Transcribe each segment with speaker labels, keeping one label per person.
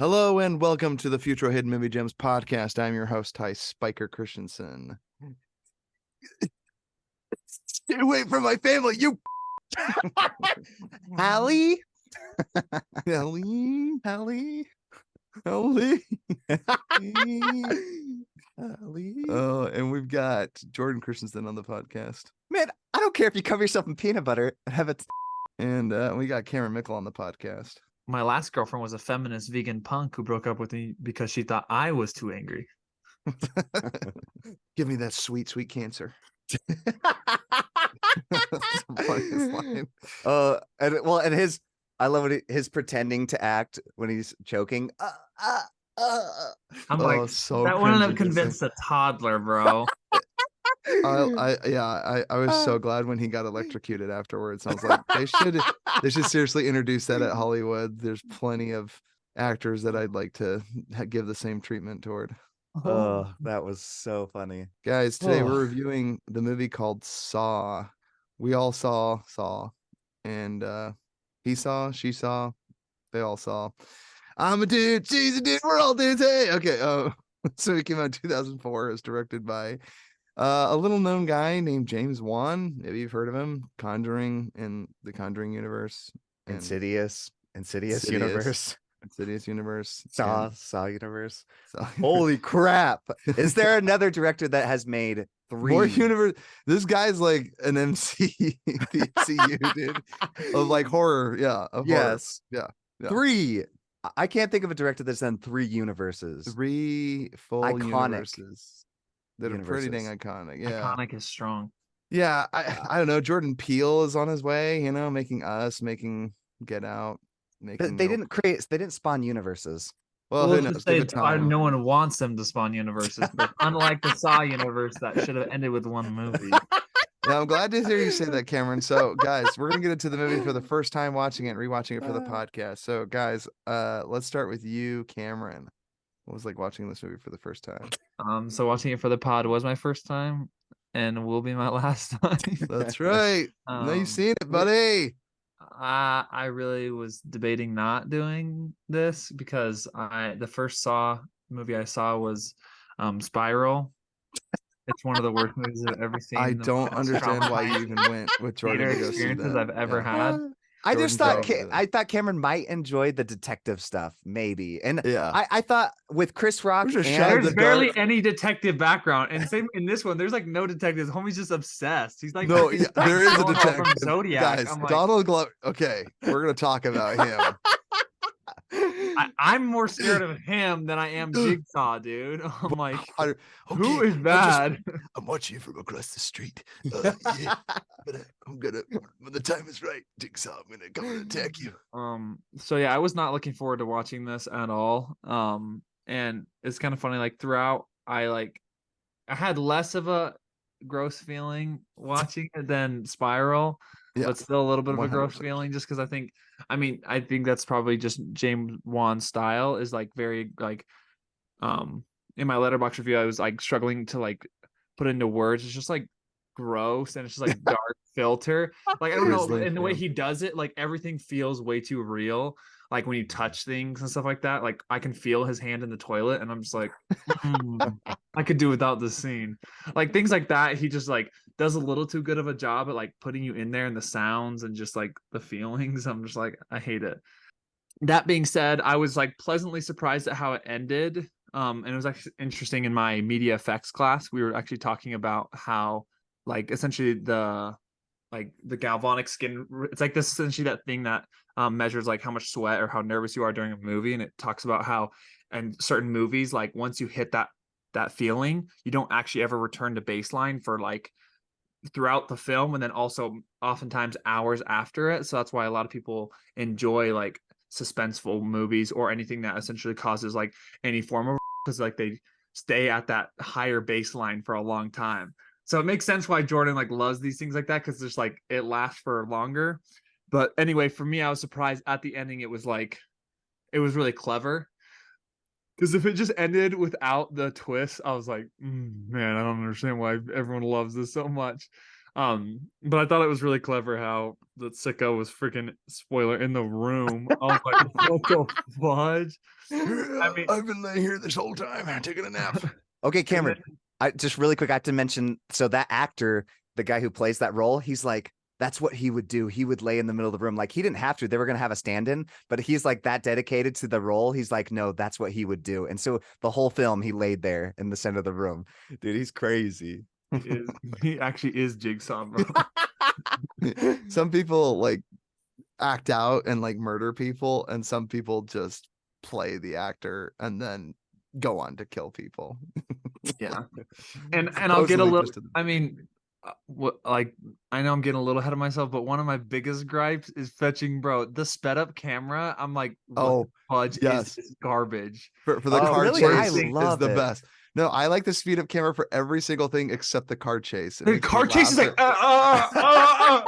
Speaker 1: Hello and welcome to the Futro Hidden Movie Gems podcast. I'm your host, Ty Spiker Christensen. Stay away from my family, you
Speaker 2: Hallie?
Speaker 1: Hallie.
Speaker 2: Hallie?
Speaker 1: Hallie.
Speaker 2: Hallie?
Speaker 1: Oh, and we've got Jordan Christensen on the podcast.
Speaker 2: Man, I don't care if you cover yourself in peanut butter and have it.
Speaker 1: And we got Cameron Mickle on the podcast.
Speaker 3: My last girlfriend was a feminist vegan punk who broke up with me because she thought I was too angry.
Speaker 1: Give me that sweet, sweet cancer. That's the funniest line.
Speaker 2: And I love when his pretending to act when he's choking.
Speaker 3: I'm like,
Speaker 1: so
Speaker 3: that wouldn't have
Speaker 1: cringy.
Speaker 3: convinced a toddler, bro.
Speaker 1: I was so glad when he got electrocuted afterwards. I was like, they should seriously introduce that at Hollywood. There's plenty of actors that I'd like to give the same treatment toward.
Speaker 2: Oh, that was so funny.
Speaker 1: Guys, today we're reviewing the movie called Saw. We all saw, and he saw, she saw, they all saw. I'm a dude, she's a dude, we're all dudes. Hey, okay. So it came out in 2004. It was directed by a little known guy named James Wan. Maybe you've heard of him. Conjuring in the Conjuring universe.
Speaker 2: Insidious universe.
Speaker 1: Insidious universe.
Speaker 2: Saw universe. Holy crap. Is there another director that has made 3
Speaker 1: more universe? This guy's like an MC, the MCU dude of like horror. Yeah.
Speaker 2: Yes.
Speaker 1: Horror. Yeah.
Speaker 2: 3. I can't think of a director that's done 3 universes.
Speaker 1: 3 full
Speaker 2: Iconic
Speaker 1: universes that are pretty dang iconic. Yeah.
Speaker 3: Iconic is strong.
Speaker 1: Yeah. I don't know. Jordan Peele is on his way, making Us, making Get Out.
Speaker 2: They didn't spawn universes.
Speaker 1: Well, who knows? Give it time.
Speaker 3: No one wants them to spawn universes, but unlike the Saw universe that should have ended with one movie.
Speaker 1: Yeah, I'm glad to hear you say that, Cameron. So, guys, we're gonna get into the movie for the first time watching it and rewatching it for the podcast. So, guys, let's start with you, Cameron. What was like watching this movie for the first time?
Speaker 3: So watching it for the pod was my first time and will be my last time.
Speaker 1: That's right. No, you've seen it, buddy.
Speaker 3: I really was debating not doing this because the first Saw movie I saw was Spiral. It's one of the worst movies I've ever seen.
Speaker 1: I don't understand why you even went with Jordan to go see that.
Speaker 3: I've ever had.
Speaker 2: I just thought Cameron might enjoy the detective stuff, maybe. And
Speaker 1: yeah,
Speaker 2: I thought with Chris Rock,
Speaker 3: there's barely any detective background, and same in this one. There's like no detectives. Homie's just obsessed. He's like,
Speaker 1: no, yeah, there is a detective
Speaker 3: from Zodiac.
Speaker 1: Guys, Donald Glover. Okay, we're gonna talk about him.
Speaker 3: I'm more scared of him than I am Jigsaw, dude. I'm like,
Speaker 1: okay,
Speaker 3: who is bad?
Speaker 1: I'm watching you from across the street. Yeah, but I'm gonna, when the time is right, Jigsaw, I'm gonna come and attack you.
Speaker 3: So yeah, I was not looking forward to watching this at all. And it's kind of funny. Like throughout, I had less of a gross feeling watching it than Spiral. Yeah, but still a little bit of a gross feeling just because I think that's probably just James Wan's style is like very like in my Letterboxd review I was like struggling to like put into words. It's just like gross and it's just like dark filter. Like I don't know, and the way he does it, like everything feels way too real. Like when you touch things and stuff like that, like I can feel his hand in the toilet and I'm just like, I could do without this scene. Like things like that, he just like does a little too good of a job at like putting you in there and the sounds and just like the feelings. I'm just like, I hate it. That being said, I was like pleasantly surprised at how it ended. And it was actually interesting in my media effects class. We were actually talking about how like essentially the galvanic skin, it's like this essentially that thing that measures like how much sweat or how nervous you are during a movie, and it talks about how in certain movies, like once you hit that feeling, you don't actually ever return to baseline for like throughout the film, and then also oftentimes hours after it. So that's why a lot of people enjoy like suspenseful movies or anything that essentially causes like any form of, because like they stay at that higher baseline for a long time. So it makes sense why Jordan like loves these things like that, because there's like it lasts for longer. But anyway, for me, I was surprised at the ending. It was really clever. Because if it just ended without the twist, I was like, man, I don't understand why everyone loves this so much. But I thought it was really clever how the sicko was freaking spoiler in the room. I was like, what the fudge? I mean,
Speaker 1: I've been laying here this whole time taking a nap.
Speaker 2: Okay,
Speaker 3: and
Speaker 2: Cameron,
Speaker 3: then-
Speaker 2: I just really quick, I have to mention, so that actor, the guy who plays that role, he's like, that's what he would do. He would lay in the middle of the room. Like, he didn't have to. They were going to have a stand-in, but he's like that dedicated to the role. He's like, no, that's what he would do. And so the whole film, he laid there in the center of the room. Dude, he's crazy.
Speaker 3: he actually is Jigsaw, bro.
Speaker 1: Some people like act out and like murder people, and some people just play the actor and then go on to kill people.
Speaker 3: Yeah. And I'll get a
Speaker 1: Supposedly
Speaker 3: little,
Speaker 1: just to the-
Speaker 3: I mean, like, I know I'm getting a little ahead of myself, but one of my biggest gripes is fetching, bro, the sped up camera. I'm like, what
Speaker 1: Oh,
Speaker 3: the fudge
Speaker 1: yes.
Speaker 3: is this garbage?
Speaker 1: for the
Speaker 2: Oh,
Speaker 1: car
Speaker 2: really?
Speaker 1: chase
Speaker 2: I
Speaker 1: is
Speaker 2: love
Speaker 1: the
Speaker 2: it.
Speaker 1: best. No, I like the speed up camera for every single thing except the car chase. It
Speaker 3: The
Speaker 1: makes me
Speaker 3: car chase is
Speaker 1: laugh
Speaker 3: like,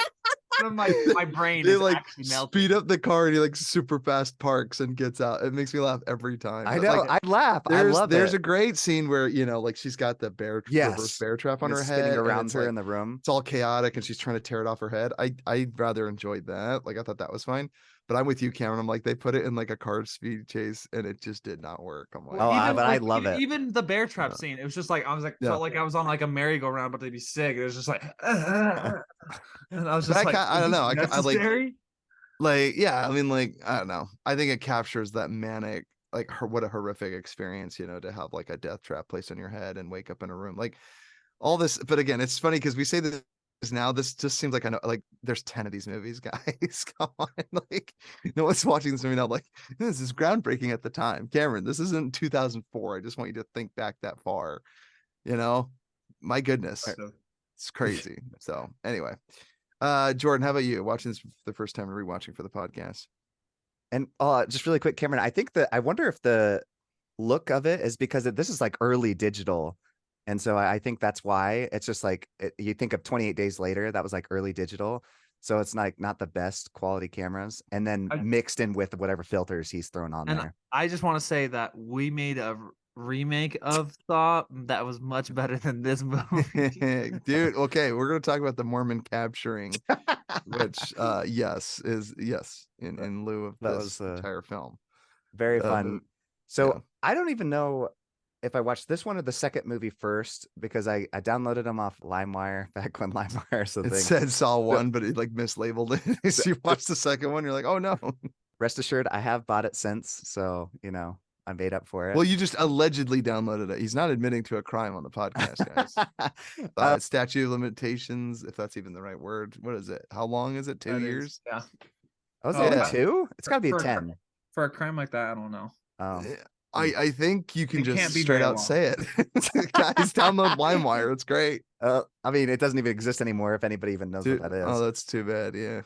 Speaker 3: and my brain
Speaker 1: they
Speaker 3: is
Speaker 1: like
Speaker 3: actually melting.
Speaker 1: speed up the car and he like super fast parks and gets out. It makes me laugh every time.
Speaker 2: I
Speaker 1: But,
Speaker 2: know.
Speaker 1: like,
Speaker 2: I laugh. I love
Speaker 1: there's
Speaker 2: it.
Speaker 1: a great scene where, you know, like she's got the reverse
Speaker 2: Yes.
Speaker 1: bear trap on
Speaker 2: And
Speaker 1: her
Speaker 2: it's
Speaker 1: head
Speaker 2: spinning
Speaker 1: and
Speaker 2: around
Speaker 1: it's
Speaker 2: her
Speaker 1: like,
Speaker 2: in the room.
Speaker 1: it's all chaotic and she's trying to tear it off her head. I rather enjoyed that. Like, I thought that was fine. But I'm with you, Cameron. I'm like, they put it in like a car speed chase and it just did not work. I'm like,
Speaker 2: Oh, but I
Speaker 3: like,
Speaker 2: love it.
Speaker 3: Even the bear trap
Speaker 1: Yeah.
Speaker 3: scene, it was just like I was like
Speaker 1: Yeah.
Speaker 3: felt like I was on like a merry-go-round, but to be sick. It was just like, and I was
Speaker 1: But
Speaker 3: just like,
Speaker 1: I don't know. I like,
Speaker 3: necessary?
Speaker 1: yeah, I mean, like, I don't know. I think it captures that manic, like, what a horrific experience, you know, to have like a death trap placed on your head and wake up in a room, like all this. But again, it's funny because we say this now. This just seems like I know, like, there's 10 of these movies, guys. Come on, like, no one's watching this movie now. Like, this is groundbreaking at the time, Cameron. This isn't 2004. I just want you to think back that far. You know, my goodness, it's crazy. So anyway. Jordan, how about you? Watching this for the first time and rewatching for the podcast.
Speaker 2: And just really quick, Cameron, I think that I wonder if the look of it is because this is like early digital. And so I think that's why it's just like you think of 28 Days Later, that was like early digital. So it's like not the best quality cameras, and then mixed in with whatever filters he's thrown on there.
Speaker 3: I just want to say that we made a remake of Saw that was much better than this movie.
Speaker 1: Dude, okay, we're gonna talk about the Mormon capturing, which yes in lieu of
Speaker 2: That
Speaker 1: this
Speaker 2: was
Speaker 1: entire film.
Speaker 2: Very fun. So
Speaker 1: yeah.
Speaker 2: I don't even know if I watched this one or the second movie first, because I downloaded them off LimeWire back when LimeWire so
Speaker 1: It said Saw 1, but it like mislabeled it. So you watch the second one, you're like, oh no.
Speaker 2: Rest assured, I have bought it since, so you know I made up for it.
Speaker 1: Well, you just allegedly downloaded it. He's not admitting to a crime on the podcast, guys. Statute of limitations, if that's even the right word. What is it? How long is it? 2 years?
Speaker 3: Yeah.
Speaker 2: Oh, is
Speaker 3: Oh,
Speaker 2: it only
Speaker 1: yeah.
Speaker 2: 2? It's got to be a 10.
Speaker 3: For a crime like that, I don't know.
Speaker 1: I think you can
Speaker 3: It
Speaker 1: just
Speaker 3: can't be
Speaker 1: straight
Speaker 3: very
Speaker 1: out
Speaker 3: long.
Speaker 1: say it. Guys, download LimeWire. It's great.
Speaker 2: I mean, it doesn't even exist anymore if anybody even knows what that is.
Speaker 1: Oh, that's too bad. Yeah.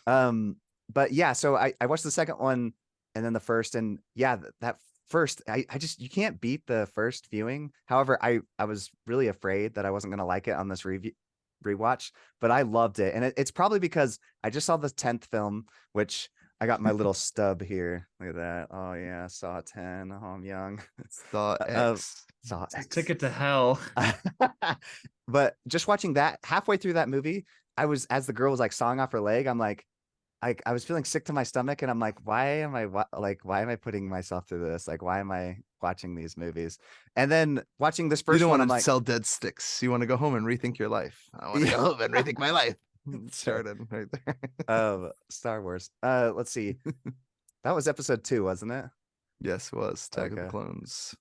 Speaker 2: But yeah, so I watched the second one and then the first, and yeah, that first, I just, you can't beat the first viewing. However, I was really afraid that I wasn't going to like it on this rewatch, but I loved it. And it's probably because I just saw the 10th film, which I got my little stub here. Look at that. Oh yeah, Saw 10. Oh, I'm young.
Speaker 1: Saw X.
Speaker 2: Saw X.
Speaker 3: Ticket to hell.
Speaker 2: But just watching that, halfway through that movie, I was, as the girl was like sawing off her leg, I'm like, I was feeling sick to my stomach, and I'm like, why am I putting myself through this? Like, why am I watching these movies? And then watching this
Speaker 1: You
Speaker 2: first
Speaker 1: don't
Speaker 2: one,
Speaker 1: want
Speaker 2: I'm
Speaker 1: to
Speaker 2: like,
Speaker 1: sell dead sticks. You want to go home and rethink your life. I want to go home and rethink my life. It started right there.
Speaker 2: Star Wars. Let's see. That was episode 2, wasn't it?
Speaker 1: Yes, it was Attack of the
Speaker 2: Okay.
Speaker 1: Clones.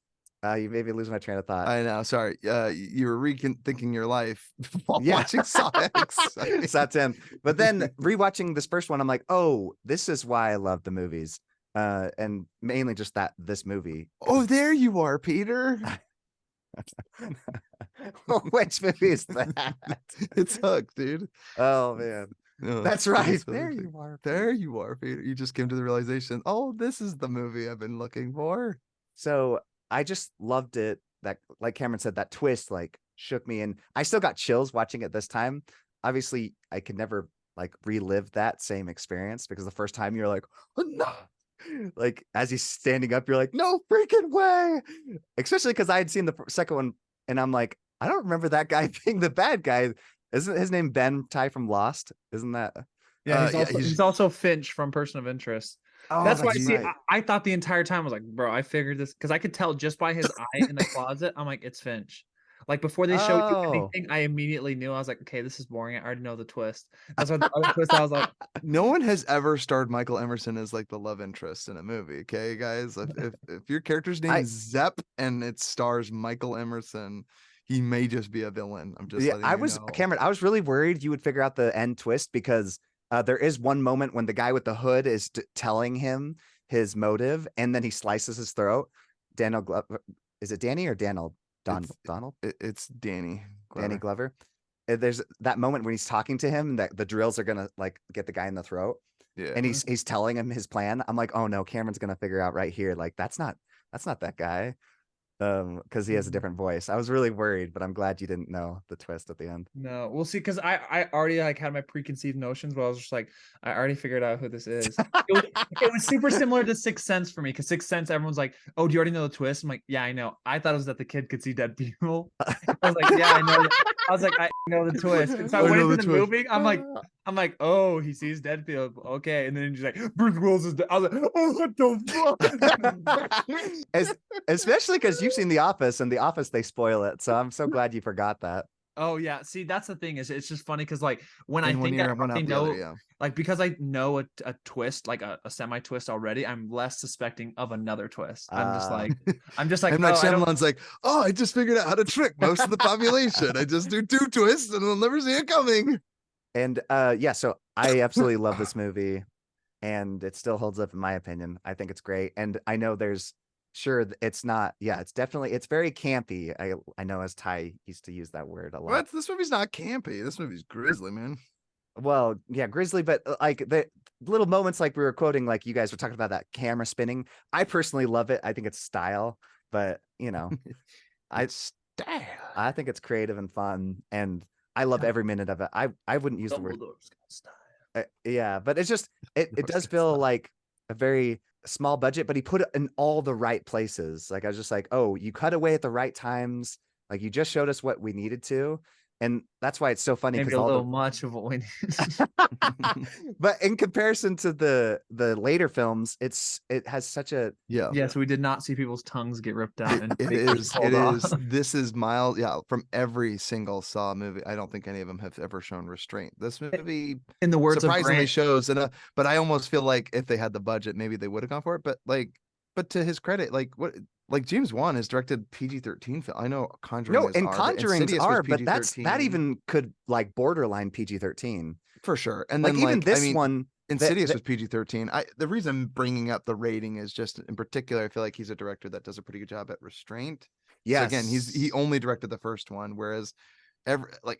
Speaker 2: You made me lose my train of thought.
Speaker 1: I know. Sorry. You were rethinking your life while
Speaker 2: Yeah.
Speaker 1: watching Saw X.
Speaker 2: Saw 10. But then rewatching this first one, I'm like, oh, this is why I love the movies. And mainly just this movie.
Speaker 1: Oh, there you are, Peter.
Speaker 2: Which movie is that?
Speaker 1: It's Hook, dude.
Speaker 2: Oh man.
Speaker 1: No,
Speaker 2: That's right.
Speaker 1: that's
Speaker 2: There
Speaker 1: what
Speaker 2: you are.
Speaker 1: There you are, Peter. You just came to the realization, oh, this is the movie I've been looking for.
Speaker 2: So I just loved it. That, like Cameron said, that twist like shook me, and I still got chills watching it this time. Obviously, I could never like relive that same experience, because the first time you're like, oh, no. Like as he's standing up, you're like, no freaking way. Especially because I had seen the second one, and I'm like, I don't remember that guy being the bad guy. Isn't his name Ben Ty from Lost? Isn't that?
Speaker 3: Yeah,
Speaker 1: Yeah,
Speaker 3: he's also Finch from Person of Interest.
Speaker 2: Oh,
Speaker 3: That's why,
Speaker 2: that's
Speaker 3: see,
Speaker 2: right.
Speaker 3: I thought the entire time, I was like, bro, I figured this because I could tell just by his eye in the closet. I'm like, it's Finch. Like before they showed you
Speaker 2: Oh,
Speaker 3: anything, I immediately knew. I was like, okay, this is boring. I already know the twist. That's why the other twist, I was like,
Speaker 1: no one has ever starred Michael Emerson as like the love interest in a movie. Okay, guys, if your character's name
Speaker 2: I
Speaker 1: is Zepp and it stars Michael Emerson, he may just be a villain. I'm just letting you know.
Speaker 2: Cameron, I was really worried you would figure out the end twist because there is one moment when the guy with the hood is telling him his motive, and then he slices his throat. Daniel Glover, is it Danny or Donald? Donald?
Speaker 1: It's Danny
Speaker 2: Danny Glover. There's that moment when he's talking to him that the drills are gonna like get the guy in the throat,
Speaker 1: Yeah,
Speaker 2: and he's telling him his plan. I'm like, oh no, Cameron's gonna figure out right here, like that's not that guy. Because he has a different voice. I was really worried, but I'm glad you didn't know the twist at the end.
Speaker 3: no, we'll see. Because I already like had my preconceived notions, but I was just like, I already figured out who this is. It was super similar to Sixth Sense for me. Because Sixth Sense, everyone's like, oh, do you already know the twist? I'm like, yeah, I know. I thought it was that the kid could see dead people. I was like, yeah, I know. I was like, I know the twist. And so I went into the movie. I'm like, oh, he sees dead people. Okay, and then he's like, Bruce Willis is dead. I was like, oh, what the fuck?
Speaker 2: Especially because you've seen The Office, and The Office they spoil it. So I'm so glad you forgot that.
Speaker 3: Oh yeah, see that's the thing is it's just funny because like when I
Speaker 1: in one
Speaker 3: think
Speaker 1: ear
Speaker 3: I
Speaker 1: and one out
Speaker 3: already
Speaker 1: the
Speaker 3: know
Speaker 1: other. Yeah,
Speaker 3: like because I know a twist like a semi twist already, I'm less suspecting of another twist. I'm just like
Speaker 1: M. Night
Speaker 3: oh I don't
Speaker 1: Shyamalan's like, oh, I just figured out how to trick most of the population. I just do 2 twists and they'll never see it coming.
Speaker 2: And yeah, so I absolutely love this movie, and it still holds up in my opinion. I think it's great, and I know there's it's not. Yeah, it's definitely very campy. I know, as Ty used to use that word a lot.
Speaker 1: What? This movie's not campy. This movie's grisly, man.
Speaker 2: Well, yeah, grizzly, but like the little moments like we were quoting, like you guys were talking about that camera spinning. I personally love it. I think it's style, but you know,
Speaker 1: It's style.
Speaker 2: I think it's creative and fun, and I love every minute of it. I wouldn't use the word yeah, but it's just it does feel like a very small budget, but he put it in all the right places. Like I was just like, oh, you cut away at the right times. Like you just showed us what we needed to. And that's why it's so funny
Speaker 3: maybe
Speaker 2: because
Speaker 3: a little much of what we need.
Speaker 2: But in comparison to the later films, it has such a
Speaker 3: Yes, we did not see people's tongues get ripped out and
Speaker 1: it
Speaker 3: fingers
Speaker 1: is
Speaker 3: pulled off.
Speaker 1: this is mild. Yeah, from every single Saw movie, I don't think any of them have ever shown restraint. This movie
Speaker 3: In the words of
Speaker 1: surprisingly
Speaker 3: Grant,
Speaker 1: shows, and but I almost feel like if they had the budget, maybe they would have gone for it. But to his credit, like James Wan has directed PG-13 film. I know Conjuring
Speaker 2: no,
Speaker 1: is
Speaker 2: and
Speaker 1: R, but
Speaker 2: Conjurings
Speaker 1: Insidious was
Speaker 2: are, but that
Speaker 1: PG-13
Speaker 2: even could like borderline PG-13
Speaker 1: for sure. And
Speaker 2: like
Speaker 1: then
Speaker 2: even
Speaker 1: like
Speaker 2: this
Speaker 1: I mean,
Speaker 2: one.
Speaker 1: Insidious was PG-13. The reason I'm bringing up the rating is just in particular, I feel like he's a director that does a pretty good job at restraint.
Speaker 2: Yes.
Speaker 1: So again, he only directed the first one, whereas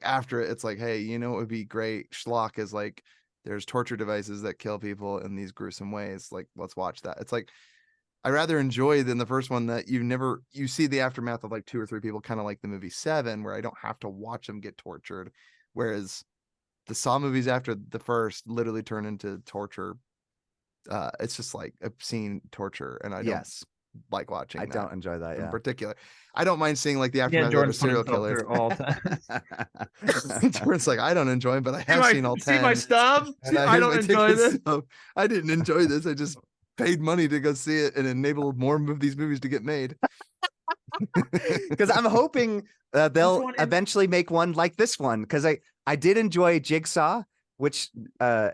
Speaker 1: after it, it's like, hey, you know, it would be great. Schlock is like, there's torture devices that kill people in these gruesome ways. Like, let's watch that. It's like, I rather enjoy than the first one that you see the aftermath of like 2 or 3 people, kind of like the movie Seven, where I don't have to watch them get tortured. Whereas the Saw movies after the first literally turn into torture. It's just like obscene torture, and I don't like watching.
Speaker 2: I don't enjoy that.
Speaker 1: In particular, I don't mind seeing like the
Speaker 3: yeah,
Speaker 1: aftermath of a
Speaker 3: Jordan's
Speaker 1: serial killer.
Speaker 3: all time.
Speaker 1: Jordan's like, I don't enjoy them, but I have seen all 10.
Speaker 3: See my stub? See, I don't enjoy this.
Speaker 1: I didn't enjoy this. I just paid money to go see it and enable more of these movies to get made.
Speaker 2: Because I'm hoping they'll eventually make one like this one, because I did enjoy Jigsaw, which and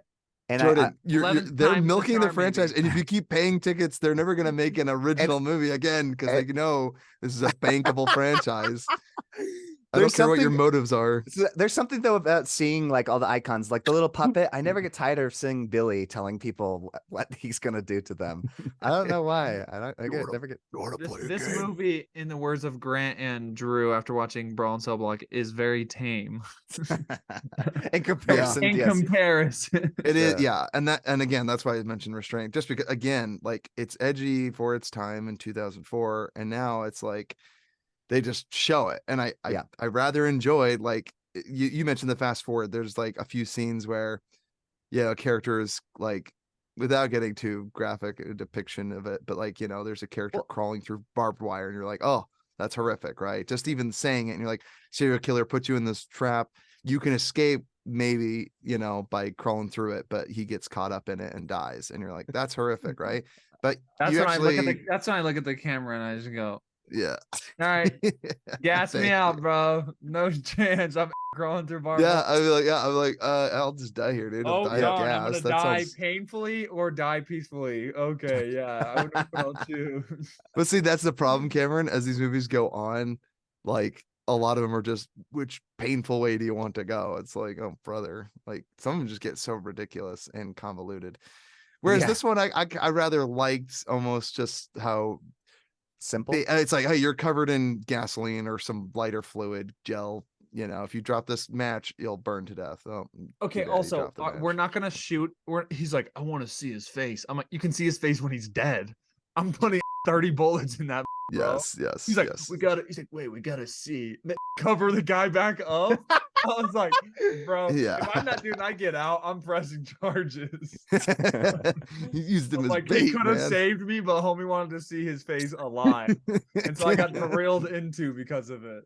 Speaker 1: Jordan, they're
Speaker 3: times
Speaker 1: milking the
Speaker 3: charm,
Speaker 1: franchise,
Speaker 3: maybe.
Speaker 1: and if you keep paying tickets, they're never going to make an original movie again, because they know this is a bankable franchise. I don't care what your motives are.
Speaker 2: There's something though about seeing like all the icons, like the little puppet. I never get tired of seeing Billy telling people what he's gonna do to them. I don't know why. Never get.
Speaker 3: This movie, in the words of Grant and Drew, after watching Brawl and Cell Block, is very tame.
Speaker 2: In comparison,
Speaker 3: comparison,
Speaker 1: it is. Yeah, and again, that's why I mentioned restraint, just because again, like it's edgy for its time in 2004, and now it's like, they just show it, and I rather enjoyed, like you mentioned the fast forward. There's like a few scenes where, a character is like, without getting too graphic a depiction of it, but like, there's a character crawling through barbed wire, and you're like, oh, that's horrific, right? Just even saying it, and you're like, serial killer put you in this trap. you can escape maybe, by crawling through it, but he gets caught up in it and dies, and you're like, that's horrific, right? But
Speaker 3: That's
Speaker 1: you
Speaker 3: when
Speaker 1: actually,
Speaker 3: I look at the camera and I just go,
Speaker 1: yeah.
Speaker 3: all right, gas me
Speaker 1: Thank
Speaker 3: out,
Speaker 1: you.
Speaker 3: bro. No chance. I'm crawling through barbed
Speaker 1: Yeah,
Speaker 3: wire.
Speaker 1: I'm like, I'll just die here, dude. I'll
Speaker 3: Oh
Speaker 1: die of
Speaker 3: darn, I'm
Speaker 1: gas.
Speaker 3: gonna
Speaker 1: That
Speaker 3: die
Speaker 1: sounds.
Speaker 3: painfully or die peacefully. Okay, yeah. I wonder what I'll choose.
Speaker 1: But see, that's the problem, Cameron. As these movies go on, like a lot of them are just, which painful way do you want to go? It's like, oh brother, like some of them just get so ridiculous and convoluted. Whereas
Speaker 2: Yeah.
Speaker 1: this one, I rather liked almost just how
Speaker 2: Simple.
Speaker 1: it's like, hey, you're covered in gasoline or some lighter fluid gel. If you drop this match, you'll burn to death. Oh,
Speaker 3: Okay,
Speaker 1: too bad he
Speaker 3: also,
Speaker 1: dropped the
Speaker 3: we're
Speaker 1: match.
Speaker 3: not gonna shoot. He's like, I want to see his face. I'm like, you can see his face when he's dead. I'm putting 30 bullets in that, bro.
Speaker 1: Yes,
Speaker 3: He's like,
Speaker 1: yes.
Speaker 3: he's like, wait, we gotta see. They cover the guy back up. I was like, bro,
Speaker 1: Yeah.
Speaker 3: if I'm not doing, I get out. I'm pressing charges.
Speaker 1: He used him
Speaker 3: I'm
Speaker 1: as
Speaker 3: like, he
Speaker 1: bait,
Speaker 3: could have
Speaker 1: man.
Speaker 3: saved me, but homie wanted to see his face alive, and so I got drilled into because of it.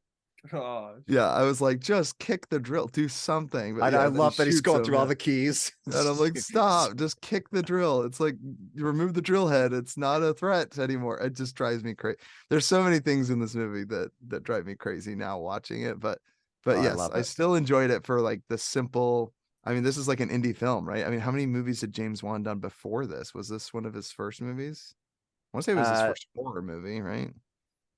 Speaker 3: Gosh.
Speaker 1: Yeah, I was like, just kick the drill, do something. But
Speaker 2: I
Speaker 1: yeah, then he
Speaker 2: love that he's
Speaker 1: shoots
Speaker 2: going
Speaker 1: him,
Speaker 2: through all
Speaker 1: yeah.
Speaker 2: the keys.
Speaker 1: And I'm like, stop, just kick the drill. It's like, you remove the drill head. It's not a threat anymore. It just drives me crazy. There's so many things in this movie that drive me crazy now watching it. But
Speaker 2: I
Speaker 1: yes,
Speaker 2: love
Speaker 1: I
Speaker 2: it.
Speaker 1: still enjoyed it for like the simple. I mean, this is like an indie film, right? I mean, how many movies had James Wan done before this? Was this one of his first movies? I want to say it was his first horror movie, right?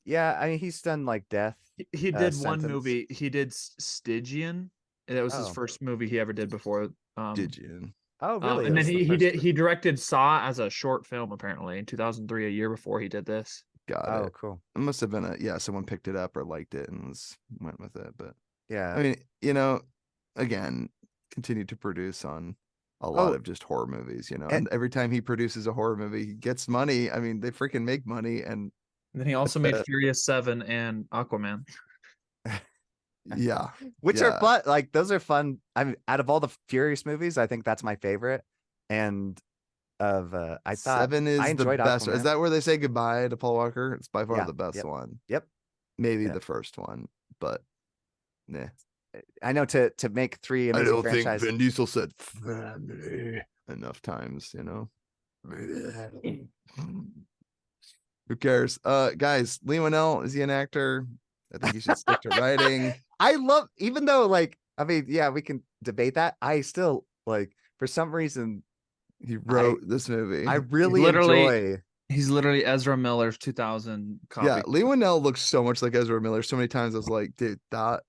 Speaker 2: Yeah, I mean, he's done like Death.
Speaker 3: He did one
Speaker 2: Sentence.
Speaker 3: movie. He did Stygian. That was his
Speaker 2: Oh.
Speaker 3: first movie he ever did before.
Speaker 1: Did you?
Speaker 2: Oh, really?
Speaker 3: And then
Speaker 2: That's the first-
Speaker 3: he directed Saw as a short film apparently in 2003, a year before he did this.
Speaker 1: Got
Speaker 2: Oh,
Speaker 1: it.
Speaker 2: cool.
Speaker 1: It must have been someone picked it up or liked it and went with it. But
Speaker 2: Yeah.
Speaker 1: I mean, again, continued to produce on a lot of just horror movies, and every time he produces a horror movie, he gets money. I mean, they freaking make money. And
Speaker 3: then he also made Furious 7 and Aquaman.
Speaker 1: Yeah.
Speaker 2: Which are fun. Like, those are fun. I mean, out of all the Furious movies, I think that's my favorite. And I thought
Speaker 1: 7 is
Speaker 2: I
Speaker 1: the
Speaker 2: enjoyed
Speaker 1: best.
Speaker 2: Aquaman.
Speaker 1: Is that where they say goodbye to Paul Walker? It's by far the best one.
Speaker 2: Yep.
Speaker 1: Maybe the first one, but nah.
Speaker 2: I know to make 3 amazing
Speaker 1: I don't
Speaker 2: franchises.
Speaker 1: think Vin Diesel said family enough times, Who cares? Guys, Leigh Whannell, is he an actor? I think he should stick to writing.
Speaker 2: I love, even though, like, I mean, yeah, we can debate that. I still, like, for some reason,
Speaker 1: he wrote this movie.
Speaker 2: I really enjoy.
Speaker 3: He's literally Ezra Miller's 2000 copy.
Speaker 1: Yeah, Leigh Whannell looks so much like Ezra Miller. So many times I was like, dude, that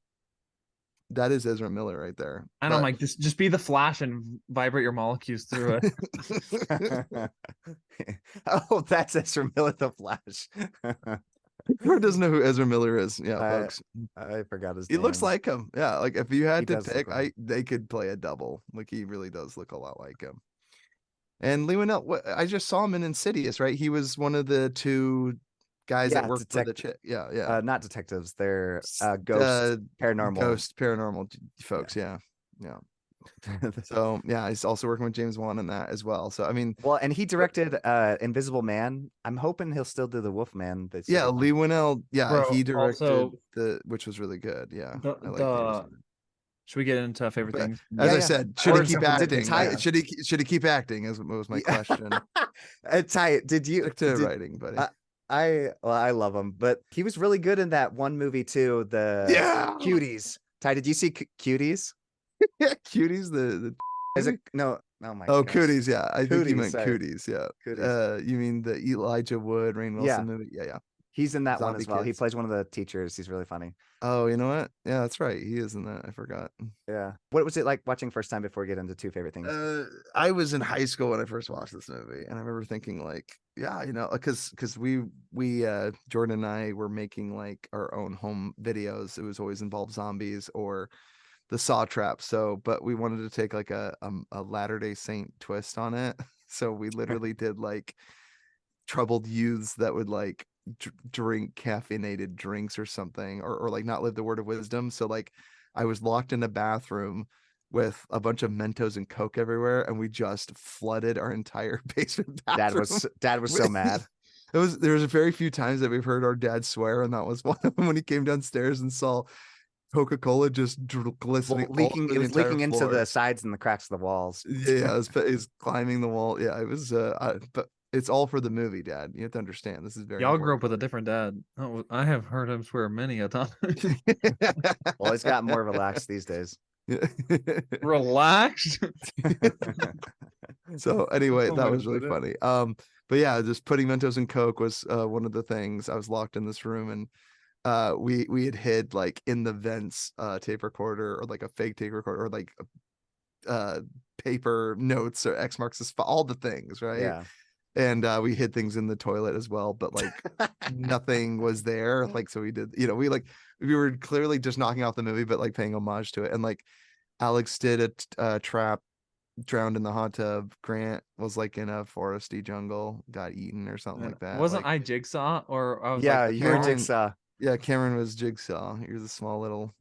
Speaker 1: is Ezra Miller right there.
Speaker 3: And I'm like, just be the Flash and vibrate your molecules through it.
Speaker 2: Oh, that's Ezra Miller, the Flash.
Speaker 1: Who doesn't know who Ezra Miller is? Yeah, folks.
Speaker 2: I forgot his
Speaker 1: He
Speaker 2: name.
Speaker 1: looks like him. Yeah, like if you had
Speaker 2: He
Speaker 1: to
Speaker 2: does look
Speaker 1: pick,
Speaker 2: like him.
Speaker 1: they could play a double. Like he really does look a lot like him. And Leigh Whannell, I just saw him in Insidious, right? He was one of the 2 guys that worked for the chick. Yeah.
Speaker 2: Not detectives. They're ghost
Speaker 1: paranormal folks. Yeah. So yeah, he's also working with James Wan on that as well. So I mean,
Speaker 2: well, and he directed Invisible Man. I'm hoping he'll still do the Wolfman.
Speaker 1: Yeah, Leigh Whannell. Yeah,
Speaker 3: Bro,
Speaker 1: he directed
Speaker 3: also,
Speaker 1: which was really good. Yeah,
Speaker 3: I like
Speaker 1: the
Speaker 3: should we get into favorite things?
Speaker 1: As I said, should he keep acting? Should he keep acting? Was my question.
Speaker 2: Ty, did you
Speaker 1: stick to writing, buddy?
Speaker 2: I love him, but he was really good in that one movie too. The Cuties. Ty, did you see Cuties?
Speaker 1: Yeah, Cuties. The
Speaker 2: is it no? Oh my.
Speaker 1: Oh,
Speaker 2: gosh.
Speaker 1: Cooties. Yeah, I think you meant
Speaker 2: sorry.
Speaker 1: Cooties. Yeah.
Speaker 2: Cooties.
Speaker 1: You mean the Elijah Wood, Rainn Wilson movie? Yeah.
Speaker 2: He's in that one
Speaker 1: Zombie
Speaker 2: as well. He
Speaker 1: Kids.
Speaker 2: plays one of the teachers. He's really funny.
Speaker 1: Oh, you know what? Yeah, that's right. He is in that. I forgot.
Speaker 2: Yeah. What was it like watching first time before we get into 2 favorite things?
Speaker 1: I was in high school when I first watched this movie, and I remember thinking like, yeah, because we Jordan and I were making like our own home videos. It was always involved zombies or the Saw trap. So, but we wanted to take like a Latter-day Saint twist on it. So we literally did like troubled youths that would like drink caffeinated drinks or something, or like not live the word of wisdom. So like I was locked in a bathroom with a bunch of Mentos and Coke everywhere, and we just flooded our entire basement bathroom.
Speaker 2: Dad was so mad.
Speaker 1: There was a very few times that we've heard our dad swear, and that was one of them when he came downstairs and saw Coca-Cola just glistening, all
Speaker 2: leaking.
Speaker 1: over
Speaker 2: It
Speaker 1: the
Speaker 2: was
Speaker 1: entire
Speaker 2: leaking into
Speaker 1: floor.
Speaker 2: the sides and the cracks of the walls.
Speaker 1: Yeah, it's climbing the wall. Yeah, it was. But it's all for the movie, Dad. You have to understand. This is very
Speaker 3: Y'all grew up
Speaker 1: important.
Speaker 3: with a different dad. Oh, I have heard him swear many a time.
Speaker 2: Well, he's gotten more relaxed these days.
Speaker 3: Relaxed.
Speaker 1: So anyway,
Speaker 3: One
Speaker 1: that
Speaker 3: way to
Speaker 1: was really
Speaker 3: put it.
Speaker 1: funny. But yeah, just putting Mentos and Coke was one of the things. I was locked in this room, and we had hid like in the vents tape recorder, or like a fake tape recorder, or like uh paper notes, or X marks the spot, all the things, right?
Speaker 2: Yeah.
Speaker 1: And we hid things in the toilet as well, but like nothing was there. Like, so we did, we were clearly just knocking off the movie, but like paying homage to it. And like Alex did a trap, drowned in the hot tub. Grant was like in a foresty jungle, got eaten or something like that.
Speaker 3: Wasn't
Speaker 1: Like,
Speaker 3: I Jigsaw, or I was
Speaker 2: Yeah,
Speaker 3: like the
Speaker 2: you're
Speaker 3: dog?
Speaker 2: Jigsaw.
Speaker 1: yeah, Cameron was Jigsaw. You're the small little.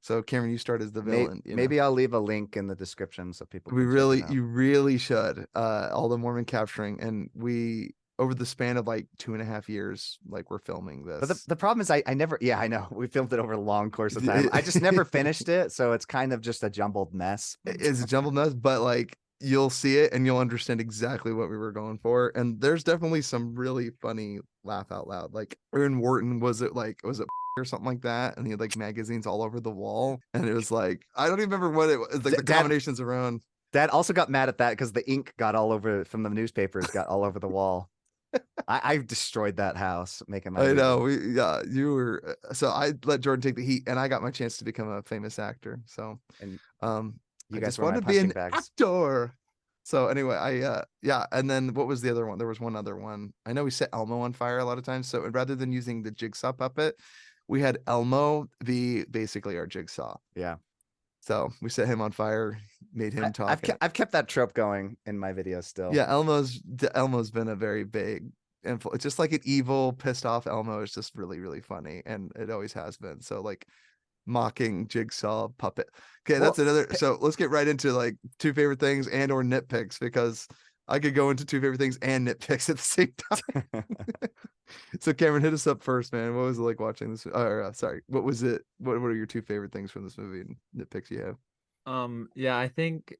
Speaker 1: So Cameron, you start as the villain.
Speaker 2: Maybe I'll leave a link in the description so people
Speaker 1: We
Speaker 2: can check it
Speaker 1: really,
Speaker 2: out.
Speaker 1: you really should. All the Mormon capturing, and we, over the span of like 2.5 years, like we're filming this.
Speaker 2: But the problem is I never, yeah, I know. We filmed it over a long course of time. I just never finished it. So it's kind of just a jumbled mess.
Speaker 1: It's a jumbled mess, but like you'll see it and you'll understand exactly what we were going for. And there's definitely some really funny laugh out loud. Like Aaron Wharton, was it or something like that? And he had like magazines all over the wall. And it was like, I don't even remember what it was. Like the combinations around.
Speaker 2: Dad also got mad at that because the ink got all over from the newspapers, got all over the wall. I destroyed that house making my
Speaker 1: I
Speaker 2: movie.
Speaker 1: know. You were. So I let Jordan take the heat, and I got my chance to become a famous actor. So,
Speaker 2: And
Speaker 1: I
Speaker 2: you guys
Speaker 1: just
Speaker 2: were my
Speaker 1: wanted to be
Speaker 2: punching
Speaker 1: an
Speaker 2: bags.
Speaker 1: actor. So anyway, yeah. And then what was the other one? There was one other one. I know we set Elmo on fire a lot of times. So rather than using the jigsaw puppet, we had Elmo be basically our jigsaw.
Speaker 2: Yeah.
Speaker 1: So we set him on fire, made him talk.
Speaker 2: I've kept that trope going in my videos still.
Speaker 1: Yeah, Elmo's been a very big influence. Just like an evil, pissed off Elmo is just really, really funny, and it always has been. So like mocking Jigsaw puppet. Okay, that's another. So let's get right into like two favorite things and or nitpicks, because I could go into two favorite things and nitpicks at the same time. So Cameron, hit us up first, man. What was it like watching this? Sorry, what was it? What are your two favorite things from this movie and nitpicks you have?
Speaker 3: Yeah, I think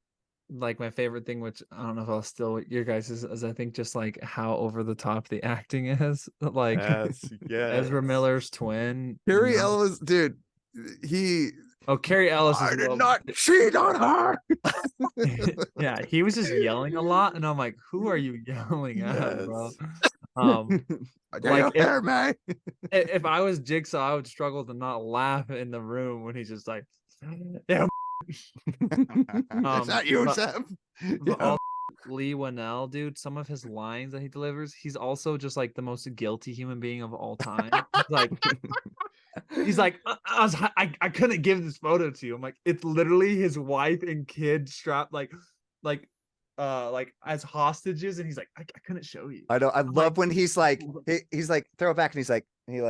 Speaker 3: like my favorite thing, which I don't know if I'll steal your guys' is I think just like how over the top the acting is. Like Ezra Miller's twin.
Speaker 1: Cary Ellis, dude.
Speaker 3: Cary Ellis
Speaker 1: I
Speaker 3: is
Speaker 1: did not cheat on her.
Speaker 3: Yeah, he was just yelling a lot, and I'm like, who are you yelling at, bro? Like if I was Jigsaw, I would struggle to not laugh in the room when he's just like, yeah.
Speaker 1: Is that you, Sam? Yeah.
Speaker 3: Leigh Whannell, dude, some of his lines that he delivers, he's also just like the most guilty human being of all time. He's like, I couldn't give this photo to you. I'm like, it's literally his wife and kid strapped like as hostages, and he's like, I couldn't show you.
Speaker 2: I know. I love when he's like throw it back, and he's like he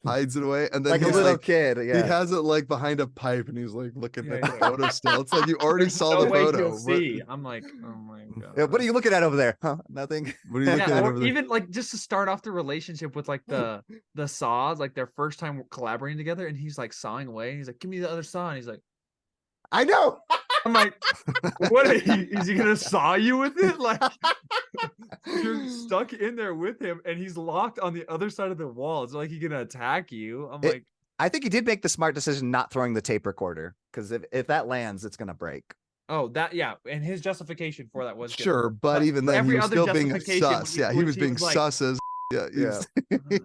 Speaker 1: hides it away, and then
Speaker 2: like
Speaker 1: he's
Speaker 2: a little
Speaker 1: like,
Speaker 2: kid. Yeah,
Speaker 1: he has it like behind a pipe, and he's like looking at the photo still. It's like you already saw
Speaker 3: no
Speaker 1: the
Speaker 3: way
Speaker 1: photo.
Speaker 3: he'll see. I'm like, oh my god.
Speaker 2: Yeah, what are you looking at over there? Huh? Nothing.
Speaker 1: What are you looking at over there?
Speaker 3: Even like just to start off the relationship with like the saws, like their first time collaborating together, and he's like sawing away, and he's like, give me the other saw, and he's like,
Speaker 2: I know.
Speaker 3: I'm like, what is he gonna saw you with it? Like you're stuck in there with him, and he's locked on the other side of the wall. It's like he's gonna attack you. I'm like,
Speaker 2: I think he did make the smart decision not throwing the tape recorder, because if that lands, it's gonna break.
Speaker 3: oh, that yeah, and his justification for that was good.
Speaker 1: Sure, but even then, he was still being sus. Yeah, he was being
Speaker 3: like,
Speaker 1: sus as. Yeah,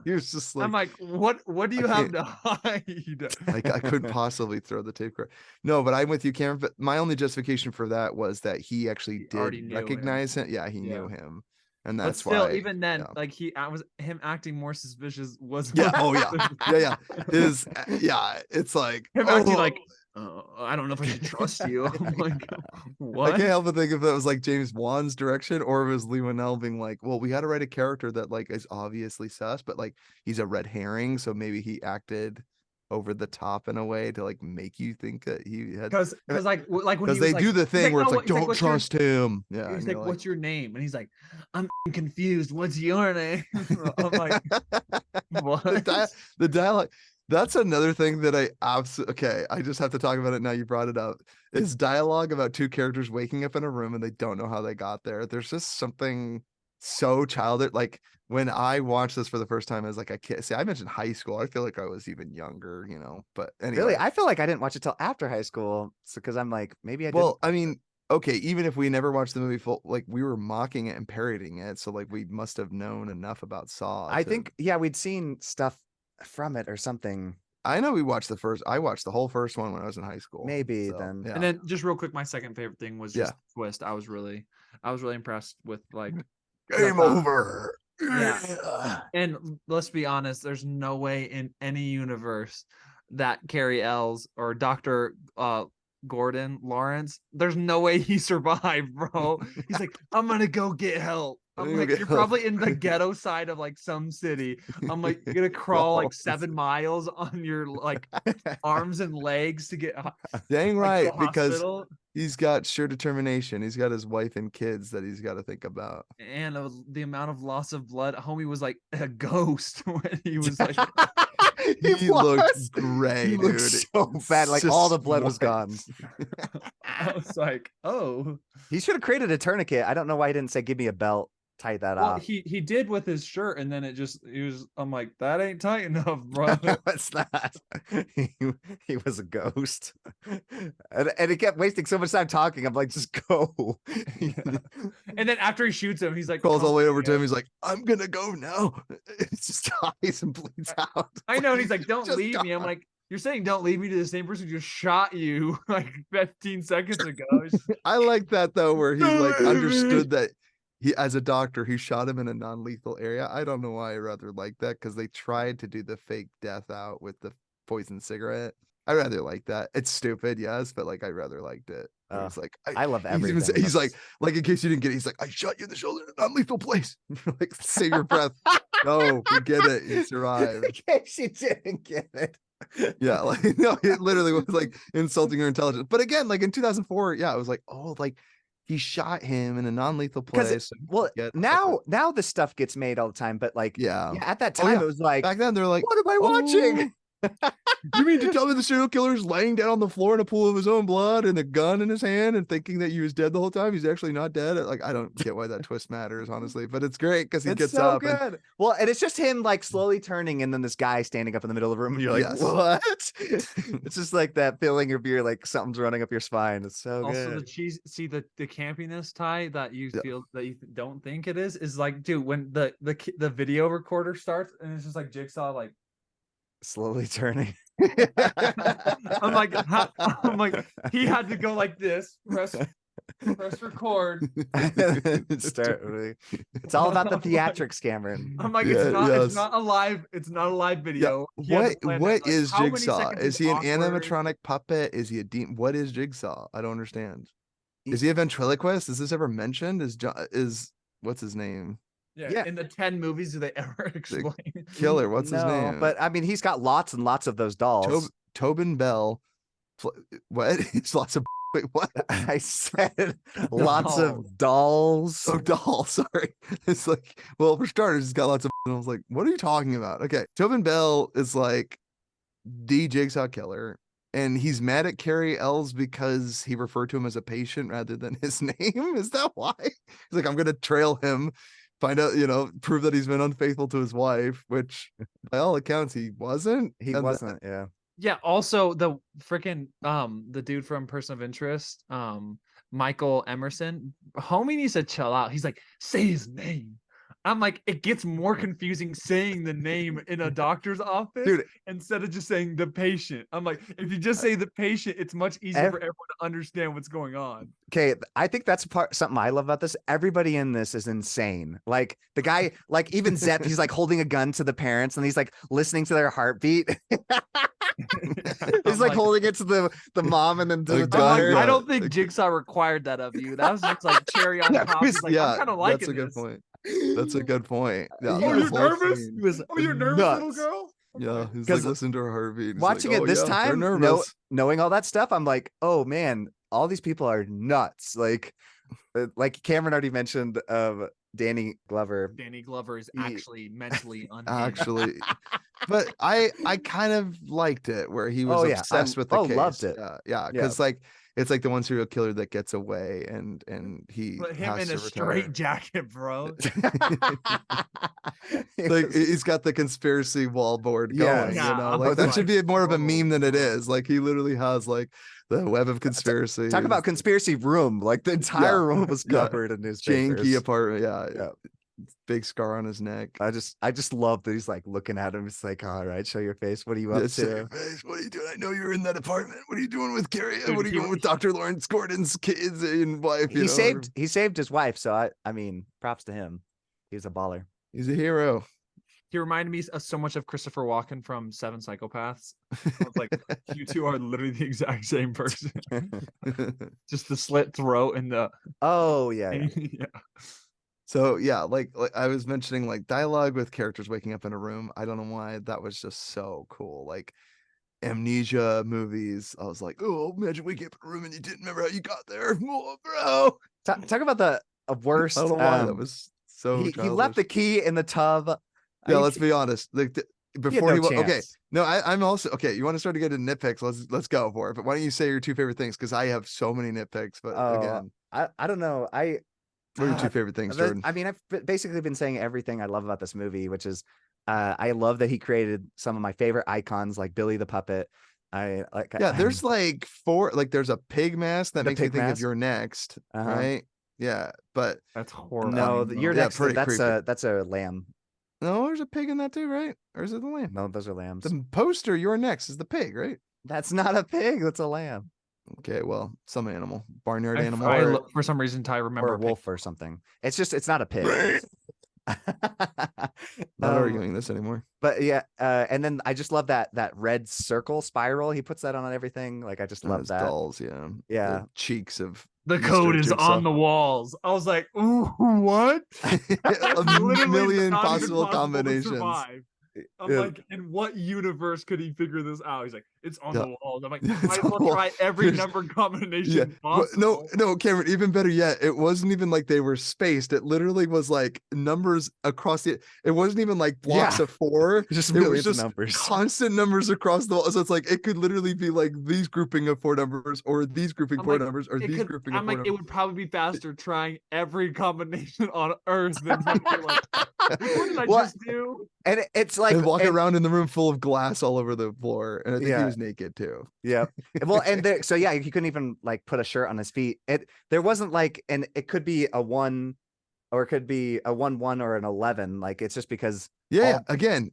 Speaker 1: he was just like.
Speaker 3: I'm like, what do you have to hide?
Speaker 1: Like I couldn't possibly throw the tape recorder. No, but I'm with you, Cameron. But my only justification for that was that he actually did recognize him. Yeah, he knew him, and that's
Speaker 3: but still,
Speaker 1: why.
Speaker 3: even then, like him acting more suspicious was.
Speaker 1: Yeah. Oh yeah. Yeah. It's like
Speaker 3: him acting like. I don't know if I should trust you. I'm like, what?
Speaker 1: I can't help but think if that was like James Wan's direction, or if it was Leigh Whannell being like, well, we got to write a character that like is obviously sus, but like he's a red herring, so maybe he acted over the top in a way to like make you think that he had,
Speaker 3: because like when
Speaker 1: because they do the thing where it's like, don't trust him. Yeah,
Speaker 3: he's like, what's your name? And he's like, I'm confused. What's your name? I'm like, what?
Speaker 1: The dialogue. That's another thing that I absolutely okay. I just have to talk about it now. You brought it up. Is dialogue about two characters waking up in a room and they don't know how they got there. There's just something so childish. Like when I watched this for the first time as like a kid. See, I mentioned high school. I feel like I was even younger, you know. But
Speaker 2: Really,
Speaker 1: anyway,
Speaker 2: I feel like I didn't watch it till after high school, so because I'm like, maybe I didn't.
Speaker 1: well, I mean, okay, even if we never watched the movie full, like we were mocking it and parodying it, so like we must have known enough about Saw
Speaker 2: I
Speaker 1: to.
Speaker 2: think, yeah, we'd seen stuff from it or something.
Speaker 1: I know we watched the first. I watched the whole first one when I was in high school.
Speaker 2: Maybe
Speaker 1: So,
Speaker 2: then.
Speaker 1: yeah.
Speaker 3: And then just real quick, my second favorite thing was just
Speaker 1: Yeah.
Speaker 3: the twist. I was really impressed with like
Speaker 1: Game over.
Speaker 3: Yeah. And let's be honest, there's no way in any universe that Carrie Ells or Dr. Gordon Lawrence, there's no way he survived, bro. He's like, I'm gonna go get help. I'm
Speaker 1: gonna
Speaker 3: like,
Speaker 1: get
Speaker 3: you're
Speaker 1: help.
Speaker 3: probably in the ghetto side of like some city. I'm like, you're gonna crawl like 7 miles on your like arms and legs to get
Speaker 1: Dang
Speaker 3: like, to
Speaker 1: right,
Speaker 3: the
Speaker 1: because
Speaker 3: hospital.
Speaker 1: he's got sheer determination. He's got his wife and kids that he's got to think about.
Speaker 3: And the amount of loss of blood, homie was like a ghost when he was like,
Speaker 1: He looked gray,
Speaker 2: He
Speaker 1: dude.
Speaker 2: looked so bad. Like all the blood was gone.
Speaker 3: I was like, oh.
Speaker 2: He should have created a tourniquet. I don't know why he didn't say, "Give me a belt, tie that
Speaker 3: Well,
Speaker 2: off."
Speaker 3: he did with his shirt, and then I'm like, that ain't tight enough, brother.
Speaker 2: What's that? He was a ghost, and he kept wasting so much time talking. I'm like, just go.
Speaker 3: And then after he shoots him, he's like,
Speaker 1: Calls all the way over to him.
Speaker 3: "Come
Speaker 1: He's like, I'm gonna go now. It just dies and bleeds out.
Speaker 3: I know, and he's like, don't
Speaker 1: Just
Speaker 3: leave me. I'm
Speaker 1: die.
Speaker 3: like, you're saying don't leave me to the same person who just shot you like 15 seconds ago.
Speaker 1: I like that though, where he
Speaker 3: Don't
Speaker 1: like
Speaker 3: leave
Speaker 1: understood
Speaker 3: me.
Speaker 1: that he, as a doctor, he shot him in a non-lethal area. I don't know why I rather like that, because they tried to do the fake death out with the poison cigarette. I rather like that. It's stupid, yes, but like I rather liked it. It's like
Speaker 2: I love
Speaker 1: he's even
Speaker 2: everything.
Speaker 1: he's like in case you didn't get it, he's like, I shot you in the shoulder in a non-lethal place. Like, save your breath. No, we get it. You survived.
Speaker 2: In case you didn't get it.
Speaker 1: Yeah, like no, it literally was like insulting her intelligence. But again, like in 2004, yeah, it was like, oh, like he shot him in a non-lethal place.
Speaker 2: Well, now this stuff gets made all the time, but like,
Speaker 1: yeah,
Speaker 2: at that time it was like,
Speaker 1: back then they're like,
Speaker 2: what am I watching?
Speaker 1: You mean to tell me the serial killer's laying down on the floor in a pool of his own blood and a gun in his hand and thinking that he was dead the whole time? He's actually not dead. Like, I don't get why that twist matters, honestly, but it's great because he
Speaker 2: It's
Speaker 1: gets
Speaker 2: so
Speaker 1: up.
Speaker 2: good. Well, and it's just him like slowly turning, and then this guy standing up in the middle of the room, and you're like,
Speaker 1: Yes.
Speaker 2: what? It's just like that feeling of your like something's running up your spine. It's so
Speaker 3: Also,
Speaker 2: good.
Speaker 3: the cheese. See the campiness, Ty, that you
Speaker 1: Yeah.
Speaker 3: feel that you don't think it is like, dude, when the video recorder starts and it's just like Jigsaw, like
Speaker 2: Slowly turning.
Speaker 3: I'm like he had to go like this, press record.
Speaker 2: It's all about the theatrics, Cameron.
Speaker 3: I'm like,
Speaker 1: Yeah,
Speaker 3: it's not a live video. He had to plan that,
Speaker 1: What
Speaker 3: like,
Speaker 1: is
Speaker 3: how many
Speaker 1: Jigsaw?
Speaker 3: seconds
Speaker 1: Is he an
Speaker 3: awkward?
Speaker 1: animatronic puppet? Is he a demon? What is Jigsaw? I don't understand. Is he a ventriloquist? Is this ever mentioned? Is what's his name?
Speaker 3: Yeah. In the 10 movies, do they ever explain?
Speaker 1: Killer. What's his
Speaker 2: No,
Speaker 1: name?
Speaker 2: but I mean, he's got lots and lots of those dolls.
Speaker 1: Tobin Bell. What? It's lots of. Wait, what?
Speaker 2: I said lots of dolls.
Speaker 1: Oh, doll. Sorry. It's like, well, for starters, he's got lots of. And I was like, what are you talking about? Okay, Tobin Bell is like the Jigsaw killer, and he's mad at Carrie Ells because he referred to him as a patient rather than his name. Is that why? He's like, I'm gonna trail him, find out, prove that he's been unfaithful to his wife, which by all accounts he wasn't.
Speaker 2: He wasn't. Yeah.
Speaker 3: Yeah, also the freaking the dude from Person of Interest, Michael Emerson, homie needs to chill out. He's like, say his name. I'm like, it gets more confusing saying the name in a doctor's office,
Speaker 2: Dude,
Speaker 3: instead of just saying the patient. I'm like, if you just say the patient, it's much easier for everyone to understand what's going on.
Speaker 2: Okay, I think that's something I love about this. Everybody in this is insane. Like the guy, like even Zep, he's like holding a gun to the parents and he's like listening to their heartbeat. He's like holding it to the mom and then to the daughter.
Speaker 3: I don't think Jigsaw required that of you. That was just like cherry on top. He's like, I'm kind of liking
Speaker 1: that's a good
Speaker 3: this.
Speaker 1: point. That's a good point. Yeah,
Speaker 3: Oh, you're
Speaker 1: that whole
Speaker 3: nervous?
Speaker 1: scene.
Speaker 2: Oh,
Speaker 3: you're nervous, little girl?
Speaker 1: Yeah, he's like,
Speaker 2: 'Cause
Speaker 1: listen to her heartbeat. He's
Speaker 2: watching
Speaker 1: like,
Speaker 2: it
Speaker 1: "Oh,
Speaker 2: this
Speaker 1: yeah, they're
Speaker 2: time,
Speaker 1: nervous."
Speaker 2: knowing all that stuff, I'm like, oh man, all these people are nuts. Like Cameron already mentioned Danny Glover.
Speaker 3: Danny Glover is actually mentally unhinged.
Speaker 1: Actually, but I kind of liked it where he was
Speaker 2: Oh yeah,
Speaker 1: obsessed with the case.
Speaker 2: loved it.
Speaker 1: Yeah,
Speaker 2: Yeah.
Speaker 1: because like it's like the one serial killer that gets away and he
Speaker 3: Put him
Speaker 1: has
Speaker 3: in
Speaker 1: to
Speaker 3: a
Speaker 1: retire.
Speaker 3: straight jacket, bro.
Speaker 1: Like he's got the conspiracy wall board going,
Speaker 2: Yes.
Speaker 1: you
Speaker 3: Yeah,
Speaker 1: know,
Speaker 3: I
Speaker 1: like
Speaker 3: was
Speaker 1: that should be more of a
Speaker 3: oh,
Speaker 1: meme than it
Speaker 3: bro.
Speaker 1: is. Like he literally has like the web of conspiracy.
Speaker 2: Talk about conspiracy room. Like the entire room was
Speaker 1: yeah.
Speaker 2: covered in
Speaker 1: janky
Speaker 2: newspapers.
Speaker 1: apartment. Yeah,
Speaker 2: Yeah.
Speaker 1: big scar on his neck.
Speaker 2: I just love that he's like looking at him. It's like, all right, show your face. What are you up
Speaker 1: Show
Speaker 2: to?
Speaker 1: your face. What are you doing? I know you're in that apartment. What are you doing with Carrie?
Speaker 3: Dude,
Speaker 1: What are you doing with Dr. Lawrence Gordon's kids and wife?
Speaker 2: He saved his wife. So I mean, props to him. He's a baller.
Speaker 1: He's a hero.
Speaker 3: He reminded me so much of Christopher Walken from Seven Psychopaths. I was like, you two are literally the exact same person. Just the slit throat and the
Speaker 2: Oh yeah.
Speaker 3: yeah.
Speaker 1: So yeah, like I was mentioning, like dialogue with characters waking up in a room. I don't know why that was just so cool. Like amnesia movies. I was like, oh, imagine waking up in a room and you didn't remember how you got there, oh, bro.
Speaker 2: Talk about the worst.
Speaker 1: I don't know why that was so.
Speaker 2: He left the key in the tub.
Speaker 1: Yeah, let's be honest. Like before
Speaker 2: no
Speaker 1: he okay,
Speaker 2: chance.
Speaker 1: no, I'm also okay. You want to start to get into nitpicks? Let's go for it. But why don't you say your two favorite things? Because I have so many nitpicks. But again,
Speaker 2: I don't know.
Speaker 1: what are your two favorite things, Jordan?
Speaker 2: I mean, I've basically been saying everything I love about this movie, which is I love that he created some of my favorite icons like Billy the Puppet.
Speaker 1: There's like four, like there's a pig mask that
Speaker 2: The
Speaker 1: makes me
Speaker 2: pig
Speaker 1: think of
Speaker 2: mask?
Speaker 1: You're Next,
Speaker 2: Uh-huh.
Speaker 1: right? Yeah, but
Speaker 3: That's horrible.
Speaker 2: No, you're
Speaker 1: Yeah,
Speaker 2: next.
Speaker 1: pretty
Speaker 2: That's
Speaker 1: creepy.
Speaker 2: that's a lamb.
Speaker 1: no, there's a pig in that too, right? Or is it the lamb?
Speaker 2: No, those are lambs.
Speaker 1: The poster You're Next is the pig, right?
Speaker 2: That's not a pig. That's a lamb
Speaker 1: Okay, well, some animal, barnyard animal.
Speaker 3: For some reason, Ty remember
Speaker 2: or a wolf or something. It's not a pig.
Speaker 1: Not arguing this anymore.
Speaker 2: But yeah, and then I just love that red circle spiral. He puts that on everything. Like I just
Speaker 1: And
Speaker 2: love
Speaker 1: those
Speaker 2: that.
Speaker 1: dolls, yeah.
Speaker 2: Yeah.
Speaker 1: The cheeks of
Speaker 3: the
Speaker 1: Mr.
Speaker 3: code is
Speaker 1: Jigsaw.
Speaker 3: on the walls. I was like, ooh, what?
Speaker 1: a
Speaker 3: Literally
Speaker 1: million
Speaker 3: not even
Speaker 1: possible
Speaker 3: to
Speaker 1: combinations.
Speaker 3: survive. I'm
Speaker 2: Yeah.
Speaker 3: like, in what universe could he figure this out? He's like, it's on
Speaker 1: Yeah.
Speaker 3: the walls. I'm like,
Speaker 1: It's
Speaker 3: might as
Speaker 1: on
Speaker 3: well
Speaker 1: the wall.
Speaker 3: try every
Speaker 1: There's-
Speaker 3: number combination
Speaker 1: Yeah.
Speaker 3: possible.
Speaker 1: No, Cameron, even better yet, it wasn't even like they were spaced. It literally was like numbers across the, it wasn't even like blocks
Speaker 2: Yeah.
Speaker 1: of four.
Speaker 2: Just
Speaker 1: It was
Speaker 2: millions
Speaker 1: just
Speaker 2: of numbers.
Speaker 1: constant numbers across the wall. So it's like it could literally be like these grouping of four numbers, or these grouping
Speaker 3: I'm
Speaker 1: four
Speaker 3: like,
Speaker 1: numbers, or these grouping of
Speaker 3: I'm
Speaker 1: four
Speaker 3: like, it
Speaker 1: numbers.
Speaker 3: would probably be faster trying every combination on Earth than like, what did I
Speaker 2: What?
Speaker 3: just do?
Speaker 2: And it's like
Speaker 1: And walking around in the room full of glass all over the floor, and I think he
Speaker 2: Yeah.
Speaker 1: was naked too.
Speaker 2: Yeah. Well, and there, so yeah, he couldn't even like put a shirt on his feet. There wasn't like, and it could be a 1, or it could be a 1-1 or an 11. Like it's just because
Speaker 1: Yeah, again,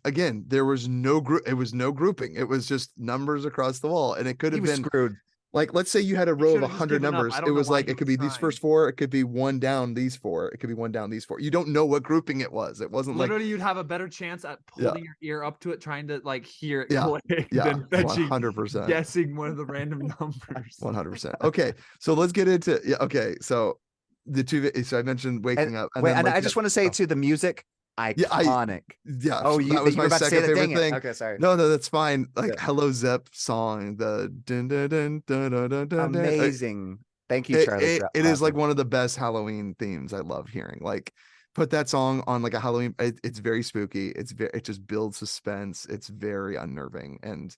Speaker 1: there was no group. It was no grouping. It was just numbers across the wall, and it could
Speaker 2: he
Speaker 1: have
Speaker 2: was
Speaker 1: been
Speaker 2: screwed.
Speaker 1: like, let's say you had a row of
Speaker 3: should've just
Speaker 1: 100
Speaker 3: given up. I
Speaker 1: numbers.
Speaker 3: don't
Speaker 1: It
Speaker 3: know
Speaker 1: was
Speaker 3: why
Speaker 1: like
Speaker 3: he
Speaker 1: it could
Speaker 3: was
Speaker 1: be these
Speaker 3: trying.
Speaker 1: first four. It could be one down these four. It could be one down these four. You don't know what grouping it was. It wasn't
Speaker 3: Literally, you'd have a better chance at holding your ear up to it, trying to like hear it
Speaker 1: Yeah,
Speaker 3: click
Speaker 1: yeah,
Speaker 3: than fetching
Speaker 1: 100%,
Speaker 3: guessing one of the random numbers.
Speaker 1: 100%. Okay, so let's get into Okay, so the two. So I mentioned waking up, and
Speaker 2: Wait,
Speaker 1: then
Speaker 2: and
Speaker 1: like
Speaker 2: I just want to say to the music, iconic.
Speaker 1: Oh, that was
Speaker 2: you
Speaker 1: my
Speaker 2: were about to say
Speaker 1: second
Speaker 2: that?
Speaker 1: favorite
Speaker 2: Dang it.
Speaker 1: thing.
Speaker 2: Okay, sorry.
Speaker 1: No, that's fine. Like
Speaker 2: Yeah.
Speaker 1: Hello Zep song, the dun, dun, dun, dun, dun, dun, dun, dun.
Speaker 2: Amazing. Thank you, Charlie.
Speaker 1: It is like one of the best Halloween themes I love hearing. Like, put that song on like a Halloween. It's very spooky. It just builds suspense. It's very unnerving, and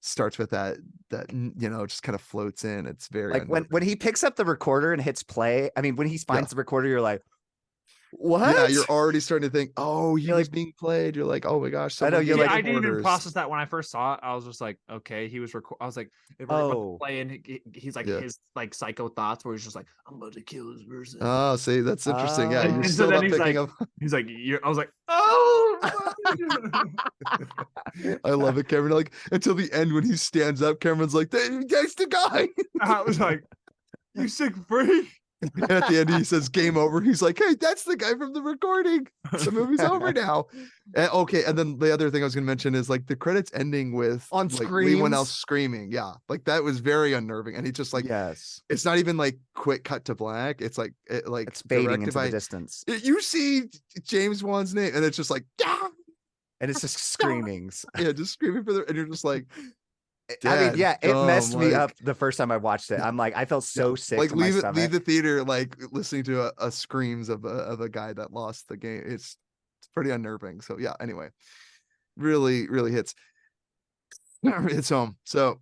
Speaker 1: starts with that just kind of floats in. It's very
Speaker 2: like when
Speaker 1: unnerving.
Speaker 2: he picks up the recorder and hits play. I mean, when he finds the recorder, you're like, what?
Speaker 1: Yeah, you're already starting to think, oh, he
Speaker 2: You're
Speaker 1: was
Speaker 2: like-
Speaker 1: being played. You're like, oh my gosh.
Speaker 2: I know,
Speaker 1: someone
Speaker 2: you're
Speaker 1: gave
Speaker 2: like-
Speaker 3: I
Speaker 1: him
Speaker 3: didn't even
Speaker 1: orders.
Speaker 3: process that when I first saw it. I was just like, okay, he was I was like, if we're about
Speaker 2: Oh.
Speaker 3: to play, and he's like
Speaker 1: Yeah.
Speaker 3: his like psycho thoughts, where he's just like, I'm about to kill this person.
Speaker 1: Oh, see, that's interesting. Yeah,
Speaker 2: Oh.
Speaker 1: you're
Speaker 2: And
Speaker 3: so
Speaker 1: still
Speaker 3: then
Speaker 1: not
Speaker 3: he's
Speaker 1: picking
Speaker 3: like-
Speaker 1: up.
Speaker 3: He's like, I was like, oh.
Speaker 1: I love it, Cameron. Like until the end when he stands up, Cameron's like, that's the guy.
Speaker 3: I was like, you sick freak.
Speaker 1: And at the end, he says, game over. He's like, hey, that's the guy from the recording. The movie's over now. And, okay. And then the other thing I was going to mention is like the credits ending with
Speaker 2: On
Speaker 1: like Leigh Whannell
Speaker 2: screams?
Speaker 1: screaming. Yeah. Like that was very unnerving. And he just like,
Speaker 2: yes,
Speaker 1: it's not even like quick cut to black. It's like,
Speaker 2: it's fading
Speaker 1: directed
Speaker 2: into
Speaker 1: by,
Speaker 2: the distance,
Speaker 1: you see James Wan's name and it's just like, yeah,
Speaker 2: and it's just screamings.
Speaker 1: just screaming for the, and you're just like,
Speaker 2: I mean, yeah, it messed
Speaker 1: Dadgum,
Speaker 2: me
Speaker 1: like-
Speaker 2: up the first time I watched it. I'm like, I felt so sick.
Speaker 1: like
Speaker 2: to my
Speaker 1: leave
Speaker 2: stomach.
Speaker 1: the theater like listening to a screams of a guy that lost the game. It's pretty unnerving. So yeah, anyway, really, really hits home. So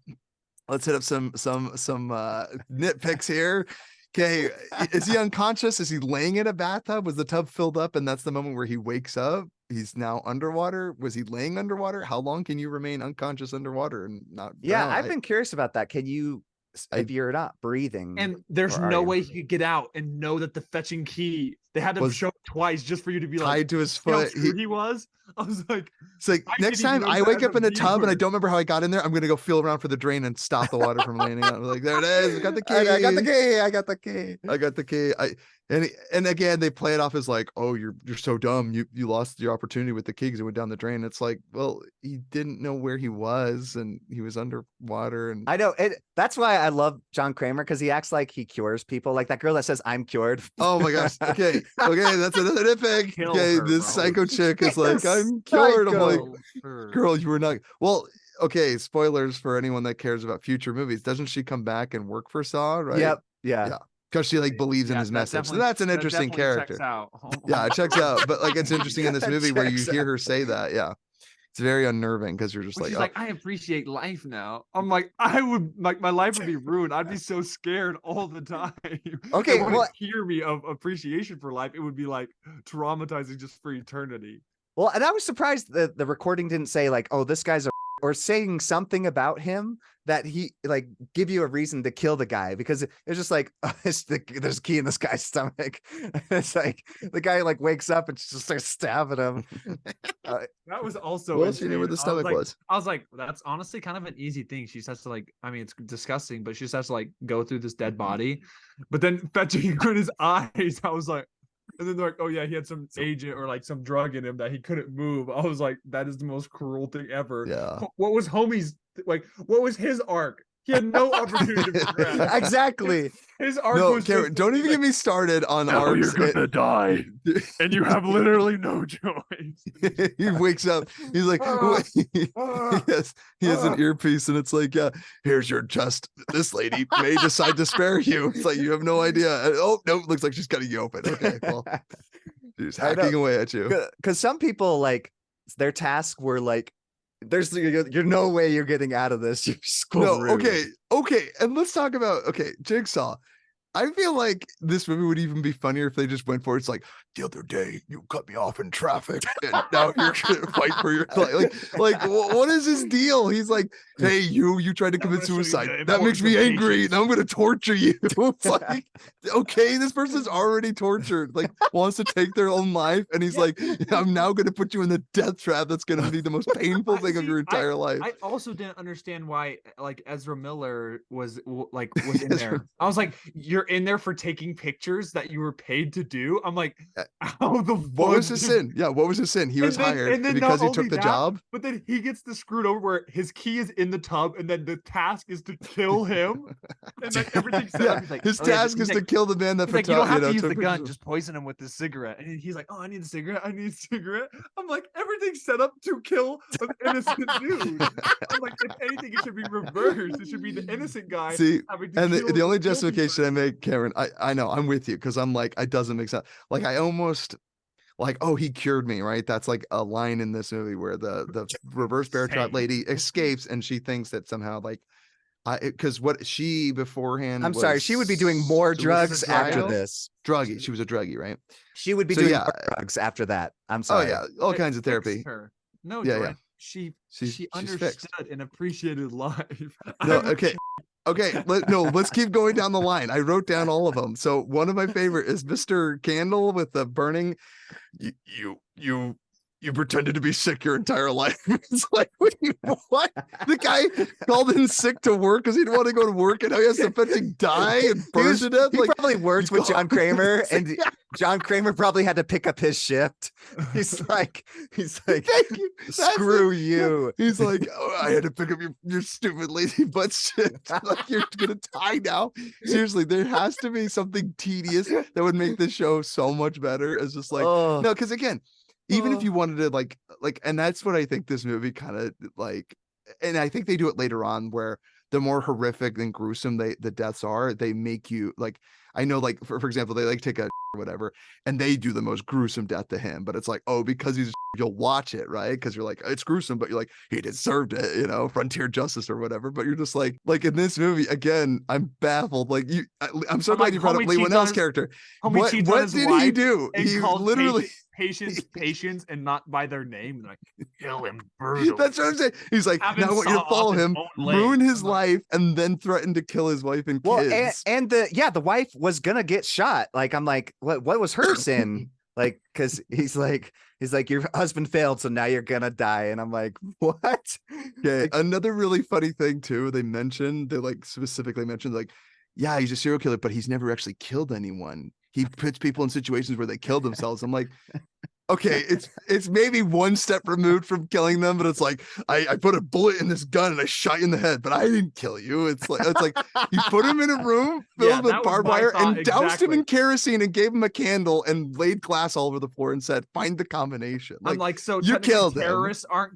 Speaker 1: let's hit up some nitpicks here. Okay, is he unconscious? Is he laying in a bathtub? Was the tub filled up and that's the moment where he wakes up? He's now underwater. Was he laying underwater? How long can you remain unconscious underwater and not
Speaker 2: Yeah,
Speaker 1: drown?
Speaker 2: I've been curious about that. Can you, if you're not breathing,
Speaker 3: And there's
Speaker 2: or are
Speaker 3: no
Speaker 2: you?
Speaker 3: way he could get out and know that the fetching key, they had to
Speaker 1: Was
Speaker 3: show it twice just for you to be like,
Speaker 1: tied to his
Speaker 3: "See how
Speaker 1: foot.
Speaker 3: screwed he was?" I was like,
Speaker 1: It's like
Speaker 3: I
Speaker 1: next
Speaker 3: didn't even
Speaker 1: time I
Speaker 3: notice
Speaker 1: wake
Speaker 3: that
Speaker 1: up
Speaker 3: as
Speaker 1: in
Speaker 3: a
Speaker 1: a tub and I
Speaker 3: viewer.
Speaker 1: don't remember how I got in there, I'm gonna go feel around for the drain and stop the water from landing out. Like, there it is. I got the key.
Speaker 2: I got the key. I got the key.
Speaker 1: I got the key. And again they play it off as like, oh, you're so dumb. You lost your opportunity with the key because it went down the drain. It's like, well, he didn't know where he was and he was underwater. And
Speaker 2: I know it. That's why I love John Kramer, because he acts like he cures people. Like that girl that says, "I'm cured."
Speaker 1: oh my gosh. Okay, that's another nitpick.
Speaker 3: Kill
Speaker 1: Okay,
Speaker 3: her,
Speaker 1: this
Speaker 3: bro.
Speaker 1: psycho chick is like,
Speaker 2: Yes,
Speaker 1: I'm cured. I'm like,
Speaker 2: psycho.
Speaker 1: girl, you were not. Well, okay, spoilers for anyone that cares about future movies. Doesn't she come back and work for Saw, right?
Speaker 2: Yep. Yeah.
Speaker 1: Yeah. Because she like believes in
Speaker 3: Yeah,
Speaker 1: his
Speaker 3: that
Speaker 1: message. So
Speaker 3: definitely-
Speaker 1: that's an
Speaker 3: that
Speaker 1: interesting
Speaker 3: definitely
Speaker 1: character.
Speaker 3: checks out.
Speaker 1: Yeah, it checks out. But like, it's interesting in this
Speaker 2: That
Speaker 1: movie where you
Speaker 2: checks
Speaker 1: hear
Speaker 2: out.
Speaker 1: her say that. Yeah. It's very unnerving because you're just
Speaker 3: When
Speaker 1: like,
Speaker 3: she's
Speaker 1: oh,
Speaker 3: like, I appreciate life now. I'm like, I would like my life would be ruined. I'd be so scared all the time.
Speaker 2: Okay,
Speaker 3: It wouldn't
Speaker 2: well-
Speaker 3: hear me of appreciation for life. It would be like traumatizing just for eternity.
Speaker 2: Well, and I was surprised that the recording didn't say like, "Oh, this guy's a," or saying something about him that he like give you a reason to kill the guy, because it's just like, oh, there's a key in this guy's stomach. It's like the guy like wakes up and just starts stabbing him.
Speaker 3: That was also
Speaker 1: well, she knew where
Speaker 3: insane.
Speaker 1: the
Speaker 3: I was
Speaker 1: stomach
Speaker 3: like-
Speaker 1: was.
Speaker 3: I was like, that's honestly kind of an easy thing. She just has to like, I mean, it's disgusting, but she just has to like go through this dead body. But then fetching in his eyes, I was like, and then they're like, oh yeah, he had some agent or like some drug in him that he couldn't move. I was like, that is the most cruel thing ever.
Speaker 1: Yeah.
Speaker 3: What was homie's like? What was his arc? He had no opportunity to progress.
Speaker 2: Exactly.
Speaker 3: His arc
Speaker 1: No,
Speaker 3: was
Speaker 1: Cameron,
Speaker 3: just
Speaker 1: don't
Speaker 3: be
Speaker 1: even
Speaker 3: like,
Speaker 1: get me started on
Speaker 3: "Now
Speaker 1: arcs.
Speaker 3: you're gonna die, and you have literally no choice."
Speaker 1: He wakes up. He's like,
Speaker 3: Ah,
Speaker 1: he has an earpiece, and it's like, yeah, here's your just. This lady may decide to spare you. It's like you have no idea. Oh no, looks like she's cutting you open. Okay, well, she's
Speaker 2: I know.
Speaker 1: hacking away at you.
Speaker 2: Because some people like their tasks were like, "There's you're no way you're getting out of this. You're screwed."
Speaker 1: Okay, and let's talk about Jigsaw. I feel like this movie would even be funnier if they just went for it. It's like, the other day you cut me off in traffic, and now you're gonna fight for your life. Like what is his deal? He's like, hey, you tried to
Speaker 3: I'm
Speaker 1: commit
Speaker 3: gonna show you
Speaker 1: suicide.
Speaker 3: the
Speaker 1: That makes
Speaker 3: importance
Speaker 1: me
Speaker 3: of
Speaker 1: angry.
Speaker 3: patience."
Speaker 1: Now I'm gonna torture you. It's like, okay, this person's already tortured, like wants to take their own life, and he's like, I'm now gonna put you in the death trap. That's gonna be the most painful thing of your entire life.
Speaker 3: I also didn't understand why like Ezra Miller was in there.
Speaker 1: Ezra-
Speaker 3: I was like, you're in there for taking pictures that you were paid to do. I'm like, how the
Speaker 1: What was his sin? Yeah, what was his sin? He
Speaker 3: And
Speaker 1: was
Speaker 3: then-
Speaker 1: hired
Speaker 3: and then
Speaker 1: because
Speaker 3: not
Speaker 1: he took
Speaker 3: only
Speaker 1: the
Speaker 3: that,
Speaker 1: job.
Speaker 3: But then he gets the screwed over where his key is in the tub, and then the task is to kill him, and then everything's set
Speaker 1: Yeah,
Speaker 3: up. He's like,
Speaker 1: his
Speaker 3: "Oh, yeah,
Speaker 1: task
Speaker 3: he's
Speaker 1: is to
Speaker 3: like-
Speaker 1: kill the man that
Speaker 3: He's like, you don't have to use
Speaker 1: took
Speaker 3: the gun,
Speaker 1: pictures.
Speaker 3: just poison him with this cigarette. And he's like, oh, I need a cigarette. I need a cigarette. I'm like, everything's set up to kill an innocent dude. I'm like, if anything, it should be reversed. It should be the innocent guy
Speaker 1: See,
Speaker 3: having to
Speaker 1: and
Speaker 3: kill
Speaker 1: the only
Speaker 3: guilty
Speaker 1: justification I
Speaker 3: person.
Speaker 1: make, Cameron, I know I'm with you because I'm like, it doesn't make sense. Like I almost like, oh, he cured me, right? That's like a line in this movie where the reverse bear trap
Speaker 3: Insane.
Speaker 1: lady escapes and she thinks that somehow like because what she beforehand
Speaker 2: I'm sorry, she would be doing
Speaker 1: was
Speaker 2: more drugs after
Speaker 1: suicidal?
Speaker 2: this.
Speaker 1: Druggie. She was a druggie, right?
Speaker 2: She would be
Speaker 1: So,
Speaker 2: doing
Speaker 1: yeah.
Speaker 2: more drugs after that. I'm
Speaker 1: Oh
Speaker 2: sorry.
Speaker 1: yeah, all
Speaker 3: It
Speaker 1: kinds of
Speaker 3: fixed
Speaker 1: therapy.
Speaker 3: Her. No,
Speaker 1: Yeah,
Speaker 3: Jordan,
Speaker 1: yeah.
Speaker 3: She
Speaker 1: She's
Speaker 3: understood
Speaker 1: fixed.
Speaker 3: and appreciated life.
Speaker 1: No,
Speaker 3: I
Speaker 1: okay. Okay, let's keep going down the line. I wrote down all of them. So one of my favorite is Mr. Candle with the burning. You pretended to be sick your entire life. It's like, what? The guy called in sick to work because he didn't want to go to work, and now he has to fucking die and burn to death.
Speaker 2: He
Speaker 1: Like,
Speaker 2: probably worked
Speaker 1: you
Speaker 2: with John
Speaker 1: call-
Speaker 2: Kramer, and John Kramer probably had to pick up his shift. He's like,
Speaker 1: thank you. That's the-
Speaker 2: screw you.
Speaker 1: He's like, oh, I had to pick up your stupid lazy butt shit. Like you're gonna die now. Seriously, there has to be something tedious that would make this show so much better. It's just like
Speaker 2: Oh.
Speaker 1: no, because again, even if
Speaker 2: Oh.
Speaker 1: you wanted to like, and that's what I think this movie kind of like, and I think they do it later on where the more horrific and gruesome the deaths are, they make you like. I know, like for example, they like take a or whatever, and they do the most gruesome death to him. But it's like, oh, because he's you'll watch it, right? Because you're like, it's gruesome, but you're like, he deserved it, you know, frontier justice or whatever. But you're just like in this movie again, I'm baffled. Like I'm so
Speaker 3: I'm
Speaker 1: glad
Speaker 3: like,
Speaker 1: you brought up
Speaker 3: homie
Speaker 1: Leigh
Speaker 3: cheats on
Speaker 1: Whannell's
Speaker 3: his-
Speaker 1: character.
Speaker 3: Homie cheats on
Speaker 1: What
Speaker 3: his
Speaker 1: did he
Speaker 3: wife
Speaker 1: do?
Speaker 3: and
Speaker 1: He
Speaker 3: calls
Speaker 1: literally.
Speaker 3: patience and not by their name. Like, kill him brutally.
Speaker 1: That's what I'm saying. He's like,
Speaker 3: Having
Speaker 1: now I want you to
Speaker 3: saw off
Speaker 1: follow
Speaker 3: his
Speaker 1: him,
Speaker 3: own leg.
Speaker 1: ruin his
Speaker 3: I'm like-
Speaker 1: life, and then threaten to kill his wife and
Speaker 2: Well,
Speaker 1: kids.
Speaker 2: and the wife was gonna get shot. Like, I'm like, what was her sin? Like, because he's like, your husband failed, so now you're gonna die. And I'm like, what?
Speaker 1: Okay,
Speaker 2: Like,
Speaker 1: another really funny thing too, they like specifically mentioned, like, yeah, he's a serial killer, but he's never actually killed anyone. He puts people in situations where they kill themselves. I'm like, okay, it's maybe one step removed from killing them, but it's like I put a bullet in this gun and I shot you in the head, but I didn't kill you. It's like you put him in a room
Speaker 3: Yeah,
Speaker 1: filled with
Speaker 3: that was
Speaker 1: barbed
Speaker 3: my
Speaker 1: wire
Speaker 3: thought,
Speaker 1: and doused him in
Speaker 3: exactly.
Speaker 1: kerosene and gave him a candle and laid glass all over the floor and said, "Find the combination."
Speaker 3: I'm like, so
Speaker 1: you
Speaker 3: technically
Speaker 1: killed him.
Speaker 3: terrorists aren't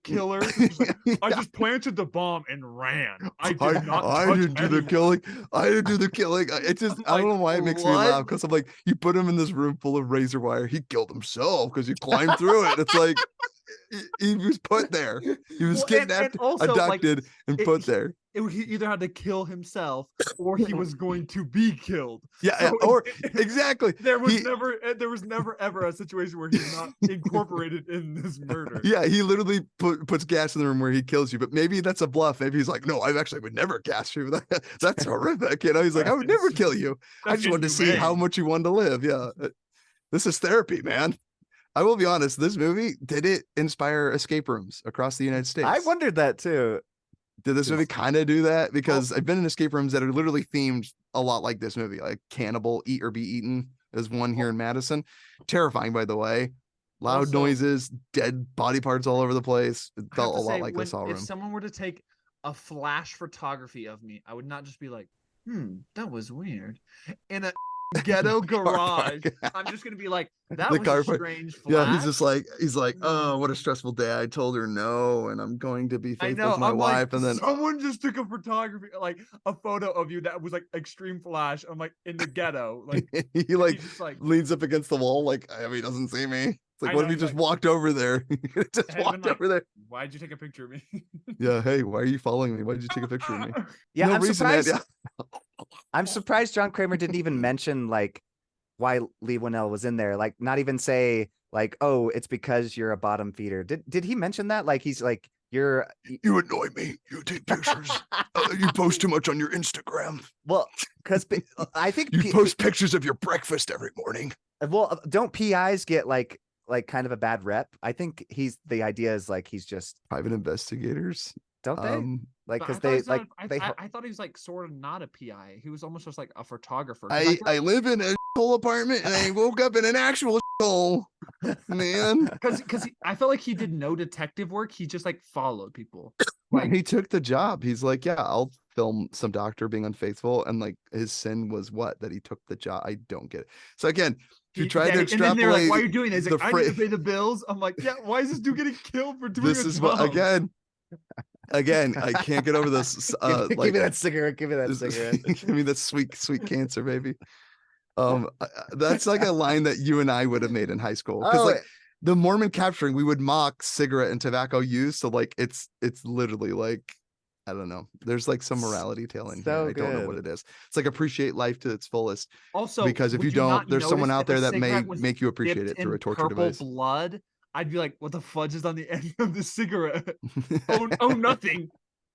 Speaker 3: killers. It's just like, I just planted the bomb and ran. I did not touch
Speaker 1: didn't do the
Speaker 3: anyone.
Speaker 1: killing. I didn't do the killing. It just,
Speaker 3: I'm
Speaker 1: I don't know
Speaker 3: like,
Speaker 1: why it makes me
Speaker 3: what?
Speaker 1: laugh, because I'm like, you put him in this room full of razor wire. He killed himself because he climbed through it. It's like he was put there. He was
Speaker 3: Well, and
Speaker 1: kidnapped,
Speaker 3: also, like,
Speaker 1: abducted, and put there.
Speaker 3: He either had to kill himself or he was going to be killed.
Speaker 1: Yeah,
Speaker 3: So
Speaker 1: or exactly.
Speaker 3: there was
Speaker 1: He-
Speaker 3: never ever a situation where he's not incorporated in this murder.
Speaker 1: Yeah, he literally puts gas in the room where he kills you, but maybe that's a bluff. Maybe he's like, no, I actually would never gas you. That's horrific. You know, he's like, I would never kill you. I
Speaker 3: That's
Speaker 1: just wanted to see how
Speaker 3: inhumane.
Speaker 1: much you wanted to live. Yeah, this is therapy, man. I will be honest. This movie, did it inspire escape rooms across the United States?
Speaker 2: I wondered that too.
Speaker 1: Did this movie kind of do that? Because
Speaker 3: Oh.
Speaker 1: I've been in escape rooms that are literally themed a lot like this movie, like Cannibal, Eat or Be Eaten. There's one here in Madison. Terrifying, by the way. Loud
Speaker 3: Also-
Speaker 1: noises, dead body parts all over the place. It
Speaker 3: I have
Speaker 1: felt
Speaker 3: to
Speaker 1: a lot
Speaker 3: say,
Speaker 1: like
Speaker 3: when,
Speaker 1: the Saw
Speaker 3: if
Speaker 1: room.
Speaker 3: someone were to take a flash photography of me, I would not just be like, that was weird. In a ghetto garage, I'm just gonna be like, that
Speaker 1: The
Speaker 3: was
Speaker 1: car
Speaker 3: a
Speaker 1: park.
Speaker 3: strange flash.
Speaker 1: Yeah, he's like, oh, what a stressful day. I told her no, and I'm going to be
Speaker 3: I
Speaker 1: faithful
Speaker 3: know.
Speaker 1: to my
Speaker 3: I'm
Speaker 1: wife.
Speaker 3: like,
Speaker 1: And then
Speaker 3: someone just took a photography, like a photo of you that was like extreme flash. I'm like in the ghetto, like
Speaker 1: he like
Speaker 3: he's just like,
Speaker 1: leans up against the wall, like, I mean, he doesn't see me. It's like,
Speaker 3: I
Speaker 1: what
Speaker 3: know,
Speaker 1: if he
Speaker 3: he's
Speaker 1: just
Speaker 3: like-
Speaker 1: walked over there? Just
Speaker 3: I've been
Speaker 1: walked
Speaker 3: like-
Speaker 1: over there.
Speaker 3: why'd you take a picture of me?
Speaker 1: Yeah, hey, why are you following me? Why did you take a picture of me?
Speaker 2: Yeah,
Speaker 1: No
Speaker 2: I'm
Speaker 1: reason, man.
Speaker 2: surprised.
Speaker 1: Yeah.
Speaker 2: I'm surprised John Kramer didn't even mention like why Leigh Whannell was in there. Like, not even say like, oh, it's because you're a bottom feeder. Did he mention that? Like, he's like, you're
Speaker 1: You annoy me. You take pictures. You post too much on your Instagram.
Speaker 2: well, because I think
Speaker 1: You post pictures of your breakfast every morning.
Speaker 2: well, don't PIs get like kind of a bad rep? I think the idea is like he's just,
Speaker 1: Private investigators.
Speaker 2: don't they? Like,
Speaker 3: But
Speaker 2: because
Speaker 3: I thought
Speaker 2: they
Speaker 3: he's
Speaker 2: like
Speaker 3: not-
Speaker 2: they
Speaker 3: I thought he was like sort of not a PI. He was almost just like a photographer. 'Cause feel
Speaker 1: I live in a whole apartment and I woke up in an actual hole. Man.
Speaker 3: because I felt like he did no detective work. He just like followed people.
Speaker 1: Like, he took the job. He's like, yeah, I'll film some doctor being unfaithful. And like his sin was what? That he took the job. I don't get it. So again, if you try to
Speaker 3: and then they're like,
Speaker 1: extrapolate
Speaker 3: "Why are you doing this?" He's like,
Speaker 1: the
Speaker 3: "I need to
Speaker 1: fra-
Speaker 3: pay the bills." I'm like, "Yeah, why is this dude getting killed for doing
Speaker 1: this
Speaker 3: a
Speaker 1: is
Speaker 3: job?"
Speaker 1: what again, I can't get over this.
Speaker 2: give
Speaker 1: Like,
Speaker 2: me that cigarette. Give me that
Speaker 1: this-
Speaker 2: cigarette.
Speaker 1: give me that sweet cancer, baby. That's like a line that you and I would have made in high school. Because
Speaker 2: Oh,
Speaker 1: like the Mormon capturing, we would mock cigarette and tobacco use. So like it's literally like, I don't know. There's like some morality tale in
Speaker 2: So
Speaker 1: here. I don't know what
Speaker 2: good.
Speaker 1: it is. It's like appreciate life to its fullest.
Speaker 3: Also,
Speaker 1: Because if
Speaker 3: would
Speaker 1: you don't,
Speaker 3: not
Speaker 1: there's someone
Speaker 3: notice
Speaker 1: out
Speaker 3: if a
Speaker 1: there that may
Speaker 3: cigarette was
Speaker 1: make you appreciate
Speaker 3: dipped
Speaker 1: it through
Speaker 3: in
Speaker 1: a torture
Speaker 3: purple
Speaker 1: device.
Speaker 3: blood? I'd be like, "What the fudge is on the end of the cigarette?" oh, nothing.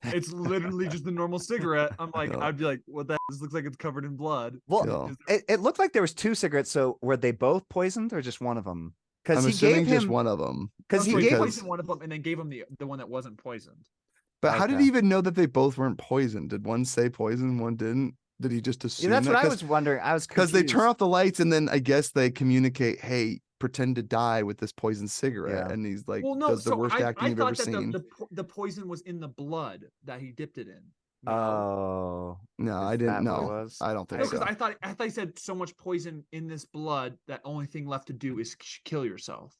Speaker 3: It's literally just a normal cigarette. I'm like,
Speaker 1: Yeah.
Speaker 3: I'd be like, "What the? This looks like it's covered in blood."
Speaker 2: Well,
Speaker 1: Yeah.
Speaker 2: it looked like there was two cigarettes. So were they both poisoned or just one of them? Because
Speaker 1: I'm
Speaker 2: he
Speaker 1: assuming
Speaker 2: gave
Speaker 1: just
Speaker 2: him
Speaker 1: one of them.
Speaker 2: because he
Speaker 3: So
Speaker 2: gave
Speaker 1: because-
Speaker 3: poisoned one of them and then gave him the one that wasn't poisoned.
Speaker 1: But how did
Speaker 2: Okay.
Speaker 1: he even know that they both weren't poisoned? Did one say poison, one didn't? Did he just
Speaker 2: Yeah,
Speaker 1: assume
Speaker 2: that's
Speaker 1: that?
Speaker 2: what I
Speaker 1: 'Cause-
Speaker 2: was wondering. I was
Speaker 1: because they turn
Speaker 2: confused.
Speaker 1: off the lights and then I guess they communicate, hey, pretend to die with this poison cigarette.
Speaker 2: Yeah.
Speaker 1: And he's like,
Speaker 3: Well, no,
Speaker 1: does the
Speaker 3: so
Speaker 1: worst acting
Speaker 3: I
Speaker 1: you've
Speaker 3: thought
Speaker 1: ever
Speaker 3: that
Speaker 1: seen.
Speaker 3: the poison was in the blood that he dipped it in. No.
Speaker 2: Oh,
Speaker 1: No, I
Speaker 2: is
Speaker 1: didn't
Speaker 2: that what it
Speaker 1: know.
Speaker 2: was?
Speaker 1: I don't think
Speaker 3: No,
Speaker 1: so.
Speaker 3: because I thought he said so much poison in this blood that only thing left to do is kill yourself.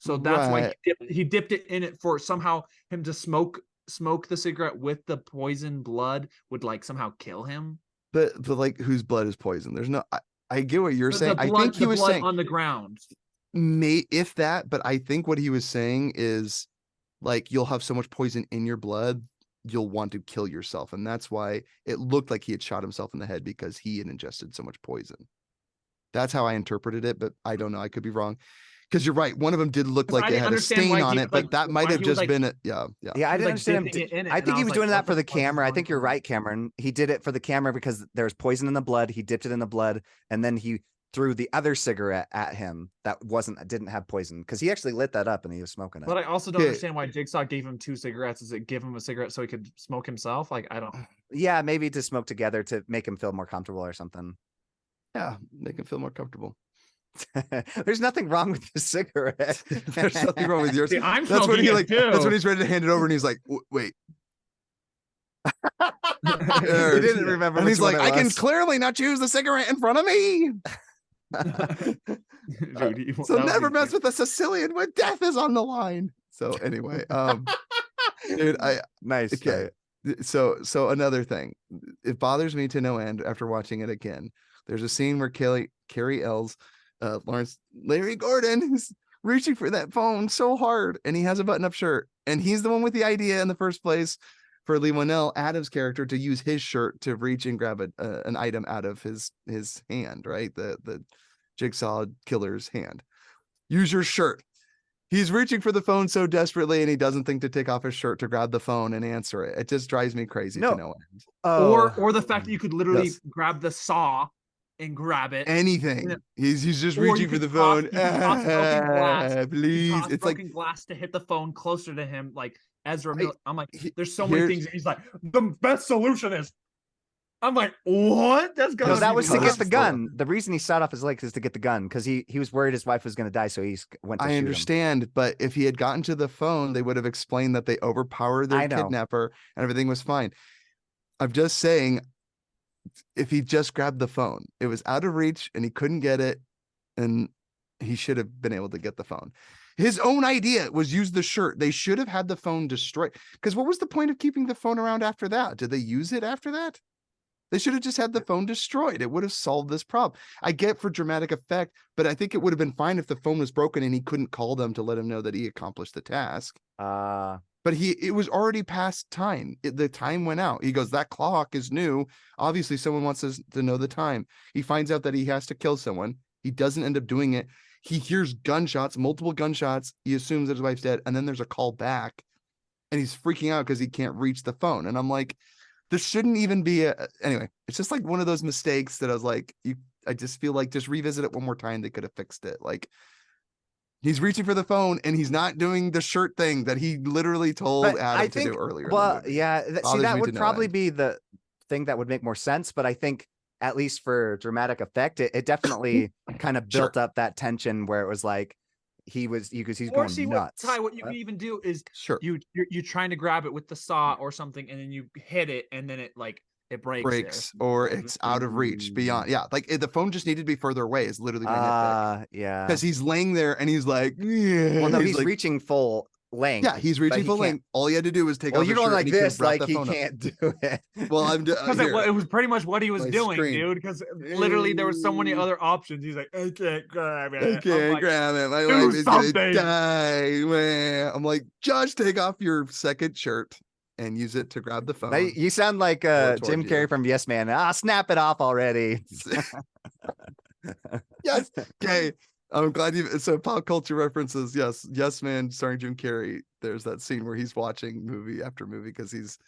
Speaker 3: So that's why
Speaker 1: Right.
Speaker 3: he dipped it in it for somehow him to smoke the cigarette with the poison blood would like somehow kill him.
Speaker 1: but like whose blood is poison? There's no. I get what you're saying. I think he
Speaker 3: the
Speaker 1: was
Speaker 3: blood
Speaker 1: saying
Speaker 3: on the ground.
Speaker 1: if that, but I think what he was saying is like you'll have so much poison in your blood, you'll want to kill yourself, and that's why it looked like he had shot himself in the head because he had ingested so much poison. That's how I interpreted it, but I don't know. I could be wrong. Because you're right. One of them did look like it had a stain on it, but that might have just been it. Yeah.
Speaker 2: Yeah, I didn't understand him.
Speaker 3: dipping it in it,
Speaker 2: I
Speaker 3: and
Speaker 2: think he was
Speaker 3: like,
Speaker 2: doing
Speaker 3: what
Speaker 2: that for the
Speaker 3: fuck is
Speaker 2: camera. I
Speaker 3: going
Speaker 2: think you're
Speaker 3: on?
Speaker 2: right, Cameron. He did it for the camera because there was poison in the blood. He dipped it in the blood, and then he threw the other cigarette at him that didn't have poison because he actually lit that up and he was smoking it.
Speaker 3: But I also don't
Speaker 1: Okay.
Speaker 3: understand why Jigsaw gave him 2 cigarettes. Is it give him a cigarette so he could smoke himself? Like, I don't.
Speaker 2: Yeah, maybe to smoke together to make him feel more comfortable or something.
Speaker 1: Yeah, make him feel more comfortable.
Speaker 2: There's nothing wrong with the cigarette.
Speaker 1: There's nothing wrong with yours.
Speaker 3: See, I'm
Speaker 1: That's when
Speaker 3: smoking
Speaker 1: he
Speaker 3: it
Speaker 1: like.
Speaker 3: too.
Speaker 1: That's when he's ready to hand it over, and he's like, "Wait."
Speaker 2: He didn't remember.
Speaker 1: And he's
Speaker 2: which
Speaker 1: like,
Speaker 2: one
Speaker 1: "I
Speaker 2: it
Speaker 1: can
Speaker 2: was.
Speaker 1: clearly not choose the cigarette in front of me."
Speaker 3: Dude,
Speaker 1: So never mess with a Sicilian when death is on the line. So anyway, dude,
Speaker 2: Nice.
Speaker 1: okay. So another thing, it bothers me to no end after watching it again. There's a scene where Carrie Ells, Larry Gordon is reaching for that phone so hard, and he has a button-up shirt, and he's the one with the idea in the first place for Leigh Whannell, Adam's character, to use his shirt to reach and grab an item out of his hand, right? The Jigsaw killer's hand. Use your shirt. He's reaching for the phone so desperately, and he doesn't think to take off his shirt to grab the phone and answer it. It just drives me crazy to no end.
Speaker 3: Or the fact that you could literally grab the saw and grab it.
Speaker 1: Anything. He's just
Speaker 3: Or
Speaker 1: reaching
Speaker 3: you
Speaker 1: for the
Speaker 3: could toss-
Speaker 1: phone.
Speaker 3: you could toss broken glass.
Speaker 1: Please. It's like
Speaker 3: glass to hit the phone closer to him, like Ezra Miller. I'm like, there's so
Speaker 1: here's-
Speaker 3: many things. And he's like, the best solution is. I'm like, what? That's gonna.
Speaker 2: No, that was to
Speaker 1: Because-
Speaker 2: get the gun. The reason he sat off his legs is to get the gun because he was worried his wife was going to die, so he went to shoot
Speaker 1: I
Speaker 2: him.
Speaker 1: understand, but if he had gotten to the phone, they would have explained that they overpowered their
Speaker 2: I know.
Speaker 1: kidnapper and everything was fine. I'm just saying, if he just grabbed the phone, it was out of reach and he couldn't get it, and he should have been able to get the phone. His own idea was use the shirt. They should have had the phone destroyed. Because what was the point of keeping the phone around after that? Did they use it after that? They should have just had the phone destroyed. It would have solved this problem. I get for dramatic effect, but I think it would have been fine if the phone was broken and he couldn't call them to let him know that he accomplished the task. But it was already past time. The time went out. He goes, that clock is new. Obviously, someone wants us to know the time. He finds out that he has to kill someone. He doesn't end up doing it. He hears gunshots, multiple gunshots. He assumes that his wife's dead. And then there's a call back. And he's freaking out because he can't reach the phone. And I'm like, this shouldn't even be anyway. It's just like one of those mistakes that I was like, I just feel like just revisit it one more time. They could have fixed it. Like, he's reaching for the phone and he's not doing the shirt thing that he literally told Adam to do earlier.
Speaker 2: Well, yeah. See, that would probably
Speaker 1: end.
Speaker 2: be the thing that would make more sense. But I think, at least for dramatic effect, it definitely kind of built up that tension where it was like he's going nuts.
Speaker 3: What you can even do is
Speaker 1: Sure.
Speaker 3: You're trying to grab it with the saw or something, and then you hit it, and then it breaks
Speaker 1: or it's out of reach beyond. Yeah, like the phone just needed to be further away. Is literally my nitpick.
Speaker 2: Yeah,
Speaker 1: because he's laying there and he's like, yeah.
Speaker 2: Well, no, he's
Speaker 1: like,
Speaker 2: reaching full length.
Speaker 1: Yeah, he's reaching full length. All he had to do was take off his
Speaker 2: you're going
Speaker 1: shirt
Speaker 2: like
Speaker 1: and
Speaker 2: this, like he
Speaker 1: phone
Speaker 2: can't do it.
Speaker 1: Well, I'm
Speaker 3: because it was pretty much what he was
Speaker 1: My
Speaker 3: doing,
Speaker 1: screen.
Speaker 3: dude. Because literally there were so many other options. He's like, I can't grab it.
Speaker 1: I can't grab it. My wife is gonna die. Man. I'm like, Judge, take off your second shirt and use it to grab the phone.
Speaker 2: Now, you sound like Jim Carrey from Yes Man. Snap it off already.
Speaker 1: Yes. Okay. I'm glad so pop culture references. Yes Man starring Jim Carrey. There's that scene where he's watching movie after movie because he's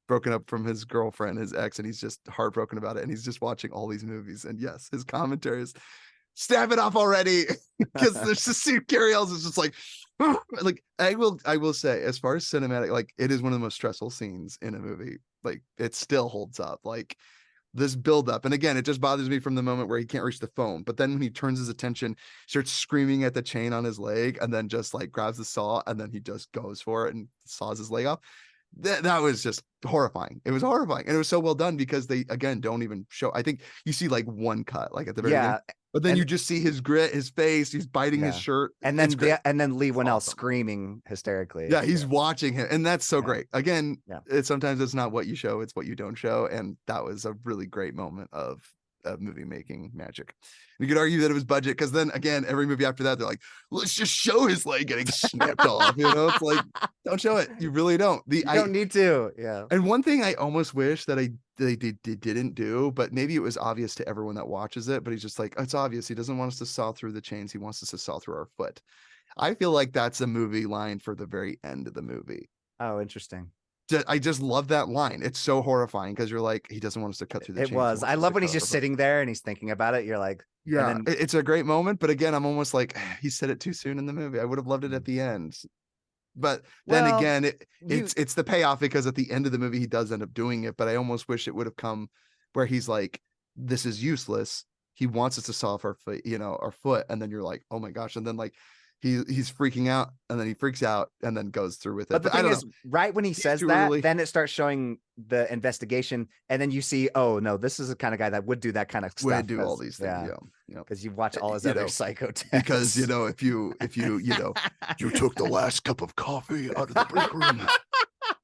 Speaker 1: broken up from his girlfriend, his ex, and he's just heartbroken about it. And he's just watching all these movies. And yes, his commentary is stab it off already. Because there's just see Carrey Ells is just like I will say, as far as cinematic, like it is one of the most stressful scenes in a movie. Like it still holds up. Like this build up. And again, it just bothers me from the moment where he can't reach the phone. But then when he turns his attention, starts screaming at the chain on his leg, and then just like grabs the saw, and then he just goes for it and saws his leg off. That was just horrifying. It was horrifying. And it was so well done because they, again, don't even show. I think you see like one cut, like at the very beginning. But then
Speaker 2: And-
Speaker 1: you just see his grit, his face, he's biting his
Speaker 2: Yeah.
Speaker 1: shirt.
Speaker 2: And
Speaker 1: It's
Speaker 2: then
Speaker 1: great.
Speaker 2: and then Leigh Whannell
Speaker 1: awesome.
Speaker 2: screaming hysterically.
Speaker 1: Yeah, he's watching him, and that's so
Speaker 2: Yeah.
Speaker 1: great. Again,
Speaker 2: Yeah.
Speaker 1: sometimes it's not what you show, it's what you don't show, and that was a really great moment of movie making magic. You could argue that it was budget, because then again, every movie after that, they're like, let's just show his leg getting snapped off. You know, it's like, don't show it. You really don't.
Speaker 2: You don't need to. Yeah.
Speaker 1: And one thing I almost wish that they didn't do, but maybe it was obvious to everyone that watches it, but he's just like, it's obvious he doesn't want us to saw through the chains. He wants us to saw through our foot. I feel like that's a movie line for the very end of the movie.
Speaker 2: Oh, interesting.
Speaker 1: I just love that line. It's so horrifying, because you're like, he doesn't want us to cut through the chains.
Speaker 2: It was. I love when he's just sitting there and he's thinking about it. You're like,
Speaker 1: yeah,
Speaker 2: and then,
Speaker 1: it's a great moment. But again, I'm almost like, he said it too soon in the movie. I would have loved it at the end. But then
Speaker 2: Well,
Speaker 1: again, it's the payoff, because at the end of the movie, he does end up doing it. But I almost wish it would have come where he's like, this is useless. He wants us to saw off our foot, our foot. And then you're like, oh my gosh. And then like, he's freaking out, and then he freaks out and then goes through with it.
Speaker 2: but the
Speaker 1: I
Speaker 2: thing
Speaker 1: don't
Speaker 2: is,
Speaker 1: know.
Speaker 2: right when he says
Speaker 1: too
Speaker 2: that,
Speaker 1: early.
Speaker 2: then it starts showing the investigation, and then you see, oh no, this is the kind of guy that would do that kind of stuff.
Speaker 1: Would do all these things. Yeah.
Speaker 2: Because you watch all his
Speaker 1: You
Speaker 2: other
Speaker 1: know,
Speaker 2: psycho tests.
Speaker 1: Because if you you took the last cup of coffee out of the break room.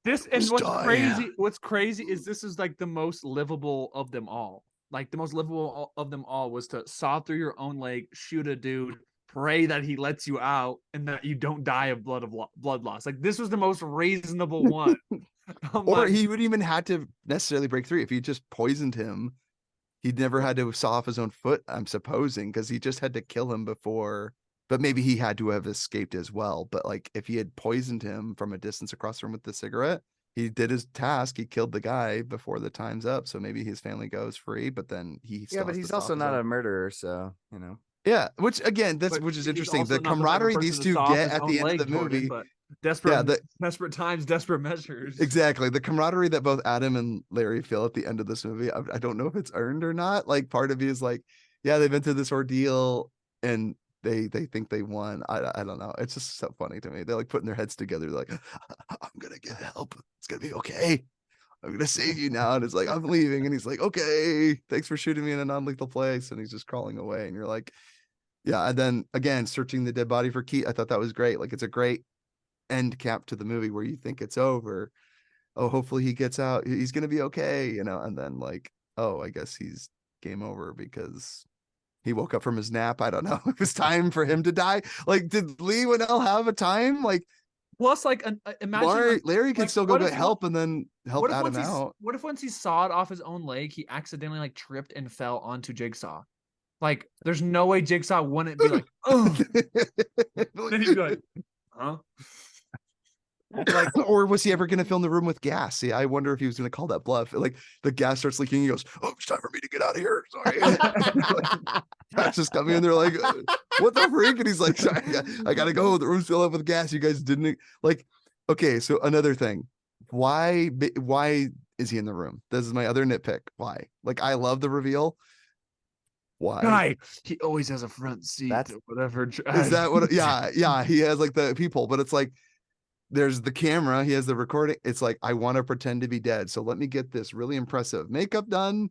Speaker 3: This and
Speaker 1: Just
Speaker 3: what's
Speaker 1: die.
Speaker 3: crazy. What's crazy is this is like the most livable of them all. Like the most livable of them all was to saw through your own leg, shoot a dude, pray that he lets you out, and that you don't die of blood loss. Like this was the most reasonable one.
Speaker 1: Or he wouldn't even had to necessarily break through. If he just poisoned him, he'd never had to saw off his own foot, I'm supposing, because he just had to kill him before. But maybe he had to have escaped as well. But like, if he had poisoned him from a distance across the room with the cigarette, he did his task. He killed the guy before the time's up. So maybe his family goes free, but then he still
Speaker 2: but
Speaker 1: has to
Speaker 2: he's
Speaker 1: saw
Speaker 2: also
Speaker 1: off his
Speaker 2: not
Speaker 1: own.
Speaker 2: a murderer, so
Speaker 1: Yeah, which again, which is
Speaker 3: he's
Speaker 1: interesting.
Speaker 3: also
Speaker 1: The
Speaker 3: not type of
Speaker 1: camaraderie
Speaker 3: person
Speaker 1: these
Speaker 3: to
Speaker 1: two
Speaker 3: saw off
Speaker 1: get
Speaker 3: his
Speaker 1: at
Speaker 3: own
Speaker 1: the end of
Speaker 3: leg,
Speaker 1: the
Speaker 3: Jordan,
Speaker 1: movie.
Speaker 3: but desperate,
Speaker 1: Yeah,
Speaker 3: desperate times, desperate measures.
Speaker 1: Exactly. The camaraderie that both Adam and Larry feel at the end of this movie, I don't know if it's earned or not. Like, part of me is like, yeah, they've been through this ordeal and they think they won. I don't know. It's just so funny to me. They're like putting their heads together, like, I'm gonna get help. It's gonna be okay. I'm gonna save you now. And it's like, I'm leaving. And he's like, okay, thanks for shooting me in a non-lethal place. And he's just crawling away. And you're like, yeah. And then again, searching the dead body for Keith, I thought that was great. Like, it's a great end cap to the movie where you think it's over. Oh, hopefully he gets out. He's gonna be okay, and then like, oh, I guess he's game over because he woke up from his nap. I don't know. It was time for him to die. Like, did Leigh Whannell have a time? Like,
Speaker 3: Plus, like, imagine
Speaker 1: Larry can
Speaker 3: like,
Speaker 1: still go
Speaker 3: what
Speaker 1: get
Speaker 3: if-
Speaker 1: help and then help
Speaker 3: what if
Speaker 1: Adam
Speaker 3: once
Speaker 1: out.
Speaker 3: What if once he sawed off his own leg, he accidentally like tripped and fell onto Jigsaw? Like, there's no way Jigsaw wouldn't be like, oh. Then he'd be like, huh?
Speaker 1: Like, or was he ever going to fill in the room with gas? See, I wonder if he was going to call that bluff. Like, the gas starts leaking. He goes, "Oh, it's time for me to get out of here." Sorry, gas is coming in. They're like, "What the freak?" And he's like, "Sorry, I gotta go. The room's filled up with gas. You guys didn't like." Okay, so another thing, why is he in the room? This is my other nitpick. Why? Like, I love the reveal. Why?
Speaker 3: Guy, he always has a front seat.
Speaker 2: That's-
Speaker 3: Or whatever.
Speaker 1: Is that what? Yeah. He has like the peephole, but it's like, there's the camera, he has the recording. It's like, I want to pretend to be dead, so let me get this really impressive makeup done.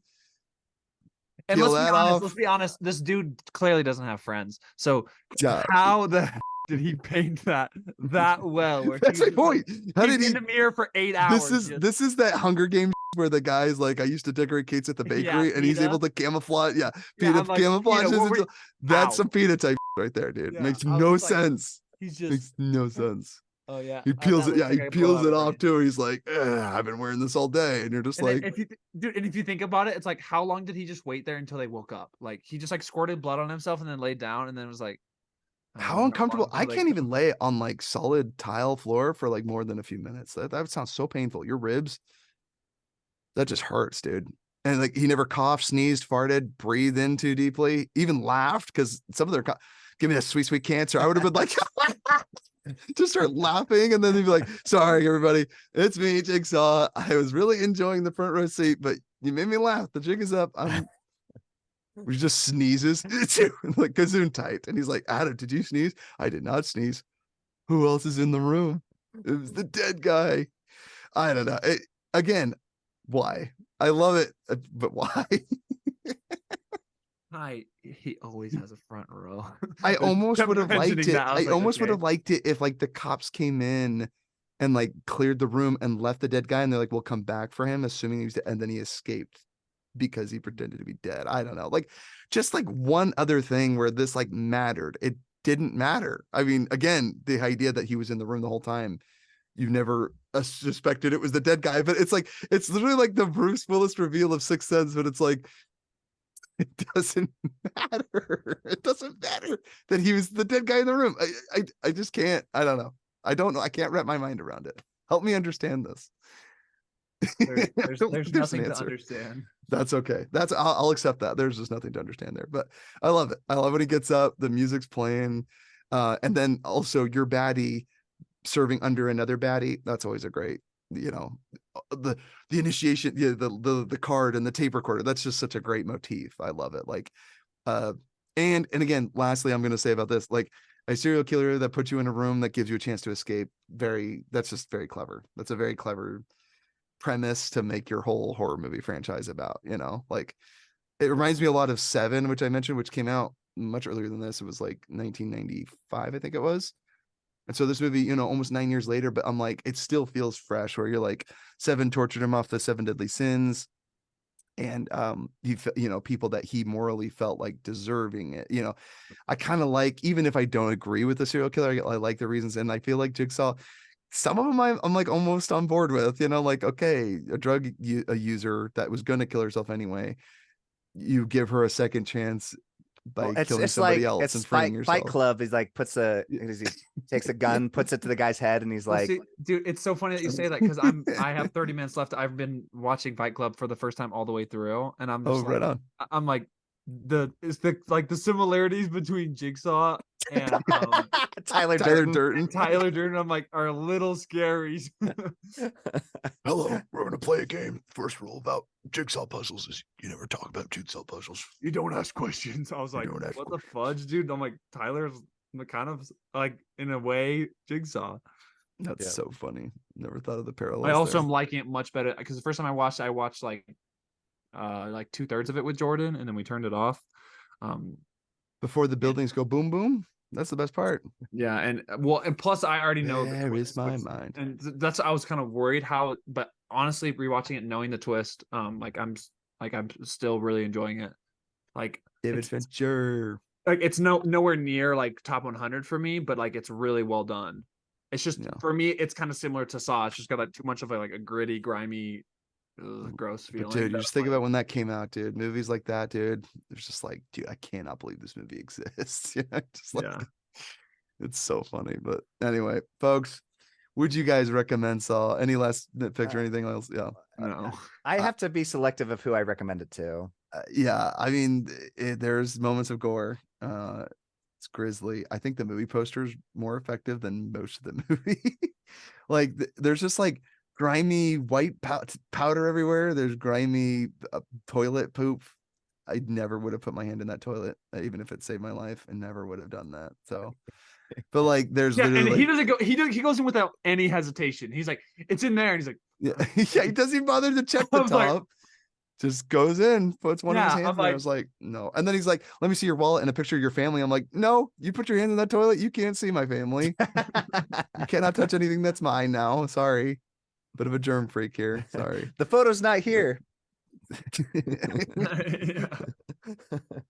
Speaker 3: And
Speaker 1: peel
Speaker 3: let's be
Speaker 1: that
Speaker 3: honest.
Speaker 1: off.
Speaker 3: Let's be honest. This dude clearly doesn't have friends. So
Speaker 1: Yeah,
Speaker 3: how the did he paint that well? Where
Speaker 1: that's
Speaker 3: he's
Speaker 1: my
Speaker 3: just, like,
Speaker 1: point. How
Speaker 3: he's
Speaker 1: did he?
Speaker 3: in the mirror for 8 hours?
Speaker 1: This is that Hunger Games where the guy's like, I used to decorate cakes at the bakery, and he's
Speaker 3: PETA.
Speaker 1: able to camouflage. Yeah,
Speaker 3: Yeah,
Speaker 1: PETA
Speaker 3: I'm like,
Speaker 1: camouflages.
Speaker 3: PETA, what were
Speaker 1: into- That's
Speaker 3: how?
Speaker 1: some PETA type right there, dude.
Speaker 3: Yeah,
Speaker 1: Makes
Speaker 3: I was
Speaker 1: no
Speaker 3: just like,
Speaker 1: sense.
Speaker 3: He's just.
Speaker 1: Makes no sense.
Speaker 3: Oh yeah.
Speaker 1: He peels
Speaker 3: that
Speaker 1: it. Yeah,
Speaker 3: looks
Speaker 1: he
Speaker 3: like I
Speaker 1: peels
Speaker 3: pulled
Speaker 1: it
Speaker 3: out
Speaker 1: off too. He's like, I've been wearing this all day, and you're just
Speaker 3: And then
Speaker 1: like,
Speaker 3: if you dude, and if you think about it, it's like, how long did he just wait there until they woke up? Like, he just like squirted blood on himself and then laid down and then was like,
Speaker 1: how uncomfortable. I can't even lay on like solid tile floor for like more than a few minutes. That sounds so painful. Your ribs, that just hurts, dude. And like, he never coughed, sneezed, farted, breathed in too deeply, even laughed, because some of their give me a sweet cancer. I would have been like, just start laughing, and then they'd be like, sorry everybody, it's me, Jigsaw. I was really enjoying the front row seat, but you made me laugh. The jig is up. He just sneezes like gazoon tight, and he's like, Adam, did you sneeze? I did not sneeze. Who else is in the room? It was the dead guy. I don't know. Again, why? I love it, but why?
Speaker 3: He always has a front row.
Speaker 1: I almost
Speaker 3: kept
Speaker 1: would have liked
Speaker 3: mentioning
Speaker 1: it.
Speaker 3: that. I was
Speaker 1: I
Speaker 3: like,
Speaker 1: almost would
Speaker 3: okay.
Speaker 1: have liked it if like the cops came in and like cleared the room and left the dead guy, and they're like, "We'll come back for him," assuming he was dead, and then he escaped because he pretended to be dead. I don't know, like just like one other thing where this like mattered. It didn't matter. I mean, again, the idea that he was in the room the whole time, you never suspected it was the dead guy, but it's like it's literally like the Bruce Willis reveal of Sixth Sense, but it's like it doesn't matter. It doesn't matter that he was the dead guy in the room. I just can't. I don't know. I don't know. I can't wrap my mind around it. Help me understand this.
Speaker 3: There's
Speaker 1: I don't think
Speaker 3: there's
Speaker 1: there's an
Speaker 3: nothing to
Speaker 1: answer.
Speaker 3: understand.
Speaker 1: That's okay. I'll accept that. There's just nothing to understand there. But I love it. I love when he gets up, the music's playing, and then also your baddie serving under another baddie. That's always a great, you know, the initiation, yeah, the card and the tape recorder. That's just such a great motif. I love it. Like, uh, and again, lastly, I'm gonna say about this, like a serial killer that puts you in a room that gives you a chance to escape. That's just very clever. That's a very clever premise to make your whole horror movie franchise about, you know, like it reminds me a lot of Seven, which I mentioned, which came out much earlier than this. It was like 1995, I think it was. And so this movie, you know, almost 9 years later, but I'm like, it still feels fresh where you're like, Seven tortured him off the seven deadly sins. And you know, people that he morally felt like deserving it. You know, I kind of like, even if I don't agree with the serial killer, I like the reasons. And I feel like Jigsaw, some of them I'm like almost on board with, you know, like, okay, a user that was gonna kill herself anyway, you give her a second chance
Speaker 2: Well,
Speaker 1: by
Speaker 2: it's
Speaker 1: killing
Speaker 2: it's
Speaker 1: somebody
Speaker 2: like
Speaker 1: else
Speaker 2: it's
Speaker 1: and freeing
Speaker 2: Fight
Speaker 1: yourself.
Speaker 2: Club. He's like
Speaker 1: Yeah.
Speaker 2: he takes a gun, puts it to the guy's head, and he's
Speaker 3: Well,
Speaker 2: like,
Speaker 3: see, dude, it's so funny that you say that because I have 30 minutes left. I've been watching Fight Club for the first time all the way through, and I'm
Speaker 1: Oh,
Speaker 3: just
Speaker 1: right
Speaker 3: like,
Speaker 1: on.
Speaker 3: I'm like, the similarities between Jigsaw and
Speaker 2: Tyler
Speaker 1: Tyler
Speaker 2: Durden.
Speaker 1: Durden.
Speaker 3: Tyler Durden, I'm like, are a little scary.
Speaker 1: Hello, we're gonna play a game. First rule about jigsaw puzzles is you never talk about jigsaw puzzles.
Speaker 3: You don't ask questions. I was
Speaker 1: You
Speaker 3: like,
Speaker 1: don't ask
Speaker 3: what the fudge, dude? I'm like, Tyler's kind of like in a way Jigsaw.
Speaker 1: That's
Speaker 2: Yeah.
Speaker 1: so funny. Never thought of the
Speaker 3: I
Speaker 1: parallels
Speaker 3: also
Speaker 1: there.
Speaker 3: am liking it much better because the first time I watched like 2/3 of it with Jordan, and then we turned it off.
Speaker 1: Before the buildings go boom boom. That's the best part.
Speaker 3: Yeah, and well, and plus I already know the
Speaker 1: Where is
Speaker 3: twist,
Speaker 1: my mind?
Speaker 3: and that's I was kind of worried how, but honestly, rewatching it, knowing the twist, I'm still really enjoying it. Like
Speaker 1: David Fincher.
Speaker 3: it's nowhere near like top 100 for me, but like it's really well done. It's just
Speaker 1: Yeah.
Speaker 3: for me, it's kind of similar to Saw. It's just got like too much of like a gritty, grimy, gross
Speaker 1: But
Speaker 3: feeling.
Speaker 1: dude, you just think about when that came out, dude. Movies like that, dude. There's just like, dude, I cannot believe this movie exists. You know, just like
Speaker 3: Yeah.
Speaker 1: it's so funny. But anyway, folks, would you guys recommend Saw? Any last nitpicks or anything else? Yeah.
Speaker 3: No.
Speaker 2: I have to be selective of who I recommend it to.
Speaker 1: Yeah. I mean, there's moments of gore. It's grisly. I think the movie poster is more effective than most of the movie. Like, there's just like grimy white powder everywhere. There's grimy toilet poop. I never would have put my hand in that toilet, even if it saved my life. I never would have done that. So, but like, there's
Speaker 3: Yeah, and
Speaker 1: literally
Speaker 3: he
Speaker 1: like,
Speaker 3: doesn't go. He goes in without any hesitation. He's like, "It's in there," and he's like,
Speaker 1: yeah, yeah, he doesn't even bother to check
Speaker 3: I
Speaker 1: the
Speaker 3: was like,
Speaker 1: top. Just goes in, puts one of his
Speaker 3: "Yeah."
Speaker 1: hands
Speaker 3: I'm
Speaker 1: in there. I
Speaker 3: like,
Speaker 1: was like, no. And then he's like, let me see your wallet and a picture of your family. I'm like, no, you put your hand in that toilet. You can't see my family. You cannot touch anything that's mine now. Sorry. Bit of a germ freak here. Sorry.
Speaker 2: The photo's not here.
Speaker 3: yeah.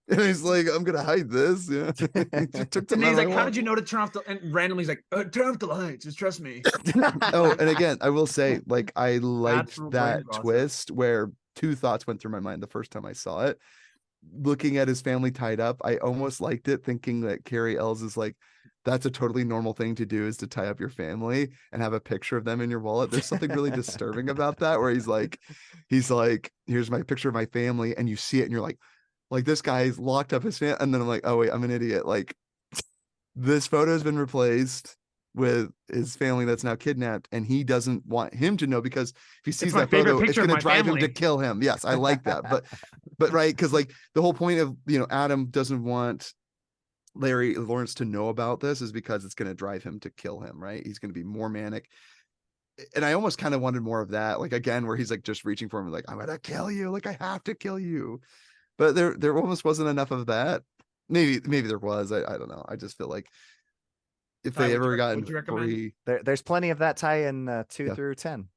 Speaker 1: And he's like, I'm gonna hide this. Yeah. He took
Speaker 3: And
Speaker 1: them
Speaker 3: then
Speaker 1: out
Speaker 3: he's
Speaker 1: of
Speaker 3: like,
Speaker 1: my
Speaker 3: "How
Speaker 1: wall.
Speaker 3: did you know to turn off the?" And randomly he's like, "Turn off the lights. Just trust me."
Speaker 1: Oh, and again, I will say, like, I liked
Speaker 3: Natural
Speaker 1: that
Speaker 3: brain process.
Speaker 1: twist where two thoughts went through my mind the first time I saw it. Looking at his family tied up, I almost liked it, thinking that Carrie Ells is like, that's a totally normal thing to do, is to tie up your family and have a picture of them in your wallet. There's something really disturbing about that, where he's like, here's my picture of my family, and you see it, and you're like this guy's locked up his family, and then I'm like, oh wait, I'm an idiot. Like, this photo has been replaced with his family that's now kidnapped, and he doesn't want him to know, because if he sees
Speaker 3: my
Speaker 1: that
Speaker 3: favorite
Speaker 1: photo, it's
Speaker 3: picture of
Speaker 1: going to
Speaker 3: my
Speaker 1: drive him to
Speaker 3: family.
Speaker 1: kill him. Yes, I like that. But right, because like the whole point of, you know, Adam doesn't want Larry Lawrence to know about this is because it's going to drive him to kill him, right? He's going to be more manic. And I almost kind of wanted more of that, like, again, where he's like just reaching for him, like, I'm gonna kill you, like, I have to kill you. but there almost wasn't enough of that. Maybe there was. I don't know. I just feel like if
Speaker 3: Ty,
Speaker 1: they
Speaker 3: would
Speaker 1: ever
Speaker 3: you
Speaker 1: gotten
Speaker 3: recommend?
Speaker 1: free,
Speaker 2: There's plenty of that tie in 2
Speaker 1: Yeah.
Speaker 2: through 10.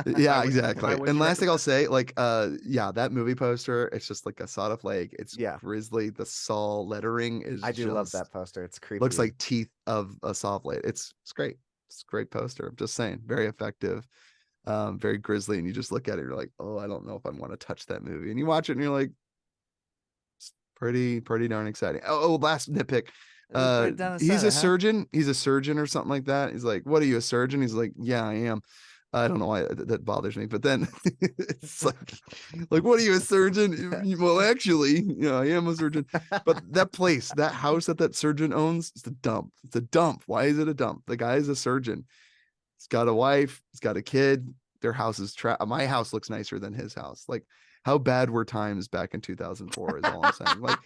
Speaker 1: yeah,
Speaker 3: Why
Speaker 1: exactly.
Speaker 3: would
Speaker 1: And
Speaker 3: you
Speaker 1: last thing I'll
Speaker 3: recommend?
Speaker 1: say, like, yeah, that movie poster, it's just like a sawed-off leg. It's
Speaker 2: Yeah.
Speaker 1: grisly. The saw lettering is
Speaker 2: I do love
Speaker 1: just
Speaker 2: that poster. It's creepy.
Speaker 1: looks like teeth of a saw blade. It's great. It's a great poster. I'm just saying, very effective, very grisly. And you just look at it, you're like, oh, I don't know if I want to touch that movie. And you watch it, and you're like, it's pretty darn exciting. Oh, last nitpick.
Speaker 2: Right down the
Speaker 1: He's
Speaker 2: center,
Speaker 1: a
Speaker 2: huh?
Speaker 1: surgeon. He's a surgeon or something like that. He's like, what are you, a surgeon? He's like, yeah, I am. I don't know why that bothers me, but then it's like, what are you, a surgeon? Well, actually, yeah, I am a surgeon. But that place, that house that surgeon owns, it's a dump. It's a dump. Why is it a dump? The guy is a surgeon. He's got a wife. He's got a kid. Their house is my house looks nicer than his house. Like, how bad were times back in 2004 is all I'm saying. Like,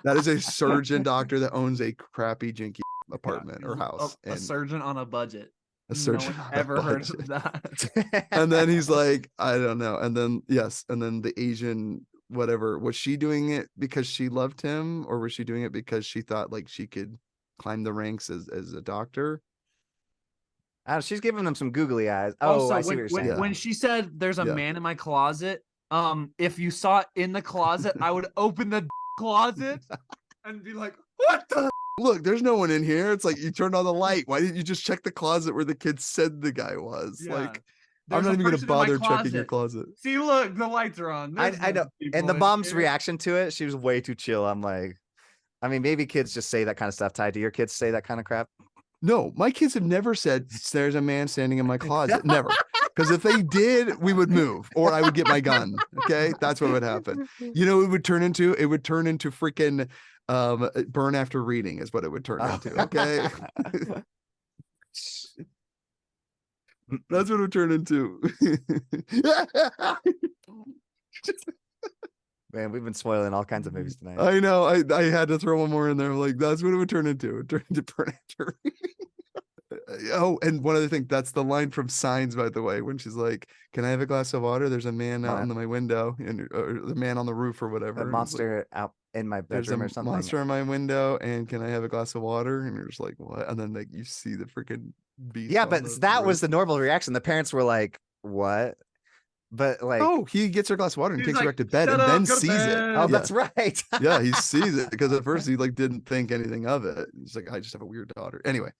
Speaker 1: that is a surgeon doctor that owns a crappy jinky apartment or house,
Speaker 3: A
Speaker 1: and
Speaker 3: surgeon on a budget.
Speaker 1: a
Speaker 3: No
Speaker 1: surgeon
Speaker 3: one's
Speaker 1: on a
Speaker 3: ever heard
Speaker 1: budget.
Speaker 3: of that.
Speaker 1: And then he's like, I don't know. And then yes, and then the Asian whatever, was she doing it because she loved him, or was she doing it because she thought like she could climb the ranks as a doctor?
Speaker 2: She's giving them some googly eyes. Oh,
Speaker 3: Also,
Speaker 2: I see what you're saying.
Speaker 3: when she said there's a
Speaker 1: Yeah.
Speaker 3: man in my closet, if you saw it in the closet, I would open the closet and be like, what the?
Speaker 1: Look, there's no one in here. It's like you turned on the light. Why didn't you just check the closet where the kid said the guy was?
Speaker 3: Yeah.
Speaker 1: Like,
Speaker 3: There's
Speaker 1: I'm not
Speaker 3: a
Speaker 1: even gonna
Speaker 3: person in my
Speaker 1: bother checking your
Speaker 3: closet.
Speaker 1: closet.
Speaker 3: See, look, the lights are on.
Speaker 2: I
Speaker 3: There's
Speaker 2: know.
Speaker 3: people
Speaker 2: And the
Speaker 3: in
Speaker 2: mom's
Speaker 3: here.
Speaker 2: reaction to it, she was way too chill. I'm like, I mean, maybe kids just say that kind of stuff. Ty, do your kids say that kind of crap?
Speaker 1: No, my kids have never said there's a man standing in my closet. Never. Because if they did, we would move, or I would get my gun. Okay, that's what would happen. You know, it would turn into freaking burn after reading is what it would turn into. Okay, that's what it would turn into.
Speaker 2: Man, we've been spoiling all kinds of movies tonight.
Speaker 1: I know. I had to throw one more in there. Like, that's what it would turn into. It would turn into burn after reading. Oh, and one other thing, that's the line from Signs, by the way, when she's like, "Can I have a glass of water? There's a man out in my window, and or the man on the roof, or whatever.
Speaker 2: A
Speaker 1: And it's like,
Speaker 2: monster out in my
Speaker 1: there's a
Speaker 2: bedroom or something.
Speaker 1: monster in my window, and can I have a glass of water?" And you're just like, "What?" And then like you see the freaking beast.
Speaker 2: Yeah,
Speaker 1: on
Speaker 2: but
Speaker 1: the
Speaker 2: that was
Speaker 1: roof.
Speaker 2: the normal reaction. The parents were like, "What?" But like,
Speaker 1: Oh, he gets her a glass of water and
Speaker 3: He's
Speaker 1: takes her
Speaker 3: like,
Speaker 1: back to bed,
Speaker 3: "Shut
Speaker 1: and
Speaker 3: up,
Speaker 1: then
Speaker 3: go to
Speaker 1: sees it.
Speaker 3: bed."
Speaker 2: oh,
Speaker 1: Yeah.
Speaker 2: that's right.
Speaker 1: Yeah, he sees it because at first he like didn't think anything of it. He's like, I just have a weird daughter. Anyway,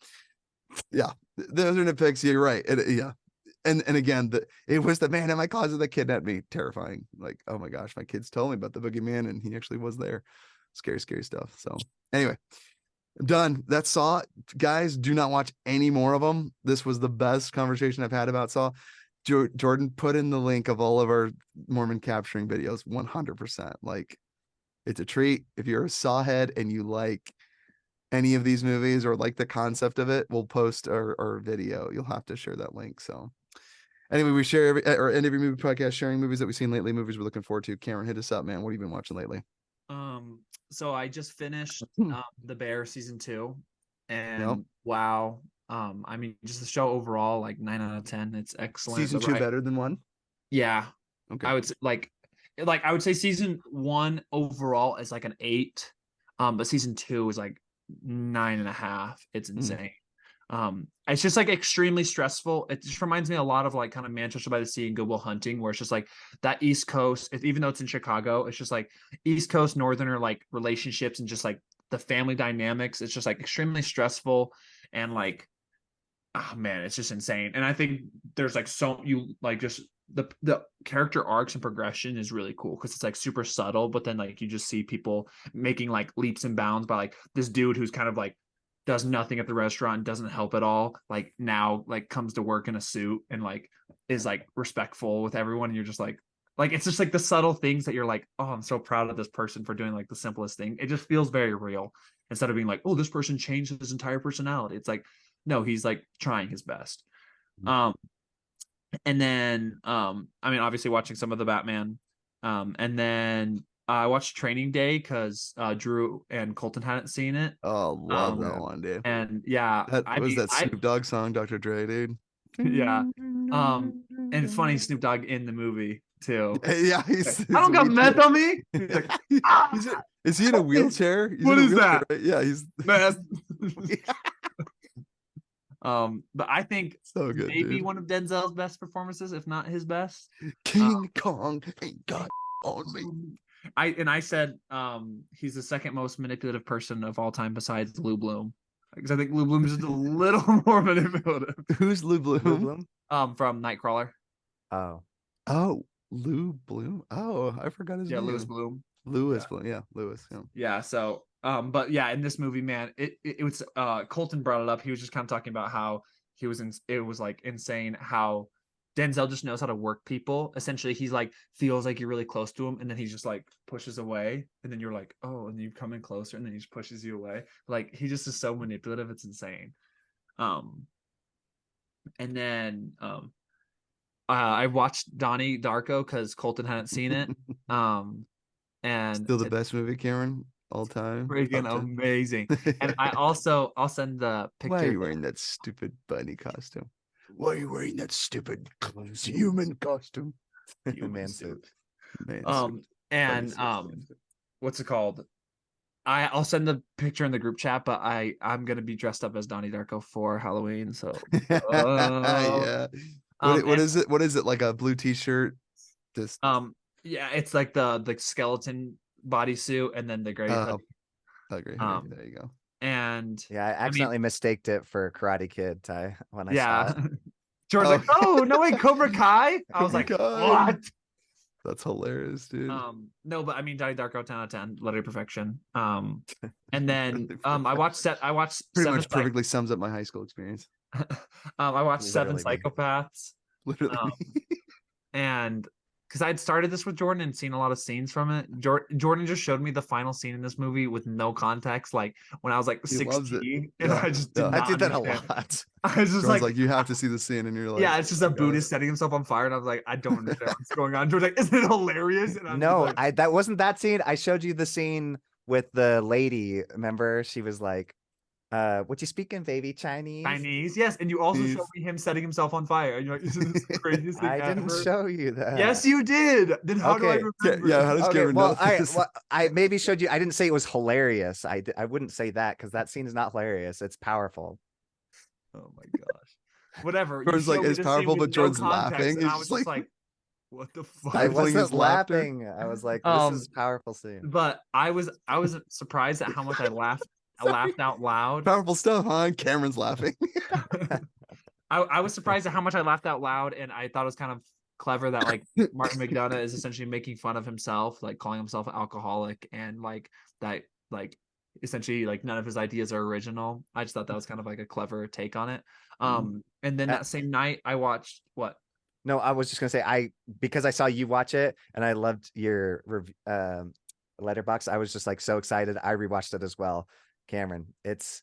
Speaker 1: yeah, those are nitpicks. You're right. Yeah, and again, it was the man in my closet that kidnapped me. Terrifying. Like, oh my gosh, my kids told me about the boogeyman, and he actually was there. Scary stuff. So anyway, I'm done. That's Saw. Guys, do not watch any more of them. This was the best conversation I've had about Saw. Jordan, put in the link of all of our Mormon capturing videos. 100%. Like, it's a treat. If you're a Saw head and you like any of these movies or like the concept of it, we'll post our video. You'll have to share that link. So anyway, we share end every movie podcast sharing movies that we've seen lately, movies we're looking forward to. Cameron, hit us up, man. What have you been watching lately?
Speaker 3: So I just finished The Bear season 2, and
Speaker 1: Yep.
Speaker 3: wow. I mean, just the show overall, like 9 out of 10. It's excellent.
Speaker 1: Season 2 better than 1?
Speaker 3: Yeah.
Speaker 1: Okay.
Speaker 3: I would say like I would say season 1 overall is like an 8. But season 2 is like 9.5. It's insane. It's just like extremely stressful. It just reminds me a lot of like kind of Manchester by the Sea and Good Will Hunting, where it's just like that East Coast, even though it's in Chicago, it's just like East Coast Northerner like relationships and just like the family dynamics. It's just like extremely stressful, and like, oh man, it's just insane. And I think there's like just the character arcs and progression is really cool because it's like super subtle, but then like you just see people making like leaps and bounds by like this dude who's kind of like does nothing at the restaurant and doesn't help at all, like now like comes to work in a suit and like is like respectful with everyone, and you're just like it's just like the subtle things that you're like, oh, I'm so proud of this person for doing like the simplest thing. It just feels very real instead of being like, oh, this person changed his entire personality. It's like, no, he's like trying his best. And then I mean, obviously watching some of the Batman, and then I watched Training Day because Drew and Colton hadn't seen it.
Speaker 1: Oh, love that
Speaker 2: yeah.
Speaker 1: one, dude.
Speaker 3: And yeah,
Speaker 1: That was that Snoop Dogg song, Dr. Dre, dude.
Speaker 3: yeah. And it's funny, Snoop Dogg in the movie too.
Speaker 1: Yeah,
Speaker 3: I don't got meth on me. He's like,
Speaker 1: is he in a wheelchair? He's
Speaker 3: What
Speaker 1: in a
Speaker 3: is
Speaker 1: wheelchair,
Speaker 3: that?
Speaker 1: right? Yeah, he's
Speaker 3: meth. But I think
Speaker 1: so good,
Speaker 3: maybe
Speaker 1: dude.
Speaker 3: one of Denzel's best performances, if not his best.
Speaker 1: King Kong ain't got on me.
Speaker 3: I said he's the second most manipulative person of all time besides Lou Bloom, because I think Lou Bloom is just a little more manipulative.
Speaker 1: Who's Lou Bloom?
Speaker 2: Lou Bloom?
Speaker 3: From Nightcrawler.
Speaker 1: Oh, Lou Bloom. Oh, I forgot his
Speaker 3: Yeah,
Speaker 1: name.
Speaker 3: Lewis Bloom.
Speaker 1: Lewis Bloom. Yeah, Lewis. Yeah.
Speaker 3: Yeah. So but yeah, in this movie, man, it was Colton brought it up. He was just kind of talking about how he was it was like insane how Denzel just knows how to work people. Essentially, he's like feels like you're really close to him, and then he just like pushes away, and then you're like, oh, and you come in closer, and then he just pushes you away. Like he just is so manipulative, it's insane. And then I watched Donnie Darko because Colton hadn't seen it. And
Speaker 1: Still the best movie, Cameron, all time.
Speaker 3: freaking amazing. And I'll send the picture.
Speaker 1: Why are you wearing that stupid bunny costume? Why are you wearing that stupid human costume?
Speaker 2: Man suit.
Speaker 3: And what's it called? I'll send the picture in the group chat, but I'm gonna be dressed up as Donnie Darko for Halloween. So
Speaker 1: yeah. What is it? What is it? Like a blue t-shirt? Just
Speaker 3: yeah, it's like the skeleton bodysuit and then the gray hoodie.
Speaker 1: Gray hoodie. There you go.
Speaker 3: And
Speaker 2: yeah, I accidentally mistaked it for Karate Kid, Ty, when I saw it.
Speaker 3: George's like, oh no, wait, Cobra Kai. I was like, what?
Speaker 1: That's hilarious, dude.
Speaker 3: No, but I mean Donnie Darko 10 out of 10, letter of perfection. And then I watched
Speaker 1: pretty much perfectly sums up my high school experience.
Speaker 3: I watched
Speaker 2: Literally
Speaker 3: Seven Psychopaths.
Speaker 1: Literally.
Speaker 3: And because I'd started this with Jordan and seen a lot of scenes from it. Jordan just showed me the final scene in this movie with no context, like when I was like 16, and I just did not
Speaker 2: I did that
Speaker 3: understand.
Speaker 2: a lot.
Speaker 3: I was just like,
Speaker 1: you have to see the scene, and you're like,
Speaker 3: yeah, it's just a Buddhist setting himself on fire, and I was like, I don't understand what's going on. George's like, isn't it hilarious? And
Speaker 2: No, that wasn't that scene. I showed you the scene with the lady. Remember, she was like, "What you speaking, baby? Chinese?"
Speaker 3: Chinese, yes. And you also showed me him setting himself on fire, and you're like, isn't this the craziest thing
Speaker 2: I didn't show you that.
Speaker 3: Yes, you did. Then how do I remember?
Speaker 1: Yeah, how does Cameron know this?
Speaker 2: I maybe showed you. I didn't say it was hilarious. I wouldn't say that because that scene is not hilarious. It's powerful.
Speaker 3: Oh my gosh. Whatever.
Speaker 1: George's like, it's powerful, but George's laughing.
Speaker 3: And I was just like, what the fuck?
Speaker 2: I wasn't laughing. I was like, this is a powerful scene.
Speaker 3: But I was surprised at how much I laughed. I laughed out loud.
Speaker 1: Powerful stuff, huh? Cameron's laughing.
Speaker 3: I was surprised at how much I laughed out loud, and I thought it was kind of clever that like Martin McDonagh is essentially making fun of himself, like calling himself an alcoholic, and like that, like essentially like none of his ideas are original. I just thought that was kind of like a clever take on it. And then that same night I watched what?
Speaker 2: No, I was just gonna say because I saw you watch it and I loved your letterbox. I was just like so excited. I rewatched it as well. Cameron, it's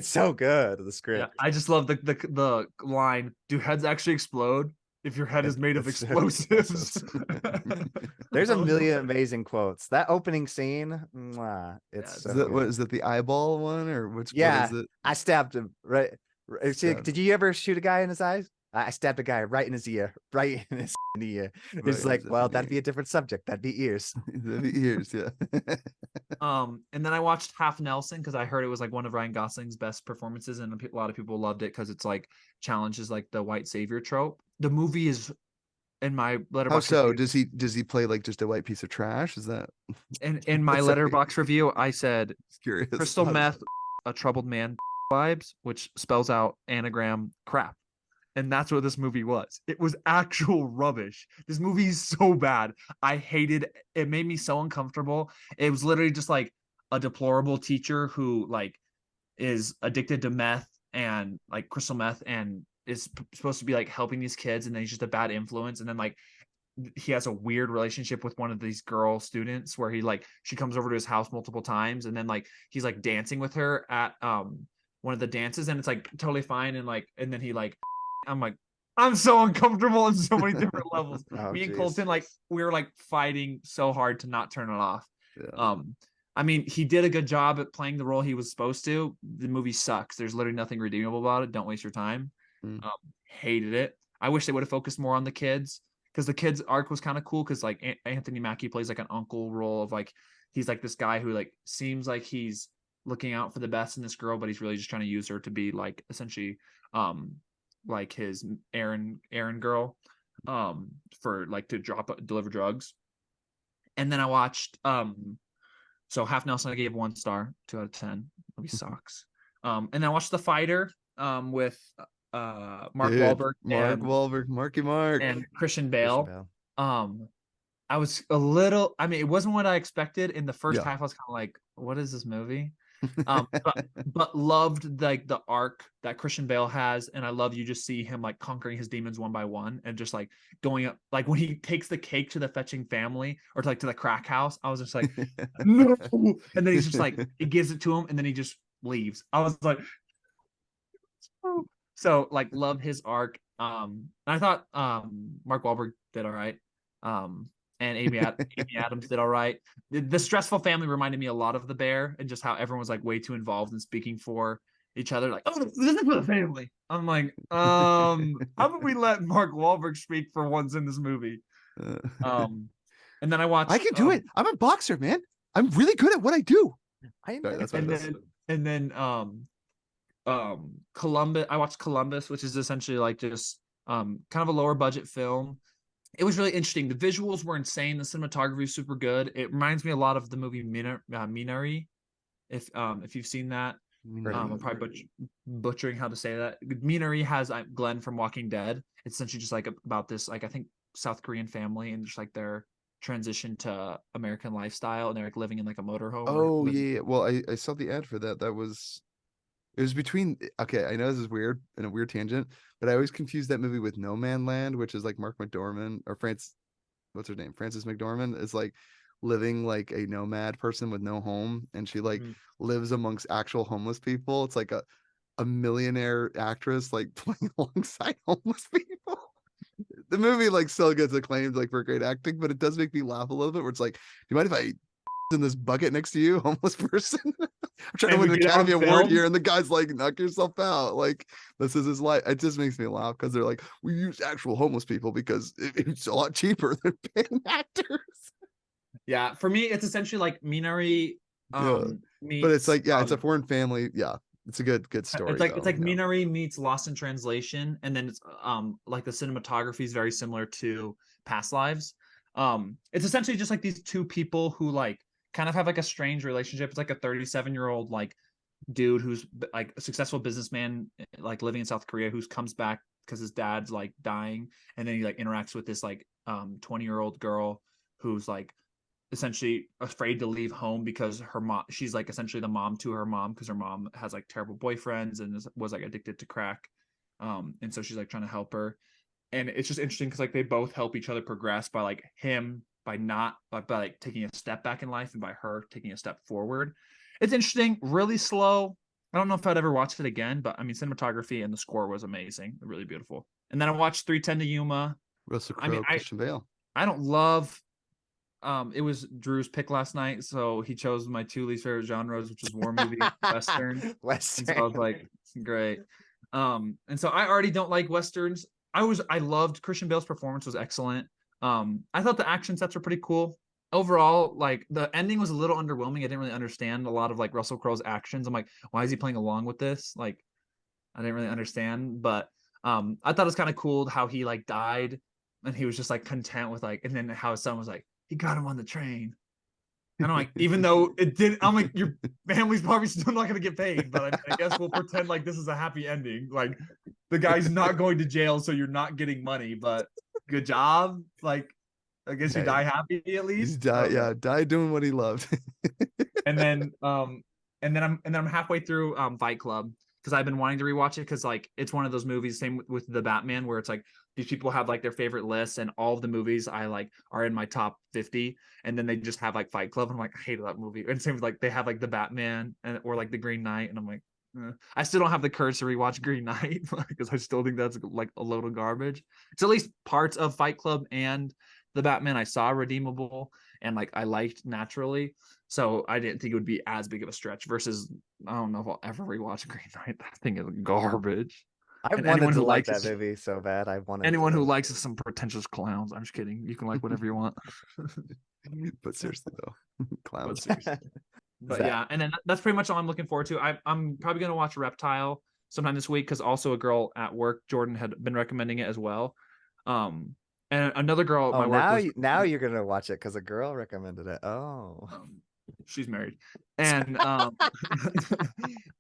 Speaker 2: so good. The script.
Speaker 3: Yeah, I just love the line. Do heads actually explode if your head is made of explosives?
Speaker 2: There's a million amazing quotes. That opening scene, it's
Speaker 1: what is that? The eyeball one or which?
Speaker 2: Yeah,
Speaker 1: what is it?
Speaker 2: I stabbed him right. Did you ever shoot a guy in his eyes? I stabbed a guy right in his ear, right in his ear. It's like, well, that'd be a different subject. That'd be ears.
Speaker 1: That'd be ears, yeah.
Speaker 3: And then I watched Half Nelson because I heard it was like one of Ryan Gosling's best performances, and a lot of people loved it because it's like challenges like the white savior trope. The movie is in my letterbox.
Speaker 1: How so? Does he play like just a white piece of trash? Is that
Speaker 3: in my letterbox review? I said
Speaker 1: curious.
Speaker 3: Crystal meth, a troubled man vibes, which spells out anagram crap. And that's what this movie was. It was actual rubbish. This movie is so bad. I hated it. It made me so uncomfortable. It was literally just like a deplorable teacher who like is addicted to meth and like crystal meth and is supposed to be like helping these kids, and then he's just a bad influence. And then like he has a weird relationship with one of these girl students where she comes over to his house multiple times, and then like he's like dancing with her at one of the dances, and it's like totally fine, and then he like, I'm like, I'm so uncomfortable on so many different levels. Me and Colton, like, we were like fighting so hard to not turn it off.
Speaker 1: Yeah.
Speaker 3: I mean, he did a good job at playing the role he was supposed to. The movie sucks. There's literally nothing redeemable about it. Don't waste your time. Hated it. I wish they would have focused more on the kids. because the kid's arc was kind of cool because like Anthony Mackie plays like an uncle role of like he's like this guy who like seems like he's looking out for the best in this girl, but he's really just trying to use her to be like essentially like his Aaron girl for like to deliver drugs. And then I watched so Half Nelson I gave 1 star, 2 out of 10. Movie sucks. And then I watched The Fighter with Mark
Speaker 1: Dude,
Speaker 3: Wahlberg
Speaker 1: Marky Mark.
Speaker 3: and Christian
Speaker 2: Christian
Speaker 3: Bale.
Speaker 2: Bale.
Speaker 3: I was a little, I mean, it wasn't what I expected. In the first
Speaker 1: Yeah.
Speaker 3: half, I was kind of like, what is this movie? But loved like the arc that Christian Bale has, and I love you just see him like conquering his demons one by one and just like going up, like when he takes the cake to the fetching family or to like to the crack house. I was just like, no, and then he's just like he gives it to him and then he just leaves. I was like, oh. So like love his arc. I thought Mark Wahlberg did all right. And Amy Adams did all right. The stressful family reminded me a lot of The Bear and just how everyone was like way too involved in speaking for each other. Like, oh, this is for the family. I'm like, how about we let Mark Wahlberg speak for once in this movie? And then I watched.
Speaker 1: I can do it. I'm a boxer, man. I'm really good at what I do.
Speaker 2: Sorry,
Speaker 1: that's
Speaker 3: and then Columbus. I watched Columbus, which is essentially like just kind of a lower budget film. It was really interesting. The visuals were insane. The cinematography is super good. It reminds me a lot of the movie Minari. If you've seen that, I'm probably butchering how to say that. Minari has Glenn from Walking Dead. It's essentially just like about this, like I think South Korean family and just like their transition to American lifestyle, and they're like living in like a motorhome.
Speaker 1: Oh yeah. Well, I saw the ad for that. It was between. Okay, I know this is weird and a weird tangent, but I always confuse that movie with No Man Land, which is like Mark McDormand or what's her name? Frances McDormand is like living like a nomad person with no home, and she like lives amongst actual homeless people. It's like a millionaire actress like playing alongside homeless people. The movie like still gets acclaimed like for great acting, but it does make me laugh a little bit. Where it's like, do you mind if I in this bucket next to you, homeless person? I'm trying to win an Academy Award here, and the guy's like, knock yourself out. Like, this is his life. It just makes me laugh because they're like, we use actual homeless people because it's a lot cheaper than paying actors.
Speaker 3: Yeah, for me, it's essentially like Minari.
Speaker 1: But it's like, yeah, it's a foreign family. Yeah, it's a good story.
Speaker 3: It's like Minari meets Lost in Translation, and then it's like the cinematography is very similar to Past Lives. It's essentially just like these two people who like kind of have like a strange relationship. It's like a 37-year-old like dude who's like a successful businessman like living in South Korea who comes back because his dad's like dying, and then he like interacts with this like 20-year-old girl who's like essentially afraid to leave home because her mom, she's like essentially the mom to her mom because her mom has like terrible boyfriends and was like addicted to crack, and so she's like trying to help her. And it's just interesting because like they both help each other progress by like him by like taking a step back in life and by her taking a step forward. It's interesting, really slow. I don't know if I'd ever watch it again, but I mean cinematography and the score was amazing, really beautiful. And then I watched 3:10 to Yuma.
Speaker 1: Russell Crowe, Christian Bale.
Speaker 3: I don't love it was Drew's pick last night, so he chose my 2 least favorite genres, which is war movie, Western. And so I was like, great. And so I already don't like Westerns. I loved Christian Bale's performance was excellent. I thought the action sets were pretty cool. Overall, like the ending was a little underwhelming. I didn't really understand a lot of like Russell Crowe's actions. I'm like, why is he playing along with this? Like, I didn't really understand, but I thought it was kind of cool how he like died and he was just like content with like, and then how his son was like, he got him on the train. And I'm like, even though it did, I'm like, your family's probably still not going to get paid, but I guess we'll pretend like this is a happy ending. Like the guy's not going to jail, so you're not getting money, but good job. Like, I guess you die happy at least.
Speaker 1: Die doing what he loved.
Speaker 3: and then I'm halfway through Fight Club because I've been wanting to rewatch it because like it's one of those movies, same with the Batman, where it's like these people have like their favorite lists and all of the movies I like are in my top 50, and then they just have like Fight Club and I'm like, I hated that movie. And same with like they have like the Batman or like the Green Knight, and I'm like, I still don't have the courage to rewatch Green Knight because I still think that's like a load of garbage. So at least parts of Fight Club and the Batman I saw redeemable and like I liked naturally. So I didn't think it would be as big of a stretch versus I don't know if I'll ever rewatch Green Knight. That thing is garbage.
Speaker 2: I
Speaker 3: And
Speaker 2: wanted
Speaker 3: anyone
Speaker 2: to
Speaker 3: who
Speaker 2: like
Speaker 3: likes
Speaker 2: that
Speaker 3: it,
Speaker 2: movie so bad. I wanted
Speaker 3: anyone who
Speaker 2: to.
Speaker 3: likes some pretentious clowns. I'm just kidding. You can like whatever you want.
Speaker 1: But seriously though,
Speaker 3: But
Speaker 1: clowns.
Speaker 3: seriously. But
Speaker 2: Zach.
Speaker 3: yeah, and then that's pretty much all I'm looking forward to. I'm probably gonna watch Reptile sometime this week because also a girl at work, Jordan, had been recommending it as well. And another girl at
Speaker 2: Oh,
Speaker 3: my work was
Speaker 2: now you're gonna watch it because a girl recommended it. Oh,
Speaker 3: she's married, and and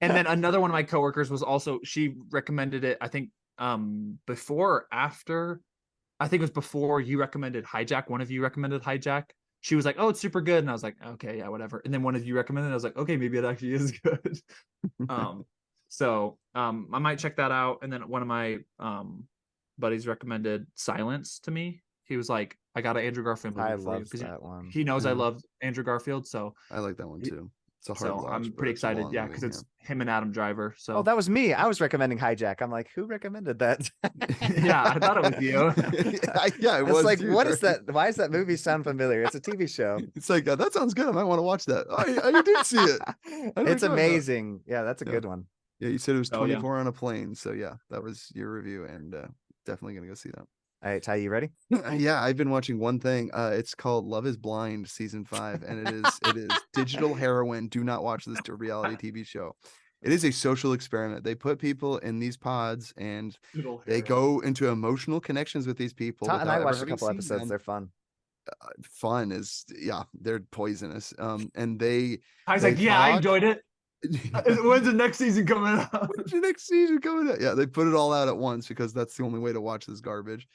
Speaker 3: then another one of my coworkers was also, she recommended it. I think before or after, I think it was before you recommended Hijack. One of you recommended Hijack. She was like, "Oh, it's super good," and I was like, "Okay, yeah, whatever." And then one of you recommended it. I was like, "Okay, maybe it actually is good." I might check that out. And then one of my buddies recommended Silence to me. He was like, "I got an Andrew Garfield movie
Speaker 2: I
Speaker 3: for you,"
Speaker 2: love
Speaker 3: because
Speaker 2: that one.
Speaker 3: he knows I
Speaker 1: Yeah.
Speaker 3: love Andrew Garfield. So
Speaker 1: I like that one too. It's a hard
Speaker 3: so
Speaker 1: watch.
Speaker 3: I'm
Speaker 1: but
Speaker 3: pretty
Speaker 1: it's a
Speaker 3: excited.
Speaker 1: long
Speaker 3: Yeah,
Speaker 1: movie,
Speaker 3: because it's him and Adam Driver. So
Speaker 2: Oh, that was me. I was recommending Hijack. I'm like, who recommended that?
Speaker 3: yeah, I thought it was you.
Speaker 1: Yeah, it
Speaker 2: I
Speaker 1: was
Speaker 2: was like,
Speaker 1: you,
Speaker 2: what is
Speaker 1: Jordan.
Speaker 2: that? Why does that movie sound familiar? It's a TV show.
Speaker 1: It's like that sounds good. I might want to watch that. I did see it. I know what
Speaker 2: It's
Speaker 1: you're talking about.
Speaker 2: amazing. Yeah, that's a
Speaker 1: Yeah.
Speaker 2: good one.
Speaker 1: Yeah, you said it was
Speaker 3: Oh, yeah.
Speaker 1: 24 on a plane. So yeah, that was your review, and definitely gonna go see that.
Speaker 2: All right, Ty, you ready?
Speaker 1: Yeah, I've been watching one thing. It's called Love is Blind season 5, and it is digital heroin. Do not watch this to reality TV show. It is a social experiment. They put people in these pods and they go into emotional connections with these people
Speaker 2: Todd and I
Speaker 1: without ever
Speaker 2: watched a
Speaker 1: having
Speaker 2: couple
Speaker 1: seen
Speaker 2: episodes.
Speaker 1: them.
Speaker 2: They're fun.
Speaker 1: Fun is, yeah, they're poisonous. And they
Speaker 3: I was
Speaker 1: they
Speaker 3: like, yeah, I
Speaker 1: talk.
Speaker 3: enjoyed it. When's the next season coming out?
Speaker 1: When's your next season coming out? Yeah, they put it all out at once because that's the only way to watch this garbage.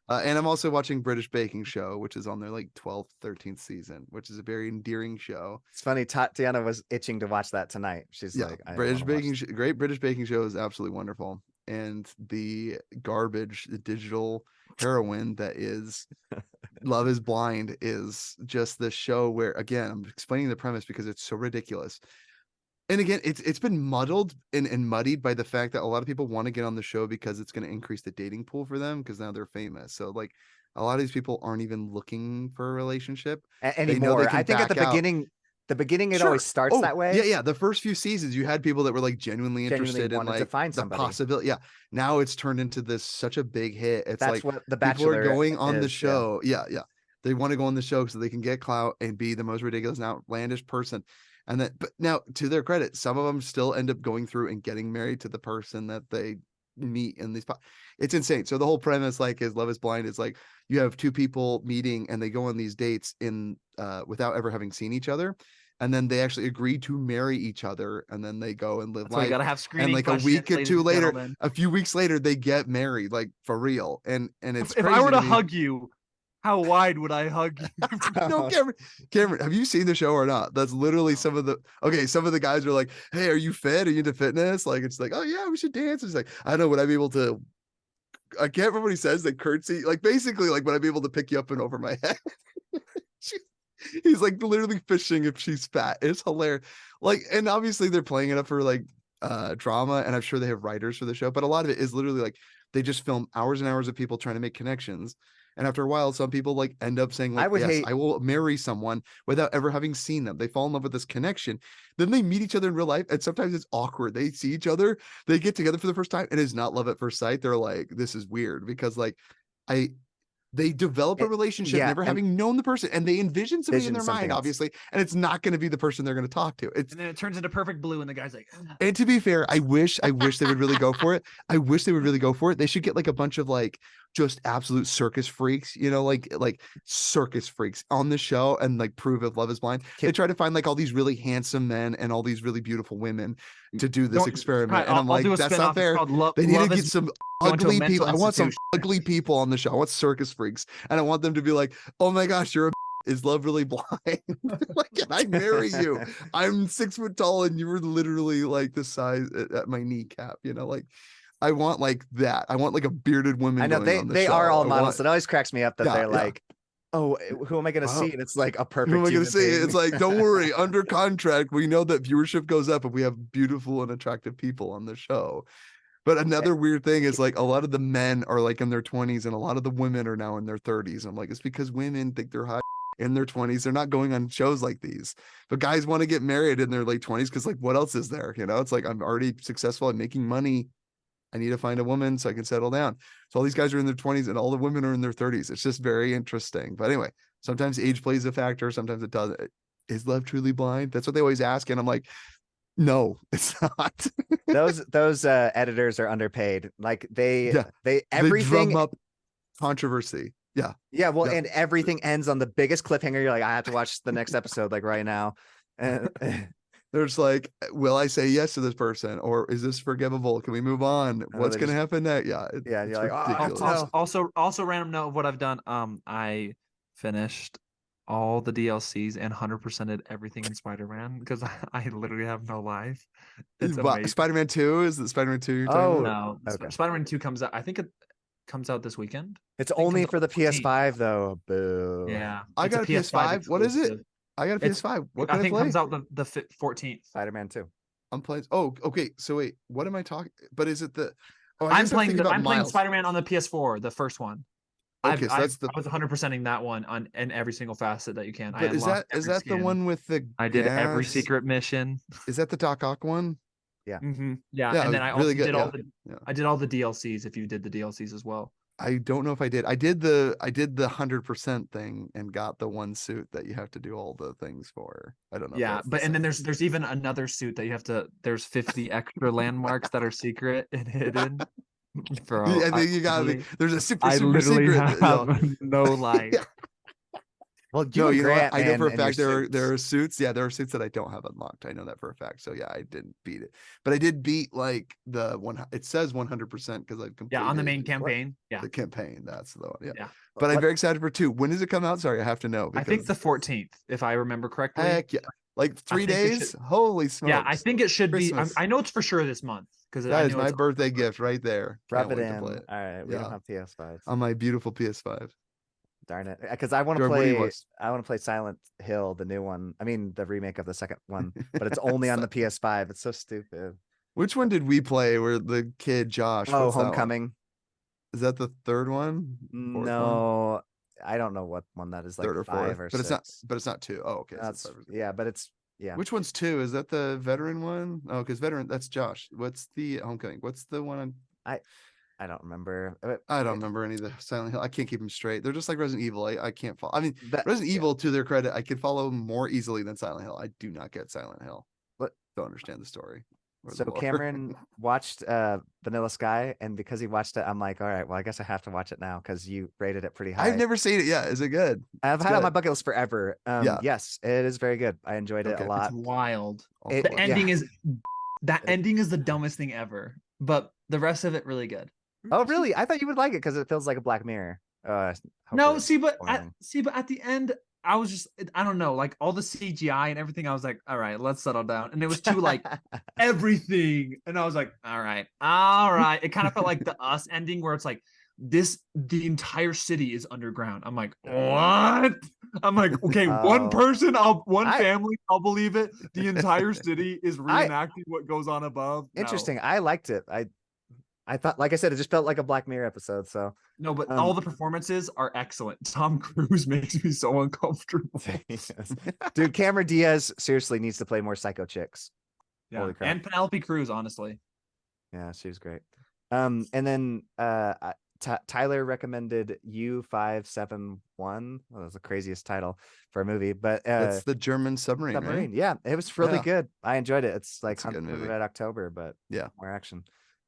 Speaker 1: And I'm also watching British Baking Show, which is on their like 12th, 13th season, which is a very endearing show.
Speaker 2: It's funny. Tatiana was itching to watch that tonight. She's
Speaker 1: Yeah,
Speaker 2: like, I
Speaker 1: British
Speaker 2: wanna watch
Speaker 1: Baking, great British Baking Show is absolutely wonderful. And the garbage, the digital heroin that is Love is Blind is just this show where, again, I'm explaining the premise because it's so ridiculous. And again, it's been muddled and muddied by the fact that a lot of people want to get on the show because it's going to increase the dating pool for them because now they're famous. So like a lot of these people aren't even looking for a relationship. They know they
Speaker 2: anymore.
Speaker 1: can
Speaker 2: I think at the
Speaker 1: back out.
Speaker 2: beginning, it
Speaker 1: Sure.
Speaker 2: always starts
Speaker 1: Oh,
Speaker 2: that way.
Speaker 1: yeah. The first few seasons, you had people that were like genuinely interested in
Speaker 2: wanted to
Speaker 1: like
Speaker 2: find
Speaker 1: the
Speaker 2: somebody.
Speaker 1: possibility. Yeah. Now it's turned into this such a big hit. It's
Speaker 2: That's
Speaker 1: like
Speaker 2: what The
Speaker 1: people are
Speaker 2: Bachelor
Speaker 1: going on the
Speaker 2: is, yeah.
Speaker 1: show. Yeah. They want to go on the show so they can get clout and be the most ridiculous and outlandish person. And then, but now to their credit, some of them still end up going through and getting married to the person that they meet in these. It's insane. So the whole premise, like, is Love is Blind. Is like you have two people meeting and they go on these dates in without ever having seen each other. And then they actually agree to marry each other, and then they go and live
Speaker 3: That's why you
Speaker 1: life.
Speaker 3: gotta have screening.
Speaker 1: And like a week or two later, a few weeks later, they get married, like for real. And it's
Speaker 3: if
Speaker 1: crazy
Speaker 3: I were to
Speaker 1: me.
Speaker 3: hug you, how wide would I hug you?
Speaker 1: No, Cameron, have you seen the show or not? That's literally some of the guys are like, "Hey, are you fit? Are you into fitness?" Like, it's like, "Oh yeah, we should dance." It's like, I don't know, would I be able to? I can't remember what he says. Like curtsy, like basically, like would I be able to pick you up and over my head? He's like literally fishing if she's fat. It's hilarious. Like, and obviously they're playing it up for like drama, and I'm sure they have writers for the show, but a lot of it is literally like they just film hours and hours of people trying to make connections. And after a while, some people like end up saying, like, I will marry someone without ever having seen them. They fall in love with this connection. Then they meet each other in real life. And sometimes it's awkward. They see each other, they get together for the first time, and it's not love at first sight. They're like, this is weird because like they develop a relationship never having known the person, and they envision something in their mind, obviously, and it's not going to be the person they're going to talk to. And
Speaker 3: then it turns into Perfect Blue, and the guy's like,
Speaker 1: and to be fair, I wish they would really go for it. I wish they would really go for it. They should get like a bunch of like just absolute circus freaks, like circus freaks on the show and like prove if Love is Blind. They try to find like all these really handsome men and all these really beautiful women to do this experiment. And I'm like, that's not fair. They need to get some ugly people. I want some ugly people on the show. I want circus freaks. And I want them to be like, oh my gosh, you're a is love really blind? Like, can I marry you? I'm 6 foot tall and you were literally like the size at my kneecap, like I want like that. I want like a bearded woman.
Speaker 2: I know they are all models. It always cracks me up that they're like, oh, who am I going to see? And it's like a perfect.
Speaker 1: Who am I going to see? It's like, don't worry, under contract. We know that viewership goes up if we have beautiful and attractive people on the show. But another weird thing is like a lot of the men are like in their 20s and a lot of the women are now in their 30s. I'm like, it's because women think they're hot in their 20s. They're not going on shows like these. But guys want to get married in their late 20s because like what else is there? It's like I'm already successful at making money I need to find a woman so I can settle down. So all these guys are in their 20s and all the women are in their 30s. It's just very interesting. But anyway, sometimes age plays a factor. Sometimes it doesn't. Is love truly blind? That's what they always ask. And I'm like, no, it's not.
Speaker 2: Those editors are underpaid. Like they
Speaker 1: They
Speaker 2: everything
Speaker 1: drum up controversy. Yeah.
Speaker 2: Yeah, well,
Speaker 1: Yeah.
Speaker 2: and everything ends on the biggest cliffhanger. You're like, I have to watch the next episode like right now. And
Speaker 1: There's like, will I say yes to this person, or is this forgivable? Can we move on? What's
Speaker 2: they
Speaker 1: gonna
Speaker 2: just-
Speaker 1: happen next? Yeah,
Speaker 2: Yeah,
Speaker 1: it's
Speaker 2: you're like, "Oh, I have to
Speaker 1: ridiculous.
Speaker 2: know."
Speaker 3: Also random note of what I've done. I finished all the DLCs and 100%ed everything in Spider-Man because I literally have no life. It's amazing.
Speaker 1: Spider-Man 2 is the Spider-Man 2 you're talking
Speaker 2: Oh,
Speaker 1: about?
Speaker 3: No,
Speaker 2: okay.
Speaker 3: Spider-Man 2 comes out. I think it comes out this weekend.
Speaker 2: It's
Speaker 3: I think it
Speaker 2: only
Speaker 3: comes
Speaker 2: for
Speaker 3: out
Speaker 2: the
Speaker 3: 14th.
Speaker 2: PS5 though. Boo.
Speaker 3: Yeah,
Speaker 1: I
Speaker 3: it's
Speaker 1: got a PS5. What is it?
Speaker 3: exclusive.
Speaker 1: I got a
Speaker 3: It's-
Speaker 1: PS5. What
Speaker 3: I
Speaker 1: can I
Speaker 3: think it
Speaker 1: play?
Speaker 3: comes out the 14th.
Speaker 2: Spider-Man 2.
Speaker 1: I'm playing. Oh, okay. So wait, what am I talking? But is it the? Oh, I
Speaker 3: I'm
Speaker 1: guess
Speaker 3: playing.
Speaker 1: thinking about
Speaker 3: I'm playing
Speaker 1: Miles.
Speaker 3: Spider-Man on the PS4, the first one.
Speaker 1: Okay, so that's the.
Speaker 3: I was 100%ing that one on in every single facet that you can. I
Speaker 1: But is
Speaker 3: unlocked
Speaker 1: that
Speaker 3: every
Speaker 1: the
Speaker 3: skin.
Speaker 1: one with the?
Speaker 3: I did every
Speaker 1: gas?
Speaker 3: secret mission.
Speaker 1: Is that the Doc Ock one?
Speaker 2: Yeah.
Speaker 3: Mm-hmm. Yeah,
Speaker 1: Yeah,
Speaker 3: and then I
Speaker 1: really
Speaker 3: also
Speaker 1: good,
Speaker 3: did
Speaker 1: yeah,
Speaker 3: all the.
Speaker 1: yeah.
Speaker 3: I did all the DLCs. If you did the DLCs as well.
Speaker 1: I don't know if I did. I did the 100% thing and got the one suit that you have to do all the things for. I don't know. if
Speaker 3: Yeah,
Speaker 1: that's the
Speaker 3: but and then
Speaker 1: same.
Speaker 3: there's even another suit that you have to. There's 50 extra landmarks that are secret and hidden. Bro,
Speaker 1: I think you got me.
Speaker 3: literally-
Speaker 1: There's a super
Speaker 3: I
Speaker 1: super
Speaker 3: literally
Speaker 1: secret.
Speaker 3: have no life.
Speaker 1: Yeah.
Speaker 2: Well,
Speaker 1: No,
Speaker 2: and
Speaker 1: you know what?
Speaker 2: Grant,
Speaker 1: I know
Speaker 2: man,
Speaker 1: for a
Speaker 2: and your
Speaker 1: fact there
Speaker 2: suits.
Speaker 1: are suits. Yeah, there are suits that I don't have unlocked. I know that for a fact. So yeah, I didn't beat it, but I did beat like the one. It says 100% because I've completed.
Speaker 3: Yeah, on the main campaign. Yeah,
Speaker 1: The campaign. That's the one. Yeah.
Speaker 3: yeah.
Speaker 1: But I'm
Speaker 2: What-
Speaker 1: very excited for 2. When does it come out? Sorry, I have to know.
Speaker 3: I think the
Speaker 1: because
Speaker 3: 14th, if I remember correctly.
Speaker 1: heck yeah, like 3
Speaker 3: think it
Speaker 1: days.
Speaker 3: should-
Speaker 1: Holy smokes!
Speaker 3: Yeah, I think it should be.
Speaker 1: Christmas.
Speaker 3: I know it's for sure this month because
Speaker 1: That
Speaker 3: I
Speaker 1: is
Speaker 3: know
Speaker 1: my
Speaker 3: it's
Speaker 1: birthday gift right there.
Speaker 2: Rub
Speaker 1: Can't
Speaker 2: it
Speaker 1: wait to
Speaker 2: in.
Speaker 1: play
Speaker 2: All
Speaker 1: it
Speaker 2: right, we
Speaker 1: Yeah.
Speaker 2: don't have PS5s.
Speaker 1: on my beautiful PS5.
Speaker 2: Darn it, because I want to
Speaker 1: Jordan, what do you
Speaker 2: play.
Speaker 1: watch?
Speaker 2: I want to play Silent Hill, the new one. I mean, the remake of the second one, but it's only on the PS5. It's so stupid.
Speaker 1: Which one did we play? Where the kid Josh?
Speaker 2: Oh,
Speaker 1: what's that one?
Speaker 2: Homecoming.
Speaker 1: Is that the third one? Fourth one?
Speaker 2: No, I don't know what one that is. Like
Speaker 1: Third or
Speaker 2: 5
Speaker 1: fourth?
Speaker 2: or
Speaker 1: But
Speaker 2: 6.
Speaker 1: it's not. But it's not 2. Oh, okay. so
Speaker 2: That's
Speaker 1: it's 5 or 6.
Speaker 2: yeah, but it's yeah.
Speaker 1: Which one's 2? Is that the veteran one? Oh, because veteran. That's Josh. What's the Homecoming? What's the one on?
Speaker 2: I don't remember.
Speaker 1: I don't remember any of the Silent Hill. I can't keep them straight. They're just like Resident Evil. I can't follow. I mean,
Speaker 2: That,
Speaker 1: Resident
Speaker 2: yeah.
Speaker 1: Evil, to their credit, I can follow more easily than Silent Hill. I do not get Silent Hill.
Speaker 2: What?
Speaker 1: Don't understand the story. or the
Speaker 2: So
Speaker 1: lore.
Speaker 2: Cameron watched Vanilla Sky, and because he watched it, I'm like, all right, well, I guess I have to watch it now because you rated it pretty high.
Speaker 1: I've never seen it yet. Is it good?
Speaker 2: I've
Speaker 1: it's
Speaker 2: had it on my
Speaker 1: good.
Speaker 2: bucket list forever.
Speaker 1: Yeah.
Speaker 2: Yes, it is very good. I enjoyed it
Speaker 1: Okay.
Speaker 2: a
Speaker 1: It's
Speaker 2: lot.
Speaker 3: It's wild.
Speaker 1: I'll
Speaker 2: It-
Speaker 3: The
Speaker 1: follow it.
Speaker 3: ending
Speaker 2: yeah.
Speaker 3: is that ending is the dumbest thing ever, but the rest of it really good.
Speaker 2: Oh, really? I thought you would like it because it feels like a Black Mirror.
Speaker 3: No,
Speaker 2: hopefully
Speaker 3: see, but
Speaker 2: boring.
Speaker 3: at the end, I was just I don't know, like all the CGI and everything. I was like, all right, let's settle down. And it was too like everything, and I was like, all right. It kind of felt like the Us ending where it's like the entire city is underground. I'm like, what? I'm like, okay, one
Speaker 2: Oh.
Speaker 3: person, one
Speaker 2: I-
Speaker 3: family, I'll believe it. The entire city is reenacting what goes on above. No.
Speaker 2: Interesting. I liked it. I thought, like I said, it just felt like a Black Mirror episode. So
Speaker 3: No, but
Speaker 2: Um,
Speaker 3: all the performances are excellent. Tom Cruise makes me so uncomfortable.
Speaker 2: Yes. Dude, Cameron Diaz seriously needs to play more psycho chicks.
Speaker 3: Yeah.
Speaker 2: Holy crap.
Speaker 3: And Penelope Cruz, honestly.
Speaker 2: Yeah, she was great. And then Tyler recommended U571. Well, that was the craziest title for a movie, but
Speaker 1: That's the German submarine,
Speaker 2: Submarine.
Speaker 1: right?
Speaker 2: Yeah, it was really
Speaker 1: Yeah.
Speaker 2: good. I enjoyed it. It's like
Speaker 1: It's a good
Speaker 2: Hunt for
Speaker 1: movie.
Speaker 2: Red October, but
Speaker 1: Yeah.
Speaker 2: more action.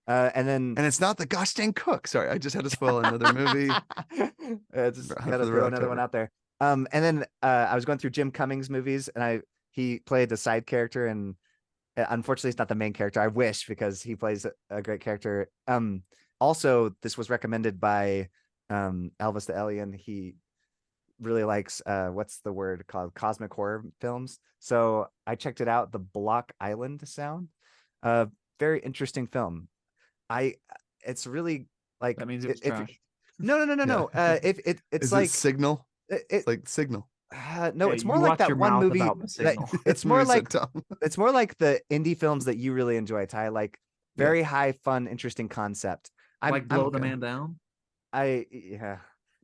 Speaker 2: And then
Speaker 1: And it's not the gosh dang cook. Sorry, I just had to spoil another movie.
Speaker 2: just
Speaker 1: Hunt
Speaker 2: gotta
Speaker 1: for the
Speaker 2: throw
Speaker 1: Red
Speaker 2: another one
Speaker 1: October.
Speaker 2: out there. And then I was going through Jim Cummings movies, and he played the side character, and unfortunately, it's not the main character. I wish, because he plays a great character. Also, this was recommended by Elvis the Alien. He really likes what's the word called, cosmic horror films. So I checked it out. The Block Island Sound, very interesting film. It's really like
Speaker 3: That means it was
Speaker 2: if-
Speaker 3: trash.
Speaker 2: no. If it's
Speaker 1: Is
Speaker 2: like
Speaker 1: it Signal?
Speaker 2: it,
Speaker 1: It's like Signal.
Speaker 2: no,
Speaker 3: Hey,
Speaker 2: it's more
Speaker 3: you
Speaker 2: like
Speaker 3: watch
Speaker 2: that
Speaker 3: your
Speaker 2: one
Speaker 3: mouth
Speaker 2: movie.
Speaker 3: about The
Speaker 2: That,
Speaker 3: Signal.
Speaker 2: it's
Speaker 1: The
Speaker 2: more
Speaker 1: movie said
Speaker 2: like
Speaker 1: Tom.
Speaker 2: it's more like the indie films that you really enjoy, Ty. Like
Speaker 1: Yeah.
Speaker 2: very high, fun, interesting concept.
Speaker 3: Like blow the
Speaker 1: okay.
Speaker 3: man down.
Speaker 2: Yeah.
Speaker 1: Did you like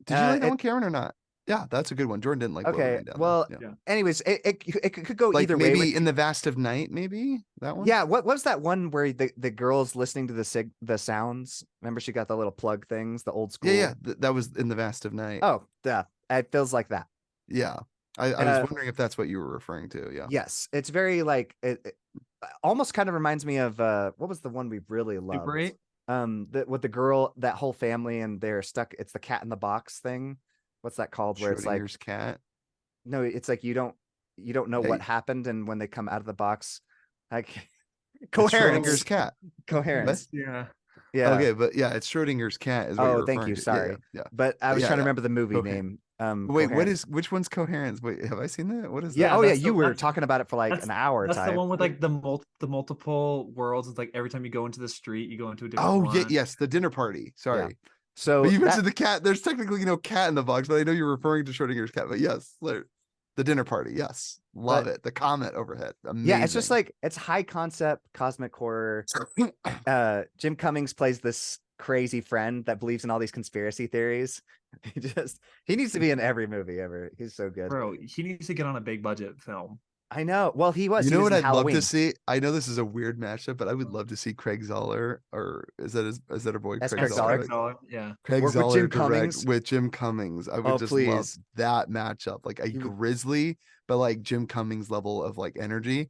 Speaker 1: that
Speaker 2: it-
Speaker 1: one, Cameron, or not? Yeah, that's a good one. Jordan didn't like Blow the
Speaker 2: Okay,
Speaker 1: Man Down. though.
Speaker 2: well,
Speaker 1: yeah.
Speaker 3: Yeah.
Speaker 2: anyways, it could go
Speaker 1: Like
Speaker 2: either way.
Speaker 1: maybe In the Vast of Night, maybe that one.
Speaker 2: Yeah, what was that one where the girl's listening to the sounds? Remember, she got the little plug things, the old school.
Speaker 1: Yeah. That was In the Vast of Night.
Speaker 2: Oh, yeah, it feels like that.
Speaker 1: Yeah, I was wondering if that's what you were referring to. Yeah.
Speaker 2: Yes, it's very like it almost kind of reminds me of what was the one we really loved?
Speaker 3: Super 8.
Speaker 2: With the girl, that whole family, and they're stuck. It's the cat in the box thing. What's that called? Where it's like
Speaker 1: Schrodinger's cat.
Speaker 2: no, it's like you don't know
Speaker 1: Hey.
Speaker 2: what happened, and when they come out of the box, like
Speaker 1: It's
Speaker 2: coherence,
Speaker 1: Schrodinger's cat.
Speaker 2: coherence.
Speaker 3: Yeah.
Speaker 2: Yeah.
Speaker 1: Okay, but yeah, it's Schrodinger's cat. Is what
Speaker 2: Oh,
Speaker 1: you're
Speaker 2: thank
Speaker 1: referring
Speaker 2: you.
Speaker 1: to.
Speaker 2: Sorry.
Speaker 1: Yeah.
Speaker 2: But I was
Speaker 1: Yeah,
Speaker 2: trying to
Speaker 1: yeah.
Speaker 2: remember the movie
Speaker 1: Okay.
Speaker 2: name.
Speaker 1: Wait,
Speaker 2: Coherence.
Speaker 1: which one's Coherence? Wait, have I seen that? What is
Speaker 2: Yeah.
Speaker 1: that?
Speaker 2: Oh, yeah.
Speaker 3: that's
Speaker 2: You
Speaker 3: the-
Speaker 2: were
Speaker 3: that's-
Speaker 2: talking about it for like
Speaker 3: That's
Speaker 2: an hour.
Speaker 3: That's
Speaker 2: Ty.
Speaker 3: the one with like the multiple worlds. It's like every time you go into the street, you go into a different
Speaker 1: Oh,
Speaker 3: one.
Speaker 1: yeah, yes, the dinner party. Sorry.
Speaker 2: So
Speaker 1: But you
Speaker 2: that-
Speaker 1: mentioned the cat. There's technically no cat in the box, but I know you're referring to Schrodinger's cat. But yes, the dinner party. Yes, love it. The comet overhead. Amazing.
Speaker 2: yeah, it's just like it's high concept cosmic horror. Jim Cummings plays this crazy friend that believes in all these conspiracy theories. He needs to be in every movie ever. He's so good.
Speaker 3: Bro, he needs to get on a big budget film.
Speaker 2: I know. Well, he was.
Speaker 1: You
Speaker 2: He
Speaker 1: know
Speaker 2: was
Speaker 1: what
Speaker 2: in
Speaker 1: I'd love
Speaker 2: Halloween.
Speaker 1: to see? I know this is a weird matchup, but I would love to see Craig Zoller, or is that a boy?
Speaker 2: That's
Speaker 1: Craig
Speaker 2: Craig
Speaker 1: Zoller.
Speaker 2: Zoller.
Speaker 3: Yeah.
Speaker 1: Craig
Speaker 2: With
Speaker 1: Zoller
Speaker 2: Jim
Speaker 1: direct
Speaker 2: Cummings?
Speaker 1: with Jim Cummings. I would
Speaker 2: Oh,
Speaker 1: just love
Speaker 2: please.
Speaker 1: that matchup, like a
Speaker 2: You would-
Speaker 1: grisly, but like Jim Cummings level of like energy,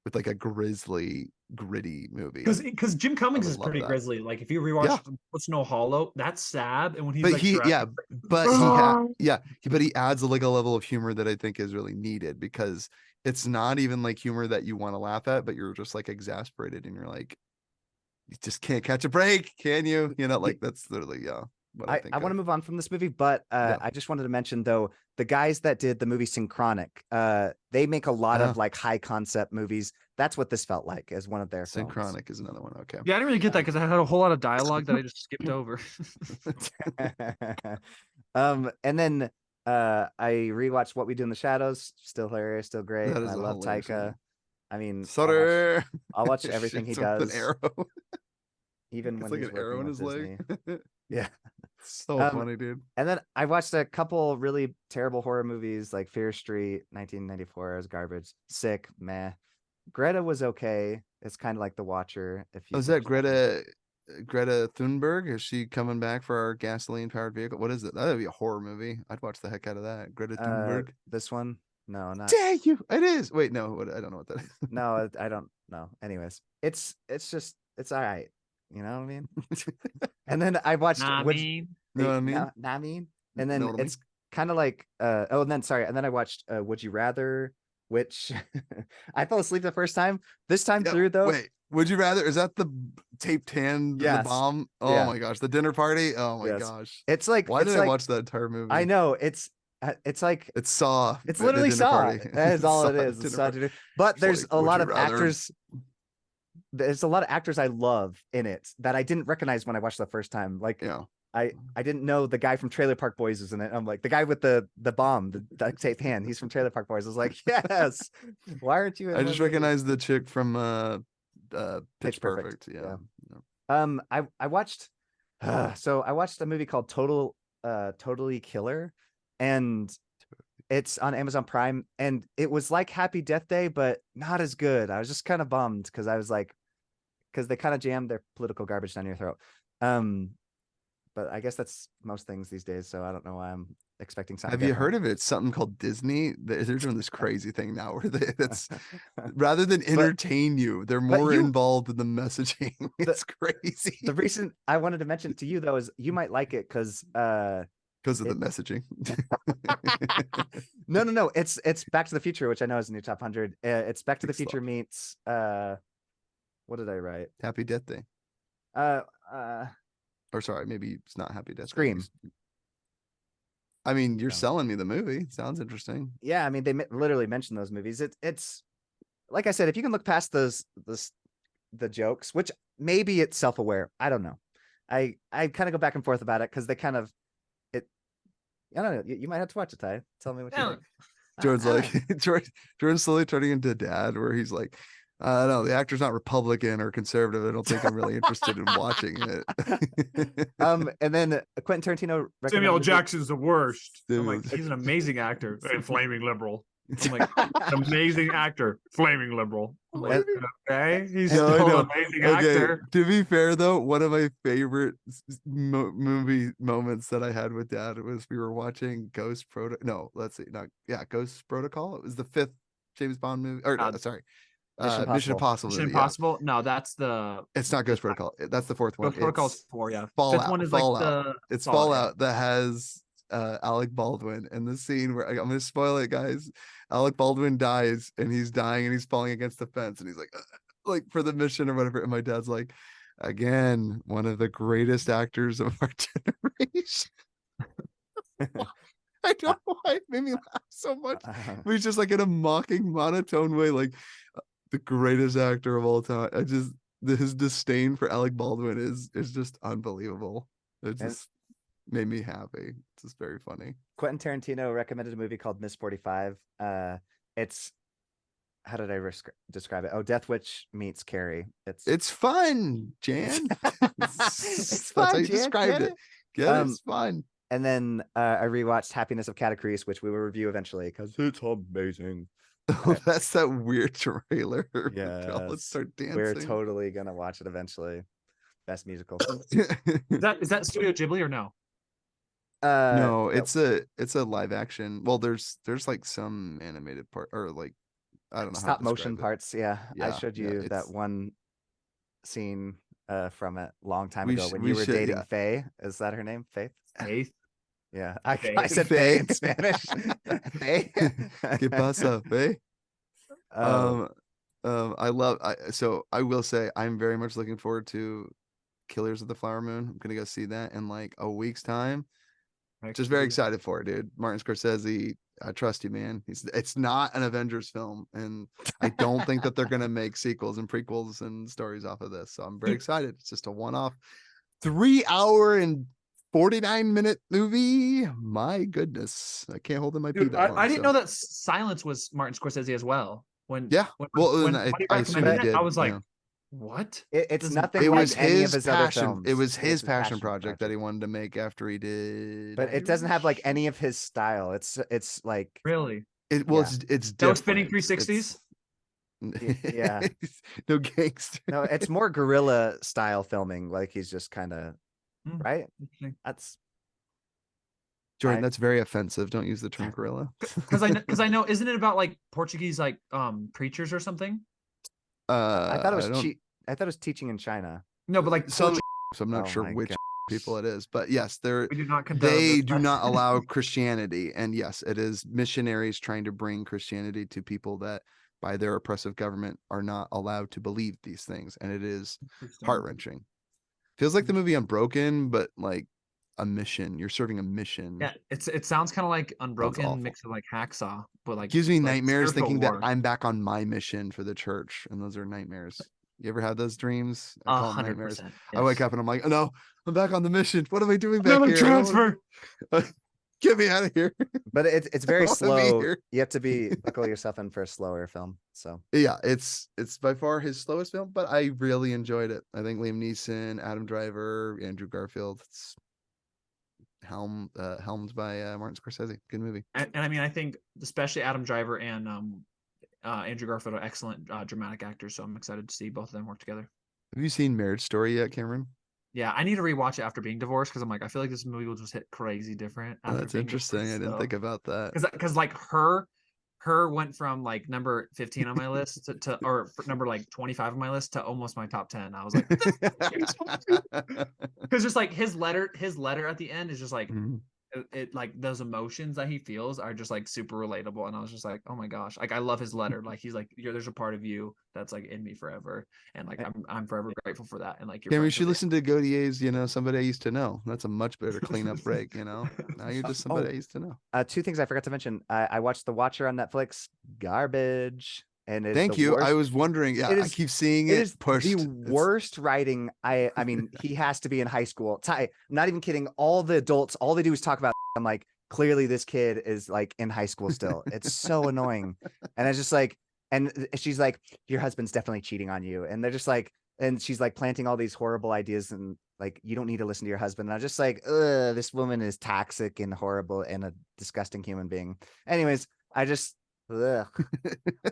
Speaker 1: with like a grisly, gritty movie.
Speaker 3: Because Jim Cummings
Speaker 1: would
Speaker 3: is
Speaker 1: love
Speaker 3: pretty
Speaker 1: that.
Speaker 3: grisly. Like if you rewatch What's No Hollow, that's sad. And when he's
Speaker 1: But
Speaker 3: like,
Speaker 1: he,
Speaker 3: driving,
Speaker 1: yeah,
Speaker 3: it's like,
Speaker 1: but he adds like a level of humor that I think is really needed, because it's not even like humor that you want to laugh at, but you're just like exasperated and you're like, you just can't catch a break, can you? You know, like that's literally what I think.
Speaker 2: I want to move on from this movie, but I just wanted to mention though, the guys that did the movie Synchronic, they make a lot of like high concept movies. That's what this felt like as one of their films.
Speaker 1: Synchronic is another one. Okay.
Speaker 3: yeah, I didn't really get that because I had a whole lot of dialogue that I just skipped over.
Speaker 2: And then I rewatched What We Do in the Shadows. Still hilarious, still great.
Speaker 1: That is
Speaker 2: I
Speaker 1: a
Speaker 2: love
Speaker 1: hilarious
Speaker 2: Taika.
Speaker 1: movie.
Speaker 2: I mean,
Speaker 1: Sorry.
Speaker 2: I'll watch everything he
Speaker 1: Shoots with
Speaker 2: does,
Speaker 1: an arrow.
Speaker 2: even
Speaker 1: It's
Speaker 2: when
Speaker 1: like
Speaker 2: he's
Speaker 1: an arrow
Speaker 2: working
Speaker 1: in
Speaker 2: with
Speaker 1: his
Speaker 2: Disney.
Speaker 1: leg.
Speaker 2: Yeah.
Speaker 1: So funny, dude.
Speaker 2: And then I watched a couple really terrible horror movies like Fear Street, 1994 is garbage. Sick, meh. Greta was okay. It's kind of like The Watcher. If you
Speaker 1: Oh, is that Greta Thunberg? Is she coming back for our gasoline powered vehicle? What is it? That'd be a horror movie. I'd watch the heck out of that. Greta Thunberg.
Speaker 2: This one? No, not.
Speaker 1: Dare you? It is. Wait, no. I don't know what that is.
Speaker 2: No, I don't know. Anyways, it's just it's all right. You know what I mean? And then I watched.
Speaker 3: Nah,
Speaker 2: which,
Speaker 3: mean.
Speaker 1: Know what I mean?
Speaker 2: Nah, I mean. And then
Speaker 1: Know what I
Speaker 2: it's kind of like and then I watched Would You Rather, which I fell asleep the first time. This time
Speaker 1: Yeah,
Speaker 2: through though.
Speaker 1: Wait, would you rather? Is that the taped hand?
Speaker 2: Yes.
Speaker 1: The bomb? Oh
Speaker 2: Yeah.
Speaker 1: my gosh, the dinner party. Oh my
Speaker 2: Yes.
Speaker 1: gosh.
Speaker 2: It's like
Speaker 1: Why
Speaker 2: it's
Speaker 1: did I
Speaker 2: like,
Speaker 1: watch that entire movie?
Speaker 2: I know it's like
Speaker 1: It's Saw.
Speaker 2: it's
Speaker 1: the
Speaker 2: literally
Speaker 1: dinner
Speaker 2: Saw.
Speaker 1: party.
Speaker 2: That is all it
Speaker 1: Saw
Speaker 2: is. It's
Speaker 1: dinner
Speaker 2: Saw
Speaker 1: party.
Speaker 2: dinner. But
Speaker 1: It's
Speaker 2: there's
Speaker 1: like,
Speaker 2: a
Speaker 1: would
Speaker 2: lot
Speaker 1: you
Speaker 2: of
Speaker 1: rather?
Speaker 2: actors. There's a lot of actors I love in it that I didn't recognize when I watched the first time. Like
Speaker 1: Yeah.
Speaker 2: I didn't know the guy from Trailer Park Boys was in it. I'm like the guy with the bomb, the duct tape hand. He's from Trailer Park Boys. I was like, yes. Why aren't you? In
Speaker 1: I
Speaker 2: one
Speaker 1: just
Speaker 2: movie?
Speaker 1: recognized the chick from Pitch
Speaker 2: Perfect.
Speaker 1: Perfect. Yeah.
Speaker 2: I watched so I watched a movie called Totally Killer, and it's on Amazon Prime, and it was like Happy Death Day, but not as good. I was just kind of bummed because I was like, because they kind of jammed their political garbage down your throat. But I guess that's most things these days, so I don't know why I'm expecting something.
Speaker 1: Have you heard of it? It's something called Disney. They're doing this crazy thing now where that's rather than entertain you, they're more involved in the messaging. It's crazy.
Speaker 2: The reason I wanted to mention it to you though is you might like it because
Speaker 1: of the messaging.
Speaker 2: No. It's Back to the Future, which I know is in your top 100. It's Back to the Future meets what did I write?
Speaker 1: Happy Death Day. Or sorry, maybe it's not Happy Death
Speaker 2: Scream.
Speaker 1: Day. I mean, you're selling me the movie. Sounds interesting.
Speaker 2: Yeah, I mean, they literally mention those movies. It's like I said, if you can look past the jokes, which maybe it's self-aware. I don't know. I kind of go back and forth about it because they kind of I don't know. You might have to watch it, Ty. Tell me what you think.
Speaker 1: Jordan's like Jordan's slowly turning into dad, where he's like, No, the actor's not Republican or conservative. I don't think I'm really interested in watching it.
Speaker 2: And then Quentin Tarantino recommended
Speaker 3: Samuel
Speaker 2: a movie-
Speaker 3: Jackson's the worst. I'm
Speaker 1: Samuel
Speaker 3: like, he's an amazing actor. And flaming liberal. I'm like, amazing actor, flaming liberal. I'm like, okay, he's
Speaker 1: No, I
Speaker 3: still
Speaker 1: know.
Speaker 3: an amazing
Speaker 1: Okay,
Speaker 3: actor.
Speaker 1: to be fair though, one of my favorite movie moments that I had with Dad was we were watching Ghost Protocol. No, let's see, not Ghost Protocol. It was the 5th James Bond movie. Or sorry, Mission Impossible.
Speaker 3: Mission
Speaker 1: movie,
Speaker 3: Impossible. No, that's the.
Speaker 1: It's not Ghost Protocol. That's the 4th one.
Speaker 3: Ghost Protocol's
Speaker 1: It's
Speaker 3: 4. Yeah,
Speaker 1: Fallout.
Speaker 3: 5th one is
Speaker 1: Fallout.
Speaker 3: like the.
Speaker 1: It's
Speaker 3: Fallout,
Speaker 1: Fallout that has Alec Baldwin, and the scene where I'm gonna spoil it, guys. Alec Baldwin dies, and he's dying, and he's falling against the fence, and he's like for the mission or whatever. And my dad's like, again, one of the greatest actors of our generation. I don't know why it made me laugh so much. But he's just like in a mocking, monotone way, like the greatest actor of all time. His disdain for Alec Baldwin is just unbelievable. It just made me happy. It's just very funny.
Speaker 2: Quentin Tarantino recommended a movie called Miss 45. It's how did I describe it? Oh, Death Witch meets Carrie.
Speaker 1: It's fun, Jan.
Speaker 2: It's
Speaker 1: That's how
Speaker 2: fun,
Speaker 1: you
Speaker 2: Jan.
Speaker 1: described it. Yeah, it's fun.
Speaker 2: And then I rewatched Happiness of Catacrease, which we will review eventually because it's amazing.
Speaker 1: Oh, that's that weird trailer.
Speaker 2: Yeah,
Speaker 1: Let's start dancing.
Speaker 2: We're totally gonna watch it eventually. Best musical.
Speaker 3: Is that Studio Ghibli or no?
Speaker 1: No, it's a live action. Well, there's like some animated part or like I don't know
Speaker 2: stop
Speaker 1: how to
Speaker 2: motion
Speaker 1: describe it.
Speaker 2: parts. Yeah, I
Speaker 1: Yeah,
Speaker 2: showed
Speaker 1: yeah,
Speaker 2: you that
Speaker 1: it's-
Speaker 2: one scene from it a long time
Speaker 1: We
Speaker 2: ago
Speaker 1: sh-
Speaker 2: when
Speaker 1: we
Speaker 2: you were
Speaker 1: should,
Speaker 2: dating
Speaker 1: yeah.
Speaker 2: Faye. Is that her name? Faith?
Speaker 3: Faith.
Speaker 2: Yeah, I
Speaker 3: Faye.
Speaker 2: said Faye in Spanish. Faye.
Speaker 1: ¿Qué pasa, Faye?
Speaker 2: Oh,
Speaker 1: So I will say I'm very much looking forward to Killers of the Flower Moon. I'm gonna go see that in like a week's time. Just very excited for it, dude. Martin Scorsese, I trust you, man. It's not an Avengers film, and I don't think that they're gonna make sequels and prequels and stories off of this. So I'm very excited. It's just a one-off 3-hour and 49-minute movie. My goodness, I can't hold in my pee
Speaker 3: Dude,
Speaker 1: that long.
Speaker 3: I didn't know that Silence was Martin Scorsese as well. When
Speaker 1: Yeah,
Speaker 3: when
Speaker 1: I
Speaker 3: he
Speaker 1: assume
Speaker 3: recommended
Speaker 1: he
Speaker 3: it,
Speaker 1: did.
Speaker 3: I was like,
Speaker 1: yeah.
Speaker 3: what?
Speaker 2: it's
Speaker 3: Doesn't-
Speaker 2: nothing
Speaker 1: It
Speaker 2: like
Speaker 1: was
Speaker 2: any of
Speaker 1: his
Speaker 2: his other
Speaker 1: passion.
Speaker 2: films.
Speaker 1: It was
Speaker 2: It's
Speaker 1: his passion project that he
Speaker 2: project.
Speaker 1: wanted to make after he did.
Speaker 2: But it doesn't have like any of his style. It's like
Speaker 3: Really?
Speaker 1: It well,
Speaker 2: yeah.
Speaker 1: it's
Speaker 3: No spinning
Speaker 1: different.
Speaker 3: 360s?
Speaker 2: Yeah.
Speaker 1: No gangster.
Speaker 2: no, it's more guerrilla style filming. Like he's just kind of
Speaker 3: Hmm.
Speaker 2: right.
Speaker 3: Interesting.
Speaker 2: That's
Speaker 1: Jordan,
Speaker 2: I-
Speaker 1: that's very offensive. Don't use the term gorilla.
Speaker 3: Because I know, isn't it about like Portuguese like preachers or something?
Speaker 2: I thought it was
Speaker 1: don't-
Speaker 2: I thought it was teaching in China.
Speaker 3: No, but like
Speaker 1: some, so I'm not
Speaker 2: Oh
Speaker 1: sure
Speaker 2: my
Speaker 1: which
Speaker 2: gosh.
Speaker 1: people it is, but yes,
Speaker 3: we do not condone
Speaker 1: they
Speaker 3: this.
Speaker 1: do not allow Christianity, and yes, it is missionaries trying to bring Christianity to people that by their oppressive government are not allowed to believe these things, and it is heart-wrenching. Feels like the movie Unbroken, but like a mission. You're serving a mission.
Speaker 3: Yeah, it sounds kind of like
Speaker 1: awful.
Speaker 3: Unbroken mixed with like Hacksaw, but like
Speaker 1: Gives me
Speaker 3: like
Speaker 1: nightmares
Speaker 3: spiritual
Speaker 1: thinking
Speaker 3: war.
Speaker 1: that I'm back on my mission for the church, and those are nightmares. You ever had those dreams? I call them nightmares.
Speaker 3: 100%.
Speaker 1: I wake up and I'm like, oh, no, I'm back on the mission. What am I doing back
Speaker 3: Another
Speaker 1: here? I don't wanna-
Speaker 3: transfer.
Speaker 1: Get me out of here.
Speaker 2: But it's very
Speaker 1: wanna be
Speaker 2: slow.
Speaker 1: here.
Speaker 2: You have to be buckle yourself in for a slower film. So
Speaker 1: Yeah, it's by far his slowest film, but I really enjoyed it. I think Liam Neeson, Adam Driver, Andrew Garfield. It's helmed by Martin Scorsese. Good movie.
Speaker 3: And I mean, I think especially Adam Driver and Andrew Garfield are excellent dramatic actors, so I'm excited to see both of them work together.
Speaker 1: Have you seen Marriage Story yet, Cameron?
Speaker 3: Yeah, I need to rewatch it after being divorced because I'm like, I feel like this movie will just hit crazy different.
Speaker 1: Oh, that's interesting. I didn't think about that.
Speaker 3: Because like her went from like number 15 on my list to or number like 25 on my list to almost my top 10. I was like, because just like his letter at the end is just like
Speaker 1: Mhm.
Speaker 3: it like those emotions that he feels are just like super relatable, and I was just like, oh my gosh, like I love his letter. Like he's like, there's a part of you that's like in me forever, and like I'm forever grateful for that. And like
Speaker 1: Cameron, you
Speaker 3: friends
Speaker 1: should
Speaker 3: with me.
Speaker 1: listen to Gautier's, Somebody I Used to Know. That's a much better cleanup break, Now you're just somebody I used to know.
Speaker 2: two things I forgot to mention. I watched The Watcher on Netflix. Garbage. And it's
Speaker 1: Thank
Speaker 2: the
Speaker 1: you.
Speaker 2: worst-
Speaker 1: I was wondering. Yeah,
Speaker 2: It
Speaker 1: I
Speaker 2: is-
Speaker 1: keep seeing
Speaker 2: It
Speaker 1: it
Speaker 2: is
Speaker 1: pushed.
Speaker 2: the
Speaker 1: It's-
Speaker 2: worst writing. I mean, he has to be in high school. I'm not even kidding. All the adults, all they do is talk about. I'm like, clearly this kid is like in high school still. It's so annoying. And I was just like, and she's like, your husband's definitely cheating on you, and they're just like, and she's like planting all these horrible ideas, and like, you don't need to listen to your husband. And I'm just like, ugh, this woman is toxic and horrible and a disgusting human being. Anyways, I just, ugh,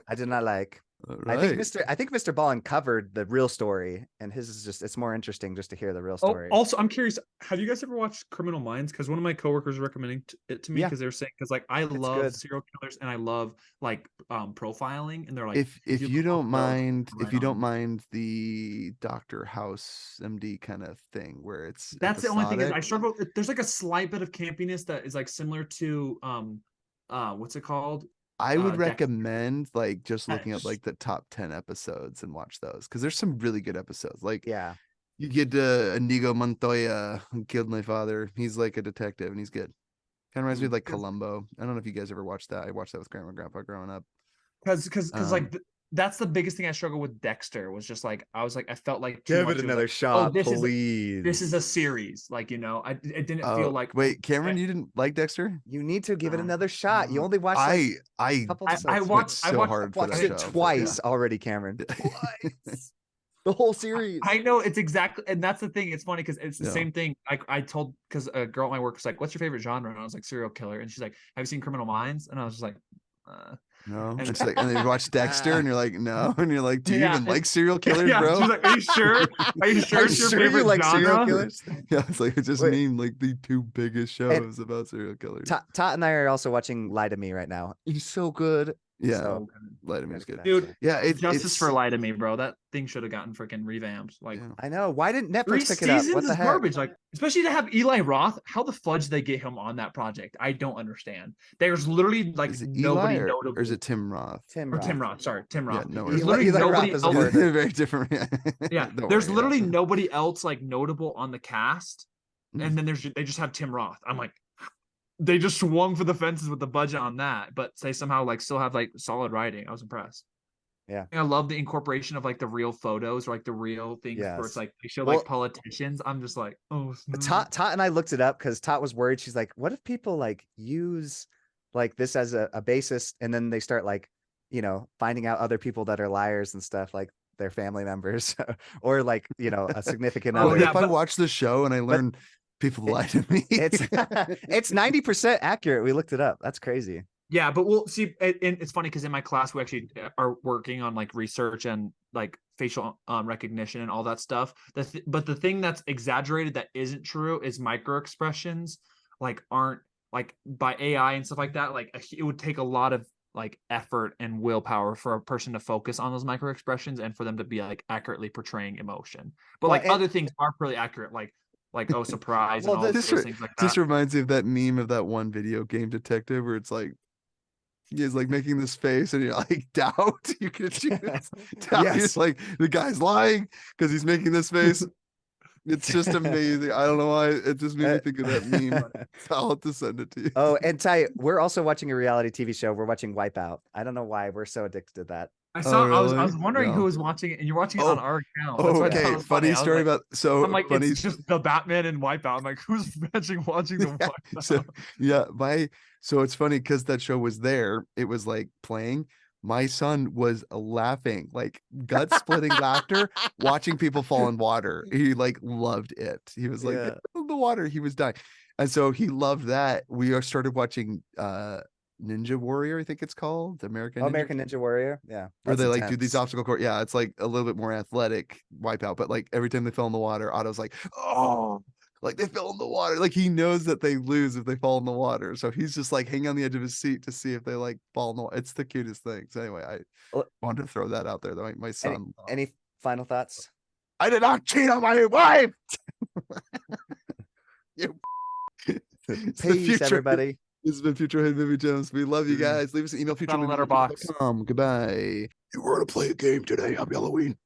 Speaker 2: I did not like.
Speaker 1: All
Speaker 2: I think
Speaker 1: right.
Speaker 2: Mr. Ballin covered the real story, and his is just, it's more interesting just to hear the real
Speaker 4: Oh,
Speaker 2: story.
Speaker 4: also, I'm curious. Have you guys ever watched Criminal Minds? Because one of my coworkers recommending it to me
Speaker 2: Yeah.
Speaker 4: because they were saying like I love
Speaker 2: good.
Speaker 4: serial killers and I love like profiling, and they're like,
Speaker 1: If you
Speaker 4: look
Speaker 1: don't
Speaker 4: up those,
Speaker 1: mind,
Speaker 4: right
Speaker 1: if you don't
Speaker 4: on.
Speaker 1: mind the Doctor House MD kind of thing where it's
Speaker 4: That's the only thing is I
Speaker 1: episodic,
Speaker 4: struggle. There's like a slight bit of campiness that is like similar to what's it called?
Speaker 1: I would
Speaker 4: Dexter.
Speaker 1: recommend like just looking up
Speaker 4: Just-
Speaker 1: like the top 10 episodes and watch those because there's some really good episodes. Like
Speaker 2: Yeah.
Speaker 1: you get Inigo Montoya who killed my father. He's like a detective and he's good. Kind of reminds me of like Columbo. I don't know if you guys ever watched that. I watched that with grandma and grandpa growing up.
Speaker 4: because like that's the biggest thing I struggled with Dexter was just like I was like I felt like too
Speaker 2: Give
Speaker 4: much.
Speaker 2: it
Speaker 4: was
Speaker 2: another
Speaker 4: like,
Speaker 2: shot,
Speaker 4: oh, this
Speaker 2: please.
Speaker 4: is a series, like it didn't feel like
Speaker 1: wait, Cameron, you didn't like Dexter?
Speaker 2: You need to give it
Speaker 4: No.
Speaker 2: another shot. You
Speaker 4: No.
Speaker 2: only watched like
Speaker 1: I
Speaker 2: couple
Speaker 4: I
Speaker 2: episodes.
Speaker 1: went
Speaker 4: I
Speaker 1: so
Speaker 4: watched
Speaker 1: hard for
Speaker 2: watched
Speaker 1: that
Speaker 2: it
Speaker 1: show.
Speaker 2: twice already, Cameron. Twice. The whole series.
Speaker 4: I know it's exactly, and that's the thing. It's funny because it's the
Speaker 1: Yeah.
Speaker 4: same thing. I told because a girl at my work was like, "What's your favorite genre?" And I was like, "Serial killer." And she's like, "Have you seen Criminal Minds?" And I was just like,
Speaker 1: No,
Speaker 4: And-
Speaker 1: it's like, and then you watch Dexter, and you're like, no, and you're like, do you
Speaker 4: Yeah,
Speaker 1: even
Speaker 4: and-
Speaker 1: like serial killers,
Speaker 4: yeah,
Speaker 1: bro?
Speaker 4: she's like, "Are you sure? Are you sure
Speaker 2: Are
Speaker 4: it's
Speaker 2: you
Speaker 4: your
Speaker 2: sure you
Speaker 4: favorite
Speaker 2: like serial
Speaker 4: genre?"
Speaker 2: killers?
Speaker 1: Yeah, it's like it just
Speaker 2: Wait.
Speaker 1: named like the two biggest shows about serial killers.
Speaker 2: Tot and I are also watching Lie to Me right now. He's so good.
Speaker 1: Yeah,
Speaker 2: So,
Speaker 1: Light of Me is good.
Speaker 4: Dude,
Speaker 1: Yeah,
Speaker 4: Justice
Speaker 1: it's
Speaker 4: for Lie to Me, bro. That thing should have gotten freaking revamped. Like
Speaker 1: yeah.
Speaker 2: I know. Why didn't
Speaker 4: 3
Speaker 2: Netflix pick it up?
Speaker 4: seasons
Speaker 2: What the
Speaker 4: is
Speaker 2: heck?
Speaker 4: garbage. Like, especially to have Eli Roth. How the fudge did they get him on that project? I don't understand. There's literally like
Speaker 1: Is it
Speaker 4: nobody
Speaker 1: Eli
Speaker 4: notable.
Speaker 1: or is it Tim Roth?
Speaker 2: Tim
Speaker 4: Or
Speaker 2: Roth.
Speaker 4: Tim Roth? Sorry, Tim
Speaker 1: Yeah,
Speaker 4: Roth.
Speaker 1: no
Speaker 4: There's
Speaker 1: worries.
Speaker 4: literally
Speaker 2: Eli Roth
Speaker 4: nobody
Speaker 2: is a
Speaker 4: else.
Speaker 2: horror.
Speaker 1: Very different.
Speaker 4: Yeah,
Speaker 1: Don't
Speaker 4: there's
Speaker 1: worry,
Speaker 4: literally
Speaker 1: yeah.
Speaker 4: nobody else like notable on the cast,
Speaker 1: Mhm.
Speaker 4: and then they just have Tim Roth. I'm like, they just swung for the fences with the budget on that, but they somehow like still have like solid writing. I was impressed.
Speaker 2: Yeah.
Speaker 4: And I love the incorporation of like the real photos or like the real things where
Speaker 2: Yes.
Speaker 4: it's like they show
Speaker 2: Well-
Speaker 4: like politicians. I'm just like, oh,
Speaker 2: Tot and I looked it up because Tot was worried. She's like, what if people like use like this as a basis, and then they start like, finding out other people that are liars and stuff, like their family members or like, a significant
Speaker 4: Oh,
Speaker 2: other.
Speaker 4: yeah,
Speaker 1: if I
Speaker 4: but-
Speaker 1: watch the show and I learn people lie to me,
Speaker 2: It's 90% accurate. We looked it up. That's crazy.
Speaker 4: Yeah, but we'll see. And it's funny because in my class we actually are working on like research and like facial recognition and all that stuff. But the thing that's exaggerated that isn't true is micro expressions like aren't like by AI and stuff like that. Like it would take a lot of like effort and willpower for a person to focus on those micro expressions and for them to be like accurately portraying emotion. But
Speaker 2: Well,
Speaker 4: like other things are pretty accurate, like oh surprise
Speaker 2: Well,
Speaker 4: and all
Speaker 1: this
Speaker 4: those things like that.
Speaker 1: just reminds me of that meme of that one video game detective where it's like he's like making this face and you're like, doubt you can choose. Doubt.
Speaker 2: Yes.
Speaker 1: It's like the guy's lying because he's making this face. It's just amazing. I don't know why it just made me think of that meme. I'll have to send it to you.
Speaker 2: Oh, and Ty, we're also watching a reality TV show. We're watching Wipeout. I don't know why we're so addicted to that.
Speaker 4: I saw. I was
Speaker 1: really?
Speaker 4: wondering who
Speaker 1: No.
Speaker 4: was watching it, and you're watching it
Speaker 1: Oh.
Speaker 4: on our account.
Speaker 1: Oh,
Speaker 4: That's why I thought it
Speaker 1: okay.
Speaker 4: was
Speaker 1: Funny
Speaker 4: I was
Speaker 1: story
Speaker 4: like-
Speaker 1: about so
Speaker 4: I'm like,
Speaker 1: funny.
Speaker 4: it's just the Batman and Wipeout. I'm like, who's watching the
Speaker 1: Yeah,
Speaker 4: Wipeout?
Speaker 1: so yeah, so it's funny because that show was there. It was like playing. My son was laughing, like gut splitting laughter, watching people fall in water. He like loved it. He was like,
Speaker 2: Yeah.
Speaker 1: "In the water, he was dying. And so he loved that. We started watching Ninja Warrior, I think it's called, American
Speaker 2: Ninja Warrior. Yeah.
Speaker 1: where
Speaker 2: that's
Speaker 1: they like do
Speaker 2: intense.
Speaker 1: these obstacle course. Yeah, it's like a little bit more athletic Wipeout, but like every time they fell in the water, Otto's like, oh, like they fell in the water. Like he knows that they lose if they fall in the water. So he's just like hanging on the edge of his seat to see if they like fall in the water. It's the cutest thing. So anyway, I
Speaker 2: Well-
Speaker 1: wanted to throw that out there though. My son.
Speaker 2: Any final thoughts?
Speaker 1: I did not cheat on my wife. You It's the
Speaker 2: Peace,
Speaker 1: future.
Speaker 2: everybody.
Speaker 1: This has been Future Head Movie Gems. We love you guys. Leave us an email,
Speaker 4: It's on a letterbox.
Speaker 1: futuremovie.com. Goodbye. You want to play a game today? Happy Halloween.